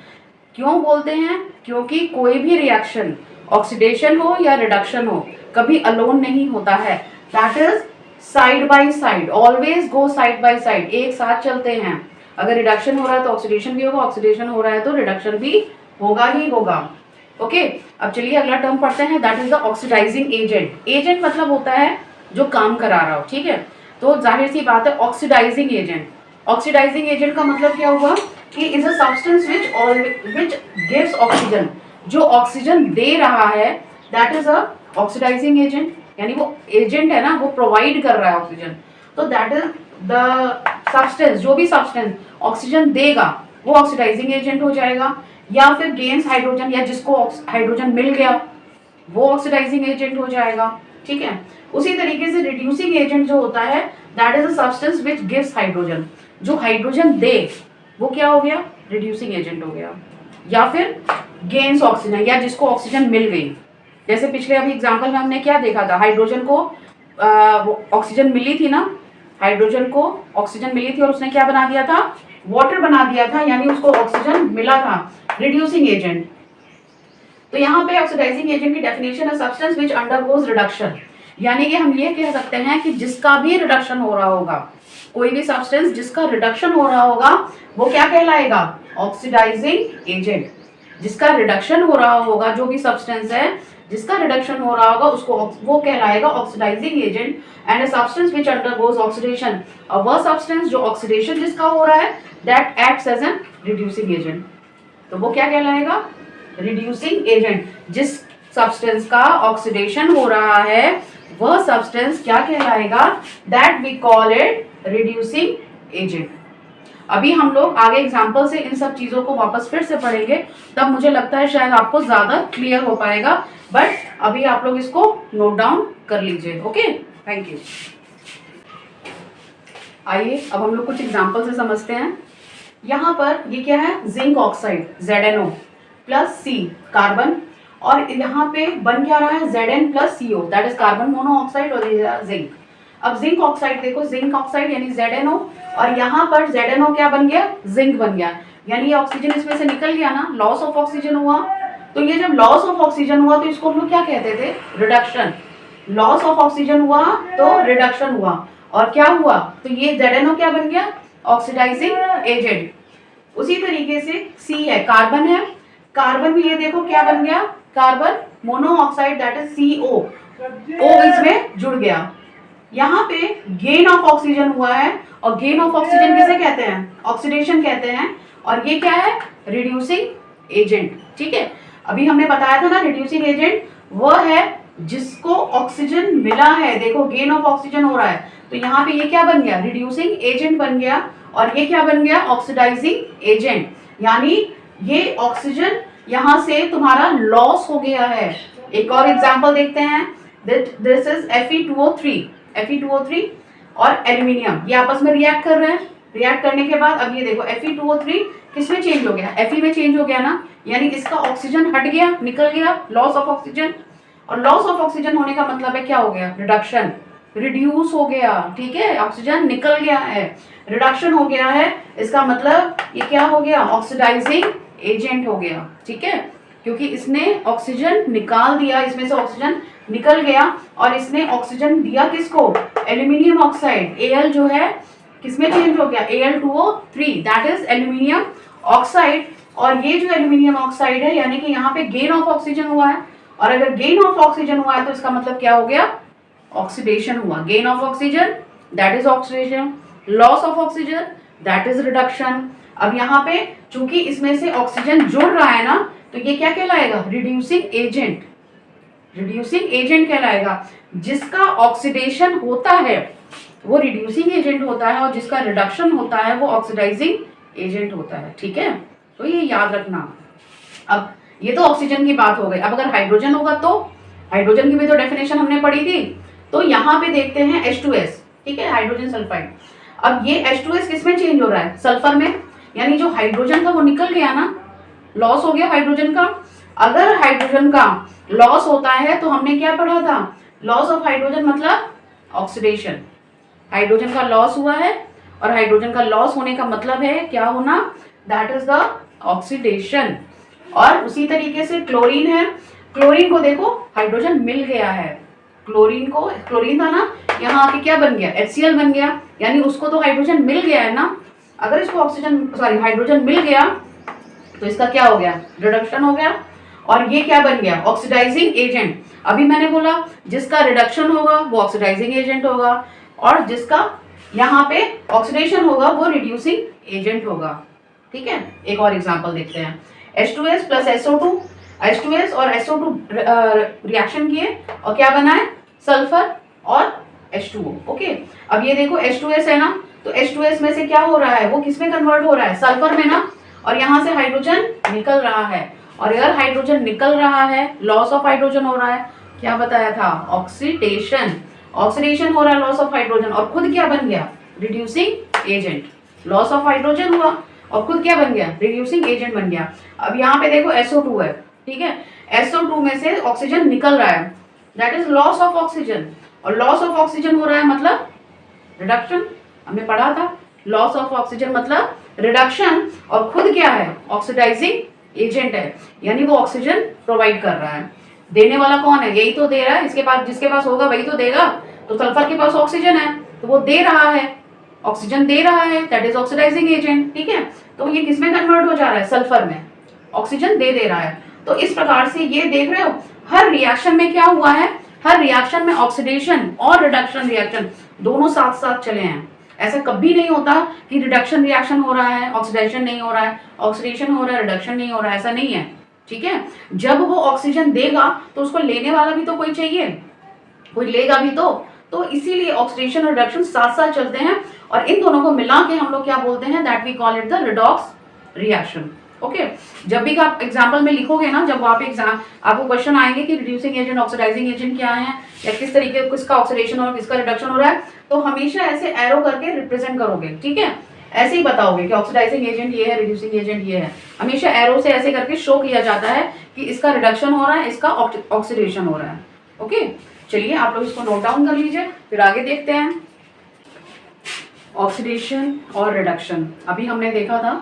क्यों बोलते हैं, क्योंकि कोई भी रिएक्शन ऑक्सीडेशन हो या रिडक्शन हो कभी अलोन नहीं होता है, that is side by side, always go side by side, एक साथ चलते हैं। अगर रिडक्शन हो रहा है तो ऑक्सीडेशन भी होगा, ऑक्सीडेशन हो रहा है तो रिडक्शन भी होगा ही होगा, ओके। अब चलिए अगला टर्म पढ़ते हैं, that is the oxidising agent. Agent मतलब होता है जो काम करा रहा हो, ठीक है। तो जाहिर सी बात है ऑक्सीडाइजिंग एजेंट, ऑक्सीडाइजिंग एजेंट का मतलब क्या हुआ कि is a substance which gives oxygen, जो ऑक्सीजन दे रहा है that is a oxidising agent, यानी वो एजेंट है ना, वो प्रोवाइड कर रहा है ऑक्सीजन, तो दैट इज द सब्सटेंस, जो भी सब्सटेंस ऑक्सीजन देगा वो ऑक्सीडाइजिंग एजेंट हो जाएगा। या फिर गेन्स हाइड्रोजन, या जिसको हाइड्रोजन मिल गया वो ऑक्सीडाइजिंग एजेंट हो जाएगा। ठीक है, उसी तरीके से रिड्यूसिंग एजेंट जो होता है that is a substance which gives hydrogen, जो हाइड्रोजन दे वो क्या हो गया, रिड्यूसिंग एजेंट हो गया। या फिर गेन्स ऑक्सीजन, या जिसको ऑक्सीजन मिल गई, जैसे पिछले अभी एग्जांपल में हमने क्या देखा था, हाइड्रोजन को ऑक्सीजन मिली थी ना, हाइड्रोजन को ऑक्सीजन मिली थी और उसने क्या बना दिया था, वाटर बना दिया था, यानी उसको ऑक्सीजन मिला था, रिड्यूसिंग एजेंट। तो यहाँ पे ऑक्सीडाइजिंग एजेंट की डेफिनेशन है सब्सटेंस विच अंडरगोज रिडक्शन, यानी कि हम ये कह सकते हैं कि जिसका भी रिडक्शन हो रहा होगा, कोई भी सब्सटेंस जिसका रिडक्शन हो रहा होगा वो क्या कहलाएगा, ऑक्सीडाइजिंग एजेंट। जिसका रिडक्शन हो रहा होगा, जो भी सब्सटेंस है जिसका रिडक्शन हो रहा होगा उसको वो कहलाएगा oxidising agent. And a substance which undergoes oxidation, और वह सब्सटेंस जो ऑक्सीडेशन जिसका हो रहा है that acts as an reducing agent, तो वो क्या कहलाएगा, रिड्यूसिंग एजेंट। जिस सब्सटेंस का ऑक्सीडेशन हो रहा है वह सब्सटेंस क्या कहलाएगा, that we call it reducing agent. अभी हम लोग आगे एग्जाम्पल से इन सब चीजों को वापस फिर से पढ़ेंगे, तब मुझे लगता है शायद आपको ज्यादा क्लियर हो पाएगा, बट अभी आप लोग इसको नोट डाउन कर लीजिए। Okay, thank you. आइए अब हम लोग कुछ एग्जाम्पल से समझते हैं। यहाँ पर ये क्या है, zinc oxide ZnO plus C carbon, और यहाँ पे बन क्या रहा है Zn plus CO, that is carbon monoxide और जिंक। अब जिंक ऑक्साइड देखो, जिंक ऑक्साइड यानी ZnO, और यहाँ पर ZnO क्या बन गया, जिंक बन गया, यानी ये ऑक्सीजन इसमें से निकल गया ना, लॉस ऑफ ऑक्सीजन हुआ। तो ये जब लॉस ऑफ ऑक्सीजन हुआ तो इसको हम लोग क्या कहते थे, रिडक्शन। लॉस ऑफ ऑक्सीजन हुआ तो रिडक्शन हुआ, और क्या हुआ, तो ये ZnO क्या बन गया, ऑक्सीडाइजिंग एजेंट। उसी तरीके से C है, कार्बन है, कार्बन भी ये देखो क्या बन गया, carbon monoxide that is CO, O इसमें जुड़ गया। यहाँ पे गेन ऑफ ऑक्सीजन हुआ है, और गेन ऑफ ऑक्सीजन किसे कहते हैं, ऑक्सीडेशन कहते हैं, और ये क्या है, रिड्यूसिंग एजेंट। ठीक है, अभी हमने बताया था ना रिड्यूसिंग एजेंट वह है जिसको ऑक्सीजन मिला है, देखो गेन ऑफ ऑक्सीजन हो रहा है, तो यहाँ पे ये क्या बन गया, रिड्यूसिंग एजेंट बन गया, और ये क्या बन गया, ऑक्सीडाइजिंग एजेंट, यानी ये ऑक्सीजन यहाँ से तुम्हारा लॉस हो गया है। एक और एग्जांपल देखते हैं, दिस इज Fe2O3 और एल्यूमिनियम, ये आपस में रिएक्ट कर रहे हैं। रिएक्ट करने के बाद अब ये देखो Fe2O3 किसमें चेंज हो गया, Fe में चेंज हो गया ना, यानी इसका ऑक्सीजन हट गया, निकल गया, लॉस ऑफ ऑक्सीजन। और लॉस ऑफ ऑक्सीजन होने का मतलब है क्या हो गया, रिडक्शन, रिड्यूस हो गया। ठीक है, ऑक्सीजन निकल गया है, रिडक्शन हो गया है, इसका मतलब ये क्या हो गया, ऑक्सीडाइजिंग एजेंट हो गया। ठीक है, क्योंकि इसने ऑक्सीजन निकाल दिया, इसमें से ऑक्सीजन निकल गया, और इसने ऑक्सीजन दिया किसको, एल्यूमिनियम ऑक्साइड, Al जो है किसमें चेंज हो गया, Al2O3 that is aluminium oxide. और ये जो एल्यूमिनियम ऑक्साइड है यानी कि यहाँ पे गेन ऑफ ऑक्सीजन हुआ है, और अगर गेन ऑफ ऑक्सीजन हुआ है तो इसका मतलब क्या हो गया, ऑक्सीडेशन हुआ। Gain of oxygen that is oxidation, loss of oxygen that is reduction. अब यहाँ पे चूंकि इसमें से ऑक्सीजन जुड़ रहा है ना, तो ये क्या कहलाएगा, रिड्यूसिंग एजेंट। रिड्यूसिंग एजेंट कहलाएगा, जिसका ऑक्सीडेशन होता है वो रिड्यूसिंग एजेंट होता है, और जिसका रिडक्शन होता है वो ऑक्सीडाइजिंग एजेंट होता है। ठीक है, तो ये याद रखना। अब ये तो ऑक्सीजन की बात हो गई, अब अगर हाइड्रोजन होगा तो हाइड्रोजन की भी तो डेफिनेशन हमने पढ़ी थी। तो यहाँ पे देखते हैं H2S, ठीक है, हाइड्रोजन सल्फाइड। अब ये H2S किसमें चेंज हो रहा है, सल्फर में, यानी जो हाइड्रोजन था वो निकल गया ना, लॉस हो गया हाइड्रोजन का। अगर हाइड्रोजन का लॉस होता है तो हमने क्या पढ़ा था, लॉस ऑफ हाइड्रोजन मतलब ऑक्सीडेशन। हाइड्रोजन का लॉस हुआ है, और हाइड्रोजन का लॉस होने का मतलब है क्या होना, दैट इज द ऑक्सीडेशन। और उसी तरीके से क्लोरीन है, क्लोरीन को देखो हाइड्रोजन मिल गया है, क्लोरीन था ना, यहाँ आके क्या बन गया, HCl बन गया, यानी उसको तो हाइड्रोजन मिल गया है ना। अगर इसको हाइड्रोजन मिल गया तो इसका क्या हो गया, रिडक्शन हो गया, और ये क्या बन गया, ऑक्सीडाइजिंग एजेंट। अभी मैंने बोला जिसका रिडक्शन होगा वो ऑक्सीडाइजिंग एजेंट होगा, और जिसका यहाँ पे ऑक्सीडेशन होगा वो रिड्यूसिंग एजेंट होगा। ठीक है, एक और एग्जांपल देखते हैं, H2S प्लस SO2, H2S और SO2 रिएक्शन किए और क्या बना है, सल्फर और H2O। ओके, अब ये देखो H2S है ना, तो H2S में से क्या हो रहा है, वो किस में कन्वर्ट हो रहा है, सल्फर में ना, और यहाँ से हाइड्रोजन निकल रहा है, और अगर हाइड्रोजन निकल रहा है लॉस ऑफ हाइड्रोजन हो रहा है, क्या बताया था, ऑक्सीडेशन, ऑक्सीडेशन हो रहा है, लॉस ऑफ हाइड्रोजन, और खुद क्या बन गया, reducing agent. Loss of hydrogen हुआ और खुद क्या बन गया, रिड्यूसिंग एजेंट बन गया। अब यहाँ पे देखो SO2 है, ठीक है, SO2 में से ऑक्सीजन निकल रहा है, that is loss of oxygen, और लॉस ऑफ ऑक्सीजन हो रहा है मतलब रिडक्शन, हमने पढ़ा था लॉस ऑफ ऑक्सीजन मतलब रिडक्शन, और खुद क्या है, ऑक्सीडाइजिंग एजेंट है, यानी वो ऑक्सीजन प्रोवाइड कर रहा है। देने वाला कौन है, यही तो दे रहा है, इसके पास, जिसके पास होगा वही तो देगा। तो सल्फर के पास ऑक्सीजन है तो वो दे रहा है, ऑक्सीजन दे रहा है, दैट इज ऑक्सीडाइजिंग एजेंट, ठीक है। तो ये किसमें कन्वर्ट हो जा रहा है, सल्फर में, ऑक्सीजन दे रहा है। तो इस प्रकार से ये देख रहे हो हर रिएक्शन में क्या हुआ है, हर रिएक्शन में ऑक्सीडेशन और रिडक्शन रिएक्शन दोनों साथ साथ चले हैं। ऐसा कभी नहीं होता कि रिडक्शन रिएक्शन हो रहा है ऑक्सीडेशन नहीं हो रहा है, ऑक्सीडेशन हो रहा है रिडक्शन नहीं हो रहा है, ऐसा नहीं है, ठीक है। जब वो ऑक्सीजन देगा तो उसको लेने वाला भी तो कोई चाहिए, कोई लेगा भी तो इसीलिए ऑक्सीडेशन और रिडक्शन साथ साथ चलते हैं, और इन दोनों को मिला के हम लोग क्या बोलते हैं, that we call it the redox reaction. Okay, जब भी आप एग्जाम्पल में लिखोगे ना, जब वहाँ पे एग्जाम आपको क्वेश्चन आएंगे कि रिड्यूसिंग एजेंट ऑक्सीडाइजिंग एजेंट क्या है, या किस तरीके किसका ऑक्सीडेशन और किसका रिडक्शन हो रहा है, तो हमेशा ऐसे एरो करके रिप्रेजेंट करोगे, ठीक है, ऐसे ही बताओगे कि ऑक्सीडाइजिंग एजेंट ये है, रिड्यूसिंग एजेंट ये है, हमेशा एरो से ऐसे करके शो किया जाता है कि इसका रिडक्शन हो रहा है, इसका ऑक्सीडेशन हो रहा है। ओके, चलिए आप लोग इसको नोट डाउन कर लीजिए, फिर आगे देखते हैं। ऑक्सीडेशन और रिडक्शन, अभी हमने देखा था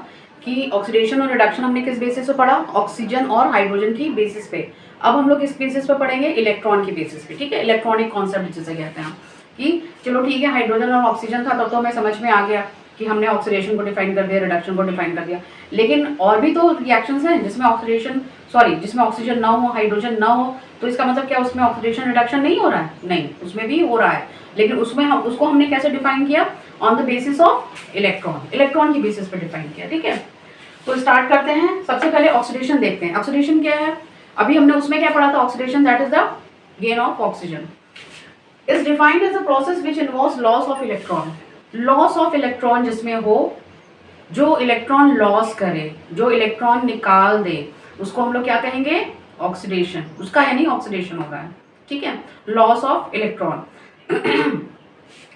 कि ऑक्सीडेशन और रिडक्शन हमने किस बेसिस पे पढ़ा, ऑक्सीजन और हाइड्रोजन की बेसिस पे। अब हम लोग किस बेसिस पे पढ़ेंगे, इलेक्ट्रॉन की बेसिस पे, ठीक है, इलेक्ट्रॉनिक कॉन्सेप्ट जिसे कहते हैं कि चलो ठीक है हाइड्रोजन और ऑक्सीजन था तो हमें समझ में आ गया कि हमने ऑक्सीडेशन को डिफाइन कर दिया, रिडक्शन को डिफाइन कर दिया, लेकिन और भी तो रिएक्शंस हैं जिसमें जिसमें ऑक्सीजन ना हो, हाइड्रोजन ना हो, तो इसका मतलब क्या उसमें ऑक्सीडेशन रिडक्शन नहीं हो रहा है, नहीं, उसमें भी हो रहा है, लेकिन उसमें उसको हमने कैसे डिफाइन किया, on the basis of electron, electron की बेसिस पे डिफाइन किया, ठीक है। तो स्टार्ट करते हैं, सबसे पहले ऑक्सीडेशन देखते हैं। ऑक्सीडेशन क्या है, अभी हमने उसमें क्या पढ़ा था, oxidation that is the gain of oxygen is defined as a process which involves loss of electron. Loss of electron जिसमें हो, जो इलेक्ट्रॉन लॉस करे, जो इलेक्ट्रॉन निकाल दे, उसको हम लोग क्या कहेंगे, ऑक्सीडेशन, उसका यानी ऑक्सीडेशन हो रहा है, ठीक है, लॉस ऑफ इलेक्ट्रॉन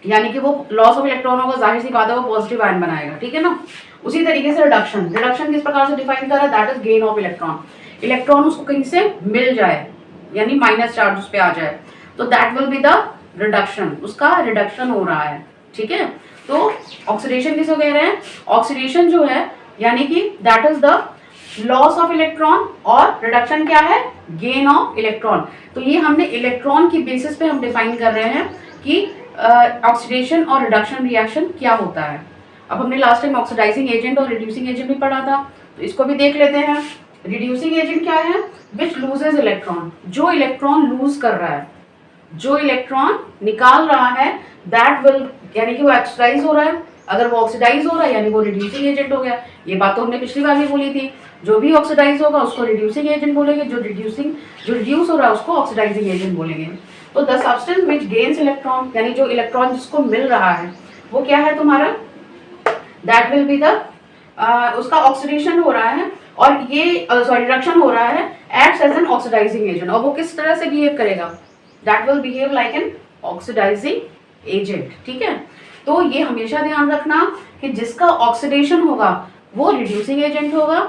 यानी कि वो लॉस ऑफ इलेक्ट्रॉन होगा, जाहिर सी बात है वो पॉजिटिव आयन बनाएगा, ठीक है ना। उसी तरीके से रिडक्शन, रिडक्शन किस प्रकार से डिफाइन कर रहा है, that is gain of electron, electron उसको कहीं से मिल जाए, यानी माइनस चार्ज उस पे आ जाए, तो that will be the reduction, उसका रिडक्शन हो रहा है, ठीक है। तो ऑक्सीडेशन किसको कह रहे हैं, ऑक्सीडेशन जो है यानी कि that is the loss of electron, और रिडक्शन क्या है, गेन ऑफ इलेक्ट्रॉन। तो ये हमने इलेक्ट्रॉन की बेसिस पे हम डिफाइन कर रहे हैं कि ऑक्सीडेशन और रिडक्शन रिएक्शन क्या होता है। अब हमने लास्ट टाइम ऑक्सीडाइजिंग एजेंट और रिड्यूसिंग एजेंट भी पढ़ा था, तो इसको भी देख लेते हैं। रिड्यूसिंग एजेंट क्या है, विच लूजेज इलेक्ट्रॉन, जो इलेक्ट्रॉन लूज कर रहा है, जो इलेक्ट्रॉन निकाल रहा है, दैट विल, यानी कि वो ऑक्सीडाइज हो रहा है, अगर वो ऑक्सीडाइज हो रहा है यानी वो रिड्यूसिंग एजेंट हो गया। ये बात तो हमने पिछली बार भी बोली थी, जो भी ऑक्सीडाइज होगा उसको रिड्यूसिंग एजेंट बोलेंगे, जो रिड्यूस हो रहा है उसको ऑक्सीडाइजिंग एजेंट बोलेंगे। तो the substance which gains electron, यानी जो इलेक्ट्रॉन जिसको मिल रहा है वो क्या है तुम्हारा, दैट विल बी द, उसका ऑक्सीडेशन हो रहा है, और ये रिडक्शन हो रहा है, acts as an oxidising agent, और वो किस तरह से बिहेव करेगा, that will behave like an oxidising agent, ठीक है। तो ये हमेशा ध्यान रखना कि जिसका ऑक्सीडेशन होगा वो रिड्यूसिंग एजेंट होगा,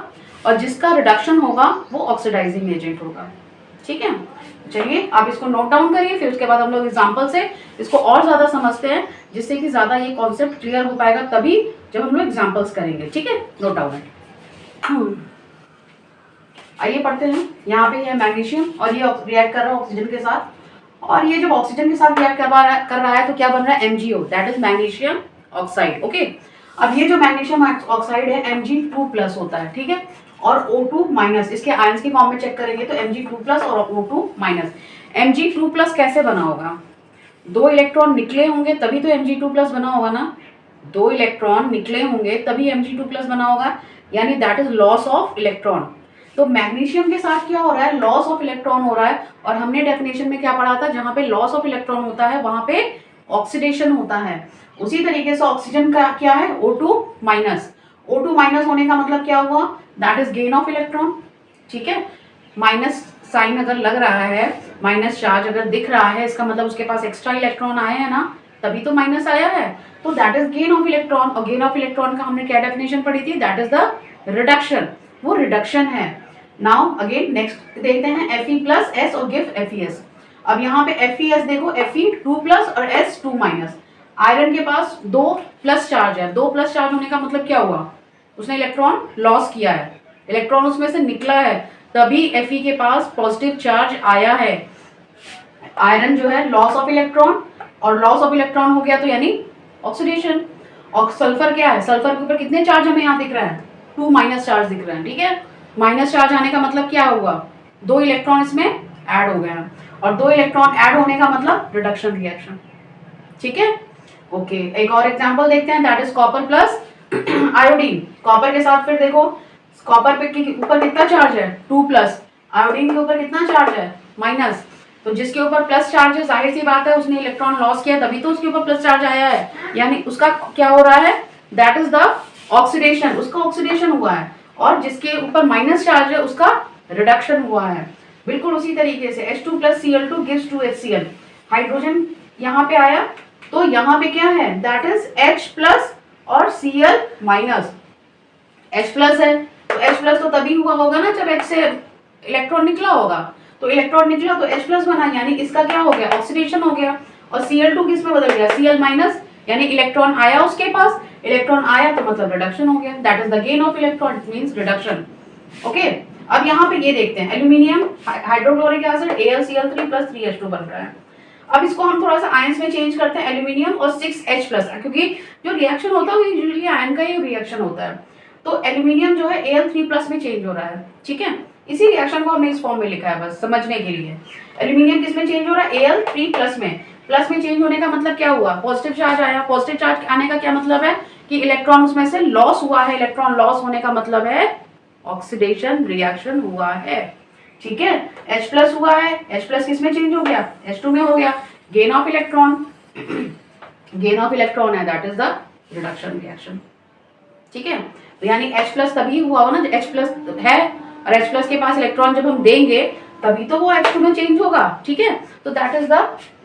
और जिसका रिडक्शन होगा वो ऑक्सीडाइजिंग एजेंट होगा, ठीक है। चलिए आप इसको नोट डाउन करिए, फिर उसके बाद हम लोग एग्जांपल से इसको और ज्यादा समझते हैं, जिससे कि ज्यादा ये कॉन्सेप्ट क्लियर हो पाएगा तभी जब हम लोग एग्जांपल्स करेंगे, ठीक है। नोट डाउन है, आइए पढ़ते हैं। यहाँ पे है मैग्नीशियम, और ये रिएक्ट कर रहा है ऑक्सीजन के साथ, और ये जब ऑक्सीजन के साथ रिएक्ट कर रहा है तो क्या बन रहा है, MgO, that is magnesium oxide, okay. अब ये जो मैग्नीशियम ऑक्साइड है Mg2+ होता है, ठीक है, और O2-, इसके आयंस की फॉर्म में चेक करेंगे तो Mg2+ और O2-। Mg2+ कैसे बना होगा, 2 इलेक्ट्रॉन निकले होंगे तभी तो Mg2+ बना होगा ना, 2 इलेक्ट्रॉन निकले होंगे तभी Mg2+ बना होगा, यानी that is loss of electron. तो मैग्नीशियम के साथ क्या हो रहा है, लॉस ऑफ इलेक्ट्रॉन हो रहा है, और हमने डेफिनेशन में क्या पढ़ा था, जहां पे लॉस ऑफ इलेक्ट्रॉन होता है वहां पे ऑक्सीडेशन होता है। उसी तरीके से ऑक्सीजन का क्या है, O2-। O2 माइनस होने का मतलब क्या हुआ, that is gain of electron. ठीक है, माइनस साइन अगर लग रहा है, माइनस चार्ज अगर दिख रहा है, इसका मतलब उसके पास एक्स्ट्रा इलेक्ट्रॉन आए हैं ना, तभी तो माइनस आया है। तो that is gain of electron. और गेन ऑफ इलेक्ट्रॉन का हमने क्या डेफिनेशन पढ़ी थी, दैट इज द रिडक्शन, वो रिडक्शन है। नाउ अगेन नेक्स्ट देखते हैं Fe प्लस एस और गिव FeS। अब यहाँ पे FeS देखो, Fe 2 प्लस और S 2 माइनस। आयरन के पास 2 प्लस चार्ज है, 2 प्लस चार्ज होने का मतलब क्या हुआ, उसने इलेक्ट्रॉन लॉस किया है, इलेक्ट्रॉन उसमें से निकला है, तभी Fe के पास पॉजिटिव चार्ज आया है। आयरन जो है लॉस ऑफ इलेक्ट्रॉन, और लॉस ऑफ इलेक्ट्रॉन हो गया तो यानी ऑक्सीडेशन। और सल्फर क्या है, सल्फर के ऊपर कितने चार्ज हमें यहाँ दिख रहा है, 2 माइनस चार्ज दिख रहा है। ठीक है, माइनस चार्ज आने का मतलब क्या हुआ, 2 इलेक्ट्रॉन इसमें ऐड हो गए हैं, और 2 इलेक्ट्रॉन ऐड होने का मतलब रिडक्शन रिएक्शन। ठीक है, ओके एक और एग्जांपल देखते हैं, that is copper plus iodine. Copper के साथ फिर देखो, कॉपर पे के ऊपर कितना चार्ज है, 2 प्लस, आयोडीन के ऊपर कितना चार्ज है, माइनस। तो जिसके ऊपर प्लस चार्ज है, जाहिर सी बात है उसने इलेक्ट्रॉन लॉस किया, तभी तो उसके ऊपर प्लस चार्ज आया है, यानी उसका क्या हो रहा है, दैट इज द ऑक्सीडेशन, उसका ऑक्सीडेशन हुआ है। और जिसके ऊपर माइनस चार्ज है उसका रिडक्शन हुआ है। बिल्कुल उसी तरीके से H2 plus Cl2 gives 2HCl, hydrogen यहाँ पे आया, तो यहाँ पे क्या है, दैट इज H प्लस और Cl माइनस। H प्लस है तो H प्लस तो तभी हुआ होगा ना जब H से इलेक्ट्रॉन निकला होगा, तो इलेक्ट्रॉन निकला तो H प्लस बना, यानी इसका क्या हो गया, ऑक्सीडेशन हो गया। और Cl2 किस में बदल गया, Cl माइनस, यानी इलेक्ट्रॉन आया उसके पास, इलेक्ट्रॉन आया तो मतलब रिडक्शन हो गया, that is the gain of electron, it means reduction. Okay, अब यहाँ पे ये देखते हैं, aluminium hydrochloric acid AlCl3 plus 3H2 बन रहा है। अब इसको हम थोड़ा सा आयंस में चेंज करते हैं, एल्यूमिनियम और 6H प्लस, क्योंकि जो रिएक्शन होता है वो यूजुअली आयन का ही रिएक्शन होता है। तो एल्यूमिनियम जो है Al3 प्लस में चेंज हो रहा है। ठीक है, इसी रिएक्शन को हमने इस फॉर्म में लिखा है बस समझने के लिए। एल्यूमिनियम किस में चेंज हो रहा है, Al3 प्लस में। प्लस में चेंज होने का मतलब क्या हुआ, पॉजिटिव चार्ज आया। पॉजिटिव चार्ज आने का क्या मतलब है कि इलेक्ट्रॉन उसमें से लॉस हुआ है, इलेक्ट्रॉन लॉस होने का मतलब है ऑक्सीडेशन रिएक्शन हुआ है। ठीक है, H प्लस हुआ है, H प्लस किस में चेंज हो गया, H2 में हो गया, gain of electron, gain of electron है, that is the reduction reaction. ठीक है, तो यानी H प्लस तभी हुआ हो ना, H प्लस है और H प्लस के पास इलेक्ट्रॉन जब हम देंगे तभी तो वो H2 में चेंज होगा। ठीक है, तो that is the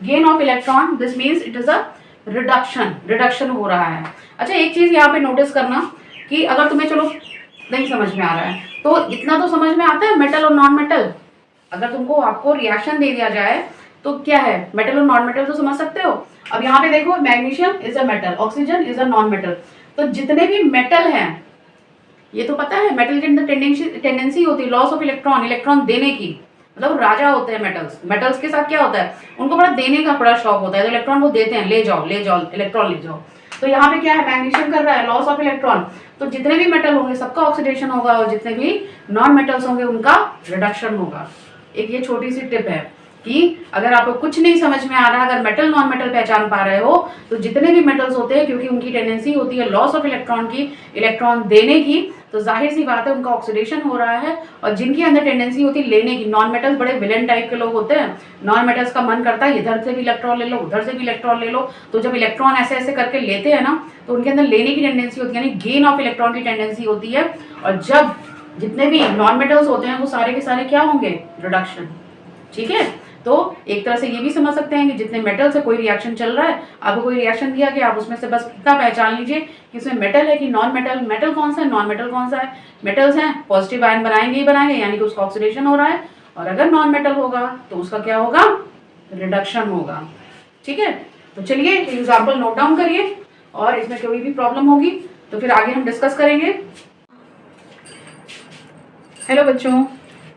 gain of electron, this means it is a reduction, reduction हो रहा है। अच्छा एक चीज यहाँ पे नोटिस करना कि अगर तुम्हें चलो नहीं समझ में आ रहा है तो इतना तो समझ में आता है, मेटल और नॉन मेटल, अगर तुमको आपको रिएक्शन दे दिया जाए तो क्या है, मेटल और नॉन मेटल तो समझ सकते हो। अब यहाँ पे देखो, magnesium is a metal, oxygen is a non metal, तो जितने भी मेटल हैं ये तो पता है, मेटल के अंदर टेंडेंसी होती है लॉस ऑफ इलेक्ट्रॉन, इलेक्ट्रॉन देने की, मतलब राजा होते हैं मेटल्स। मेटल्स के साथ क्या होता है, उनको बड़ा देने का बड़ा शौक होता है, तो इलेक्ट्रॉन वो देते हैं, ले जाओ ले जाओ इलेक्ट्रॉन ले जाओ। तो यहाँ पे क्या है, मैग्नीशियम कर रहा है लॉस ऑफ इलेक्ट्रॉन, तो जितने भी मेटल होंगे सबका ऑक्सीडेशन होगा, और जितने भी नॉन मेटल्स होंगे उनका रिडक्शन होगा। एक ये छोटी सी टिप है कि अगर आपको कुछ नहीं समझ में आ रहा, अगर मेटल नॉन मेटल पहचान पा रहे हो, तो जितने भी मेटल्स होते हैं क्योंकि उनकी टेंडेंसी होती है लॉस ऑफ इलेक्ट्रॉन की, इलेक्ट्रॉन देने की, तो जाहिर सी बात है उनका ऑक्सीडेशन हो रहा है। और जिनकी अंदर टेंडेंसी होती है लेने की, नॉन मेटल्स बड़े विलेन टाइप के लोग होते हैं, नॉन मेटल्स का मन करता है इधर से भी इलेक्ट्रॉन ले लो, उधर से भी इलेक्ट्रॉन ले लो, तो जब इलेक्ट्रॉन ऐसे ऐसे करके लेते हैं ना, तो उनके अंदर लेने की टेंडेंसी होती है, यानी गेन ऑफ इलेक्ट्रॉन की टेंडेंसी होती है। और जब जितने भी नॉन मेटल्स होते हैं वो सारे के सारे क्या होंगे, रिडक्शन। ठीक है, तो एक तरह से ये भी समझ सकते हैं कि जितने मेटल से कोई रिएक्शन चल रहा है, आपको कोई रिएक्शन दिया कि आप उसमें से बस इतना पहचान लीजिए कि उसमें मेटल है कि नॉन मेटल, मेटल कौन सा है, नॉन मेटल कौन सा है। मेटल्स हैं पॉजिटिव आयन बनाएंगे ही बनाएंगे, यानी कि उसका ऑक्सीडेशन हो रहा है, और अगर नॉन मेटल होगा तो उसका क्या होगा, रिडक्शन होगा। ठीक है, तो चलिए एग्जाम्पल नोट डाउन करिए, और इसमें कोई भी प्रॉब्लम होगी तो फिर आगे हम डिस्कस करेंगे। हेलो बच्चों,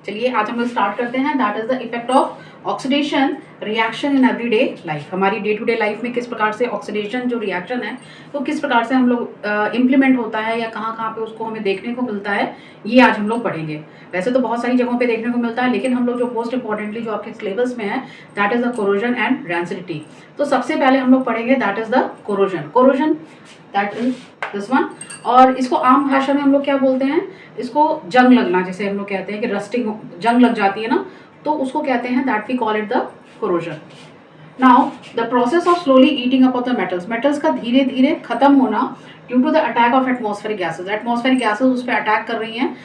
चलिए आज हम लोग स्टार्ट करते हैं, that is the effect of oxidation reaction in everyday life. हमारी डे टू डे लाइफ में किस प्रकार से ऑक्सीडेशन जो रिएक्शन है वो किस प्रकार से हम लोग इम्प्लीमेंट होता है, या कहाँ कहाँ पे उसको हमें देखने को मिलता है, ये आज हम लोग पढ़ेंगे। वैसे तो बहुत सारी जगहों पे देखने को मिलता है, लेकिन हम लोग जो मोस्ट इंपॉर्टेंटली जो आपके सिलेबस में है that is the corrosion and rancidity. तो सबसे पहले हम लोग पढ़ेंगे that is the corrosion. Corrosion that is this one, और इसको आम भाषा में हम लोग क्या बोलते हैं, इसको जंग लगना, जैसे हम लोग कहते हैं कि रस्टिंग, जंग लग जाती है ना, तो उसको कहते हैं that we call it the corrosion. Now the process of slowly eating up of the metals, metals का धीरे धीरे खत्म होना due to the attack of atmospheric gases, atmospheric gases उस पर अटैक कर रही हैं,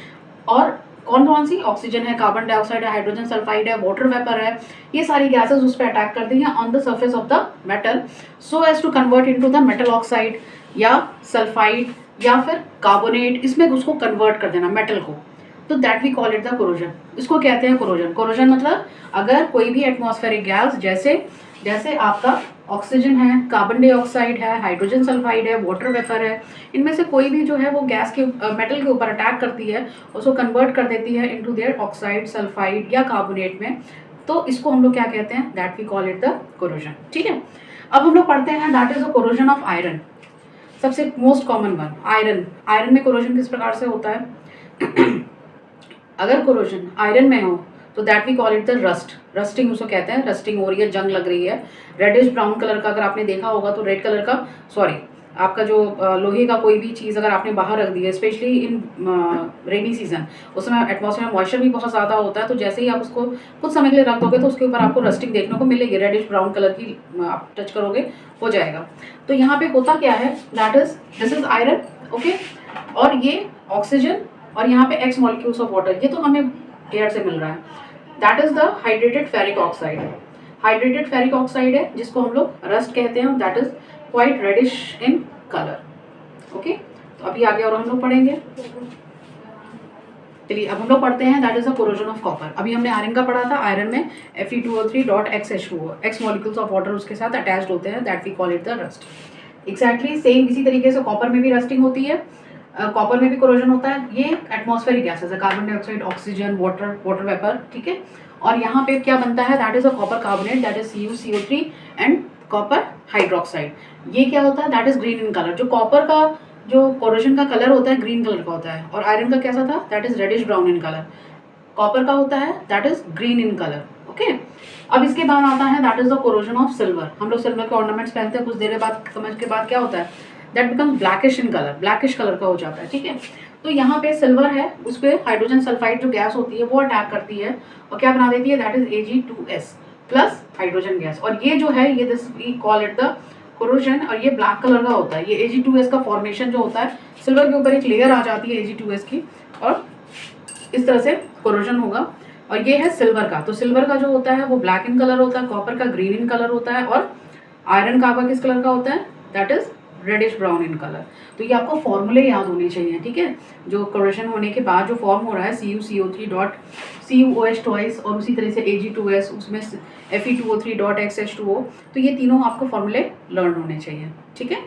और कौन कौन सी, ऑक्सीजन है, कार्बन डाइऑक्साइड है, हाइड्रोजन सल्फाइड है, वाटर वेपर है, ये सारी गैसेज उस पर अटैक कर दी हैं on the surface of the metal, so as to convert into the metal oxide या सल्फाइड या फिर कार्बोनेट, इसमें उसको कन्वर्ट कर देना मेटल को, तो that we call it the corrosion, इसको कहते हैं कोरोजन। कोरोजन मतलब अगर कोई भी एटमॉस्फेरिक गैस, जैसे जैसे आपका ऑक्सीजन है, कार्बन डाइऑक्साइड है, हाइड्रोजन सल्फाइड है, वाटर वेपर है, इनमें से कोई भी जो है वो गैस के मेटल के ऊपर अटैक करती है, उसको कन्वर्ट कर देती है इनटू देयर ऑक्साइड, सल्फाइड या कार्बोनेट में, तो इसको हम लोग क्या कहते हैं, that we call it the corrosion. ठीक है, अब हम लोग पढ़ते हैं that is the corrosion of iron. सबसे most common one iron. Iron में कोरोजन किस प्रकार से होता है अगर कोरोजन आयरन में हो तो that we call it the rust, rusting उसको कहते हैं, रस्टिंग हो रही है, जंग लग रही है, रेडिश ब्राउन कलर का, अगर आपने देखा होगा तो रेड कलर का, सॉरी आपका जो लोहे का कोई भी चीज़ अगर आपने बाहर रख दी है, स्पेशली इन रेनी सीजन, उस समय एटमॉस्फेयर में मॉइस्चर भी बहुत ज़्यादा होता है, तो जैसे ही आप उसको कुछ समय के लिए रख दोगे तो उसके ऊपर आपको रस्टिंग देखने को मिलेगी, रेडिश ब्राउन कलर की आप टच करोगे हो जाएगा। तो यहाँ पे होता क्या है, that is this is iron, okay, और ये ऑक्सीजन और यहाँ पे एक्स मॉलिक्यूल्स ऑफ वाटर, ये तो हमें एयर से मिल रहा है, that is the hydrated ferric oxide. Hydrated ferric oxide है जिसको हम लोग रस्ट कहते हैं, that is quite reddish in colour. Okay, तो अभी आगे और हम लोग पढ़ेंगे। चलिए अब हम लोग पढ़ते हैं that is the corrosion of copper. अभी हमने आयरन का पढ़ा था, आयरन में Fe2O3.XH2O, x molecules of water उसके साथ अटैच्ड होते हैं, that we call it the rust. Exactly same इसी तरीके से कॉपर में भी रस्टिंग होती है, कॉपर में भी कोरोजन होता है। ये एटमॉस्फेरिक गैसेस है, carbon dioxide, oxygen, water vapour, ठीक है। और यहाँ पे क्या बनता है, that is a copper carbonate, that is CuCO3 and copper hydroxide. ये क्या होता है, that is green in colour. जो कॉपर का जो कोरोजन का कलर होता है ग्रीन कलर का होता है, और आयरन का कैसा था, that is reddish brown in colour. Copper का होता है that is green in colour, okay. अब इसके बाद आता है that is the corrosion of silver. हम लोग सिल्वर के ऑर्नामेंट्स पहनते हैं, कुछ देर बाद समझ के बाद क्या होता है, that become blackish in colour, blackish colour का हो जाता है, ठीक है। तो यहाँ पे सिल्वर है, उस पर हाइड्रोजन सल्फाइड जो गैस होती है वो अटैक करती है और क्या बना देती है, that is Ag2S plus hydrogen gas. और ये जो है, ये this we call it the corrosion, और ये ब्लैक कलर का होता है। ये Ag2S का फॉर्मेशन जो होता है, सिल्वर के ऊपर एक लेयर आ जाती है Ag2S की, और इस तरह से कोरोजन होगा। और ये है सिल्वर का, तो सिल्वर का जो होता है वो ब्लैक इन कलर होता है, कॉपर का ग्रीन इन कलर होता है, और आयरन का किस कलर का होता है, that is reddish brown in colour. तो ये आपको फॉर्मूले याद होने चाहिए, ठीक है। जो कोरोजन होने के बाद जो फॉर्म हो रहा है CuCO3.CuOH ट्वाइस, और उसी तरह से Ag2S, उसमें Fe2O3.XH2O, तो ये तीनों आपको फॉर्मूले लर्न होने चाहिए, ठीक है।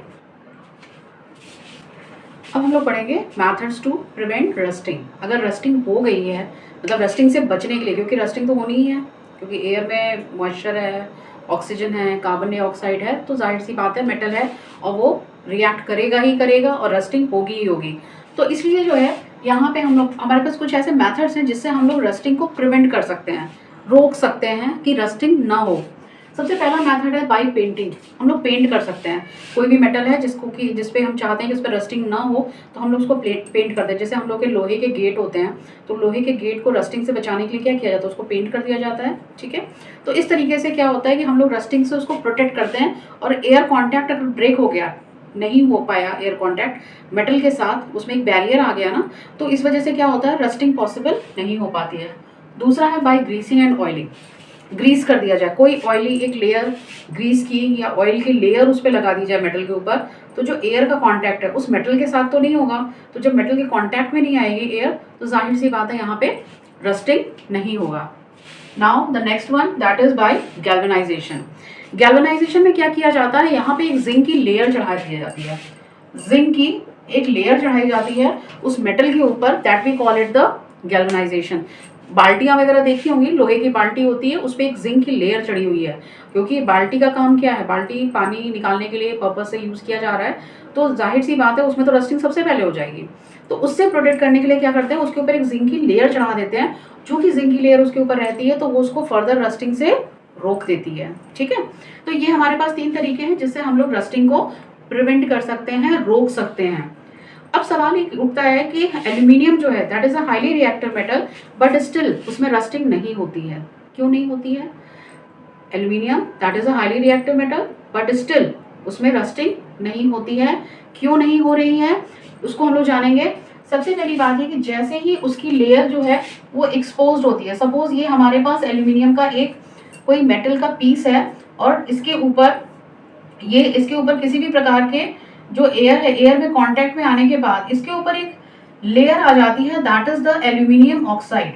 अब हम लोग पढ़ेंगे मैथड्स टू प्रिवेंट रस्टिंग। अगर रस्टिंग हो गई है, मतलब रस्टिंग से बचने के लिए, क्योंकि रस्टिंग तो होनी ही है, क्योंकि एयर में मॉइस्चर है, ऑक्सीजन है, कार्बन डाइऑक्साइड है, तो जाहिर सी बात है मेटल है और वो रिएक्ट करेगा ही करेगा और रस्टिंग होगी ही होगी। तो इसलिए जो है यहाँ पे हम लोग, हमारे पास कुछ ऐसे मेथड्स हैं जिससे हम लोग रस्टिंग को प्रिवेंट कर सकते हैं, रोक सकते हैं कि रस्टिंग ना हो। सबसे पहला मेथड है बाय पेंटिंग। हम लोग पेंट कर सकते हैं, कोई भी मेटल है जिस पे हम चाहते हैं कि उस पर रस्टिंग ना हो, तो हम लोग उसको पेंट करते हैं। जैसे हम लोग के लोहे के गेट होते हैं, तो लोहे के गेट को रस्टिंग से बचाने के लिए क्या किया जाता है, उसको पेंट कर दिया जाता है, ठीक है। तो इस तरीके से क्या होता है कि हम लोग रस्टिंग से उसको प्रोटेक्ट करते हैं, और एयर कॉन्टैक्ट अगर ब्रेक हो गया, नहीं हो पाया एयर कॉन्टैक्ट मेटल के साथ, उसमें एक बैरियर आ गया ना, तो इस वजह से क्या होता है, रस्टिंग पॉसिबल नहीं हो पाती है। दूसरा है by greasing and oiling. Grease कर दिया जाए, कोई ऑयली एक लेयर ग्रीस की या ऑयल की लेयर उस पर लगा दी जाए मेटल के ऊपर, तो जो एयर का कांटेक्ट है उस मेटल के साथ तो नहीं होगा, तो जब मेटल के कांटेक्ट में नहीं आएगी एयर, तो जाहिर सी बात है यहाँ पे रस्टिंग नहीं होगा। Now the next one that is by galvanisation. Galvanisation में क्या किया जाता है, यहाँ पे एक जिंक की लेयर चढ़ा दी जाती है, जिंक की एक लेयर चढ़ाई जाती है उस मेटल के ऊपर, that we call it the galvanisation. बाल्टियां वगैरह देखी होंगी, लोहे की बाल्टी होती है, उस पर एक जिंक की लेयर चढ़ी हुई है, क्योंकि बाल्टी का काम क्या है, बाल्टी पानी निकालने के लिए पर्पज से यूज़ किया जा रहा है, तो जाहिर सी बात है उसमें तो रस्टिंग सबसे पहले हो जाएगी। तो उससे प्रोटेक्ट करने के लिए क्या करते हैं, उसके ऊपर एक जिंक की लेयर चढ़ा देते हैं, जो कि जिंक की लेयर उसके ऊपर रहती है तो वो उसको फर्दर रस्टिंग से रोक देती है, ठीक है। तो ये हमारे पास 3 तरीके हैं जिससे हम लोग रस्टिंग को प्रिवेंट कर सकते हैं, रोक सकते हैं। अब सवाल एक उठता है कि एल्यूमिनियम जो है that is a highly reactive metal, but still उसमें रस्टिंग नहीं होती है, क्यों नहीं होती है। Aluminium that is a highly reactive metal, but still उसमें रस्टिंग नहीं होती है। क्यों नहीं हो रही है उसको हम लोग जानेंगे। सबसे पहली बात है कि जैसे ही उसकी लेयर जो है वो एक्सपोज होती है, सपोज ये हमारे पास एल्यूमिनियम का एक कोई मेटल का पीस है और इसके ऊपर किसी भी प्रकार के जो एयर है, एयर में कांटेक्ट में आने के बाद इसके ऊपर एक लेयर आ जाती है, that is the aluminium oxide.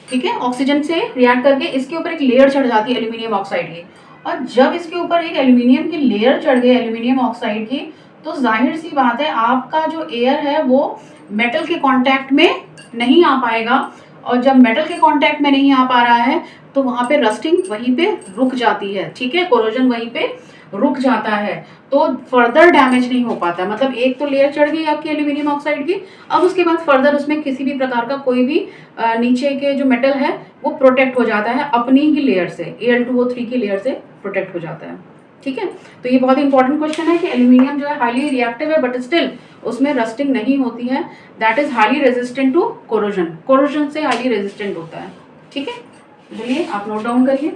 ठीक है, ऑक्सीजन से रिएक्ट करके इसके ऊपर एक लेयर चढ़ जाती है एल्यूमिनियम ऑक्साइड की, और जब इसके ऊपर एक एल्यूमिनियम की लेयर चढ़ गई एल्यूमिनियम ऑक्साइड की, तो जाहिर सी बात है आपका जो एयर है वो मेटल के कांटेक्ट में नहीं आ पाएगा, और जब मेटल के कांटेक्ट में नहीं आ पा रहा है तो वहां पे रस्टिंग वहीं पे रुक जाती है। ठीक है, कोरोजन वहीं पे रुक जाता है, तो फर्दर डैमेज नहीं हो पाता। मतलब एक तो लेयर चढ़ गई आपकी एल्यूमिनियम ऑक्साइड की, अब उसके बाद फर्दर उसमें किसी भी प्रकार का कोई भी नीचे के जो मेटल है वो प्रोटेक्ट हो जाता है अपनी ही लेयर से, Al2O3 की लेयर से प्रोटेक्ट हो जाता है। ठीक है, तो ये बहुत ही इंपॉर्टेंट क्वेश्चन है कि एल्यूमिनियम जो है हाईली रिएक्टिव है, बट स्टिल उसमें रस्टिंग नहीं होती है, that is highly resistant to corrosion, corrosion से हाईली रेजिस्टेंट होता है। ठीक है, चलिए आप नोट डाउन करिए।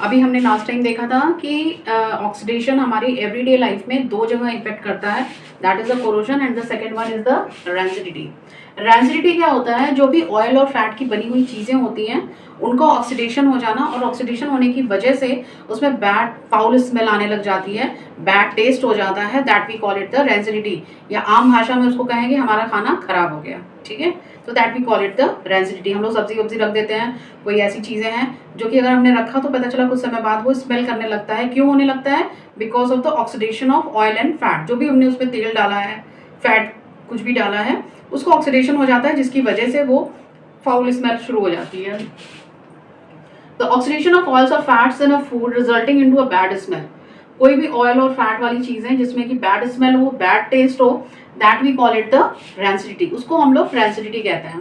अभी हमने लास्ट टाइम देखा था कि ऑक्सीडेशन हमारी एवरीडे लाइफ में दो जगह इफेक्ट करता है, that is the corrosion and the second one is the rancidity. Rancidity क्या होता है, जो भी ऑयल और फैट की बनी हुई चीज़ें होती हैं उनका ऑक्सीडेशन हो जाना, और ऑक्सीडेशन होने की वजह से उसमें बैड फाउल स्मेल आने लग जाती है, बैड टेस्ट हो जाता है, that we call it the rancidity, या आम भाषा में उसको कहेंगे हमारा खाना खराब हो गया। ठीक है, तो that we call it the rancidity. हम लोग सब्जी वब्जी रख देते हैं, कोई ऐसी चीज़ें हैं जो कि अगर हमने रखा तो पता चला कुछ समय बाद वो स्मेल करने लगता है। क्यों होने लगता है? Because of the oxidation of oil and fat. जो भी हमने उसमें तेल डाला है, फैट कुछ भी डाला है, उसको ऑक्सीडेशन हो जाता है, जिसकी वजह से वो फाउल स्मेल शुरू हो जाती है। द ऑक्सीडेशन ऑफ ऑयल्स और fats in a food resulting into a bad smell. कोई भी ऑयल और फैट वाली चीजें जिसमें कि बैड स्मेल हो, बैड टेस्ट हो, that we call it the rancidity, उसको हम लोग रैंसिडिटी कहते हैं।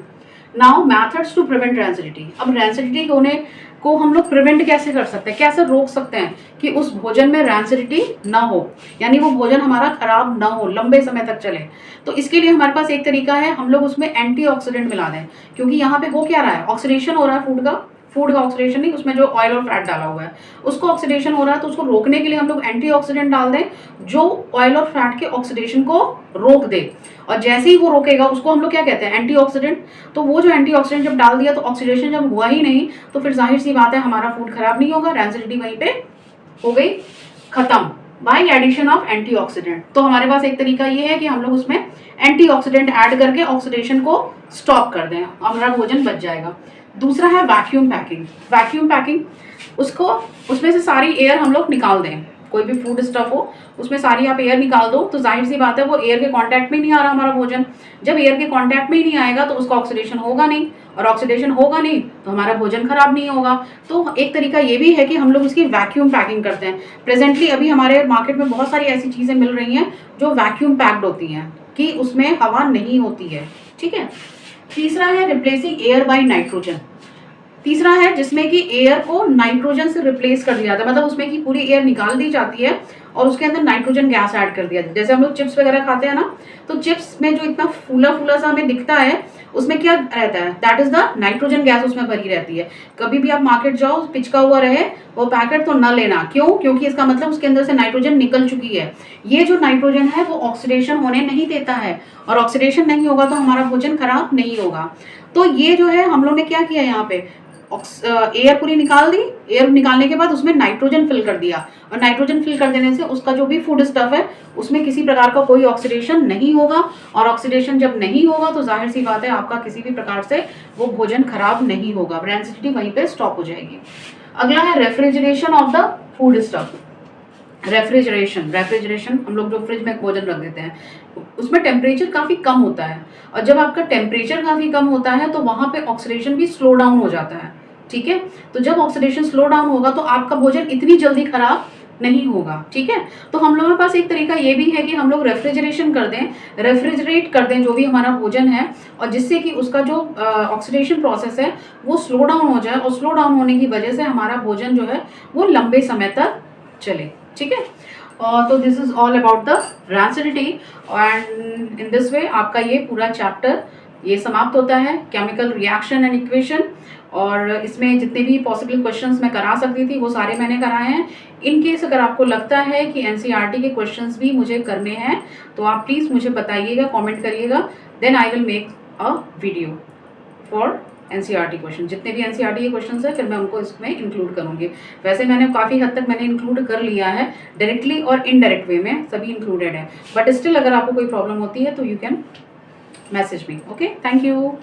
Now methods to prevent rancidity. अब रैंसिडिटी होने को हम लोग प्रिवेंट कैसे कर सकते हैं, कैसे रोक सकते हैं कि उस भोजन में रैंसिडिटी ना हो, यानी वो भोजन हमारा खराब ना हो, लंबे समय तक चले। तो इसके लिए हमारे पास एक तरीका है, हम लोग उसमें एंटीऑक्सीडेंट मिला दें, क्योंकि यहाँ पे हो क्या रहा है, ऑक्सीडेशन हो रहा है फूड का ऑक्सीडेशन नहीं, उसमें जो ऑयल और फैट डाला हुआ है उसको ऑक्सीडेशन हो रहा है, तो उसको रोकने के लिए हम लोग एंटीऑक्सीडेंट डाल दें जो ऑयल और फैट के ऑक्सीडेशन को रोक दे। और जैसे ही वो रोकेगा उसको हम लोग क्या कहते हैं, एंटीऑक्सीडेंट। तो वो जो एंटीऑक्सीडेंट जब डाल दिया तो ऑक्सीडेशन जब हुआ ही नहीं, तो फिर जाहिर सी बात है हमारा फूड खराब नहीं होगा, रैंसिडिटी वहीं पे हो गई खत्म बाय एडिशन ऑफ एंटीऑक्सीडेंट। तो हमारे पास एक तरीका ये है कि हम लोग उसमें एंटीऑक्सीडेंट ऐड करके ऑक्सीडेशन को स्टॉप कर दें, हमारा भोजन बच जाएगा। दूसरा है वैक्यूम पैकिंग। वैक्यूम पैकिंग, उसमें से सारी एयर हम लोग निकाल दें। कोई भी फूड स्टफ हो उसमें सारी आप एयर निकाल दो, तो जाहिर सी बात है वो एयर के कांटेक्ट में नहीं आ रहा हमारा भोजन। जब एयर के कांटेक्ट में ही नहीं आएगा तो उसका ऑक्सीडेशन होगा नहीं, और ऑक्सीडेशन होगा नहीं तो हमारा भोजन खराब नहीं होगा। तो एक तरीका ये भी है कि हम लोग उसकी वैक्यूम पैकिंग करते हैं। प्रेजेंटली अभी हमारे मार्केट में बहुत सारी ऐसी चीज़ें मिल रही हैं जो वैक्यूम पैक्ड होती हैं, कि उसमें हवा नहीं होती है। ठीक है, तीसरा है रिप्लेसिंग एयर बाय नाइट्रोजन। तीसरा है जिसमें कि एयर को नाइट्रोजन से रिप्लेस कर दिया जाता है, मतलब उसमें की पूरी एयर निकाल दी जाती है और उसके अंदर नाइट्रोजन गैस ऐड कर दिया जाता है। जैसे हम लोग चिप्स वगैरह खाते हैं ना, तो चिप्स में जो इतना फूला फूला सा हमें दिखता है उसमें क्या रहता है, that is the nitrogen gas उसमें भरी रहती है। कभी भी आप मार्केट जाओ पिचका हुआ रहे वो पैकेट तो न लेना। क्यों? क्योंकि इसका मतलब उसके अंदर से नाइट्रोजन निकल चुकी है। ये जो नाइट्रोजन है वो ऑक्सीडेशन होने नहीं देता है, और ऑक्सीडेशन नहीं होगा तो हमारा भोजन खराब नहीं होगा। तो ये जो है हम लोग ने क्या किया, यहाँ पे एयर पूरी निकाल दी, एयर निकालने के बाद उसमें नाइट्रोजन फिल कर दिया, और नाइट्रोजन फिल कर देने से उसका जो भी फूड स्टफ है उसमें किसी प्रकार का कोई ऑक्सीडेशन नहीं होगा, और ऑक्सीडेशन जब नहीं होगा तो जाहिर सी बात है आपका किसी भी प्रकार से वो भोजन खराब नहीं होगा, रैंसिडिटी वहीं पे स्टॉप हो जाएगी। अगला है refrigeration of the food stuff. Refrigeration हम लोग जो फ्रिज में भोजन रख देते हैं उसमें टेम्परेचर काफ़ी कम होता है, और जब आपका टेम्परेचर काफ़ी कम होता है तो वहाँ पे ऑक्सीडेशन भी स्लो डाउन हो जाता है। ठीक है, तो जब ऑक्सीडेशन स्लो डाउन होगा तो आपका भोजन इतनी जल्दी खराब नहीं होगा। ठीक है, तो हम लोगों के पास एक तरीका ये भी है कि हम लोग रेफ्रिजरेशन कर दें, रेफ्रिजरेट कर दें जो भी हमारा भोजन है, और जिससे कि उसका जो ऑक्सीडेशन प्रोसेस है वो स्लो डाउन हो जाए, और स्लो डाउन होने की वजह से हमारा भोजन जो है वो लंबे समय तक चले। ठीक है, तो this is all about the rancidity, and in this way आपका ये पूरा चैप्टर ये समाप्त होता है, केमिकल रिएक्शन एंड इक्वेशन। और इसमें जितने भी पॉसिबल क्वेश्चंस मैं करा सकती थी वो सारे मैंने कराए हैं। इन केस अगर आपको लगता है कि एनसीईआरटी के क्वेश्चंस भी मुझे करने हैं तो आप प्लीज़ मुझे बताइएगा, कमेंट करिएगा, then I will make a video for NCERT question. जितने भी एनसीईआरटी के क्वेश्चंस है फिर मैं उनको इसमें इंक्लूड करूँगी। वैसे मैंने काफ़ी हद तक मैंने इंक्लूड कर लिया है, डायरेक्टली और इनडायरेक्ट वे में सभी इंक्लूडेड है, बट स्टिल अगर आपको कोई प्रॉब्लम होती है तो you can message me. Okay, thank you.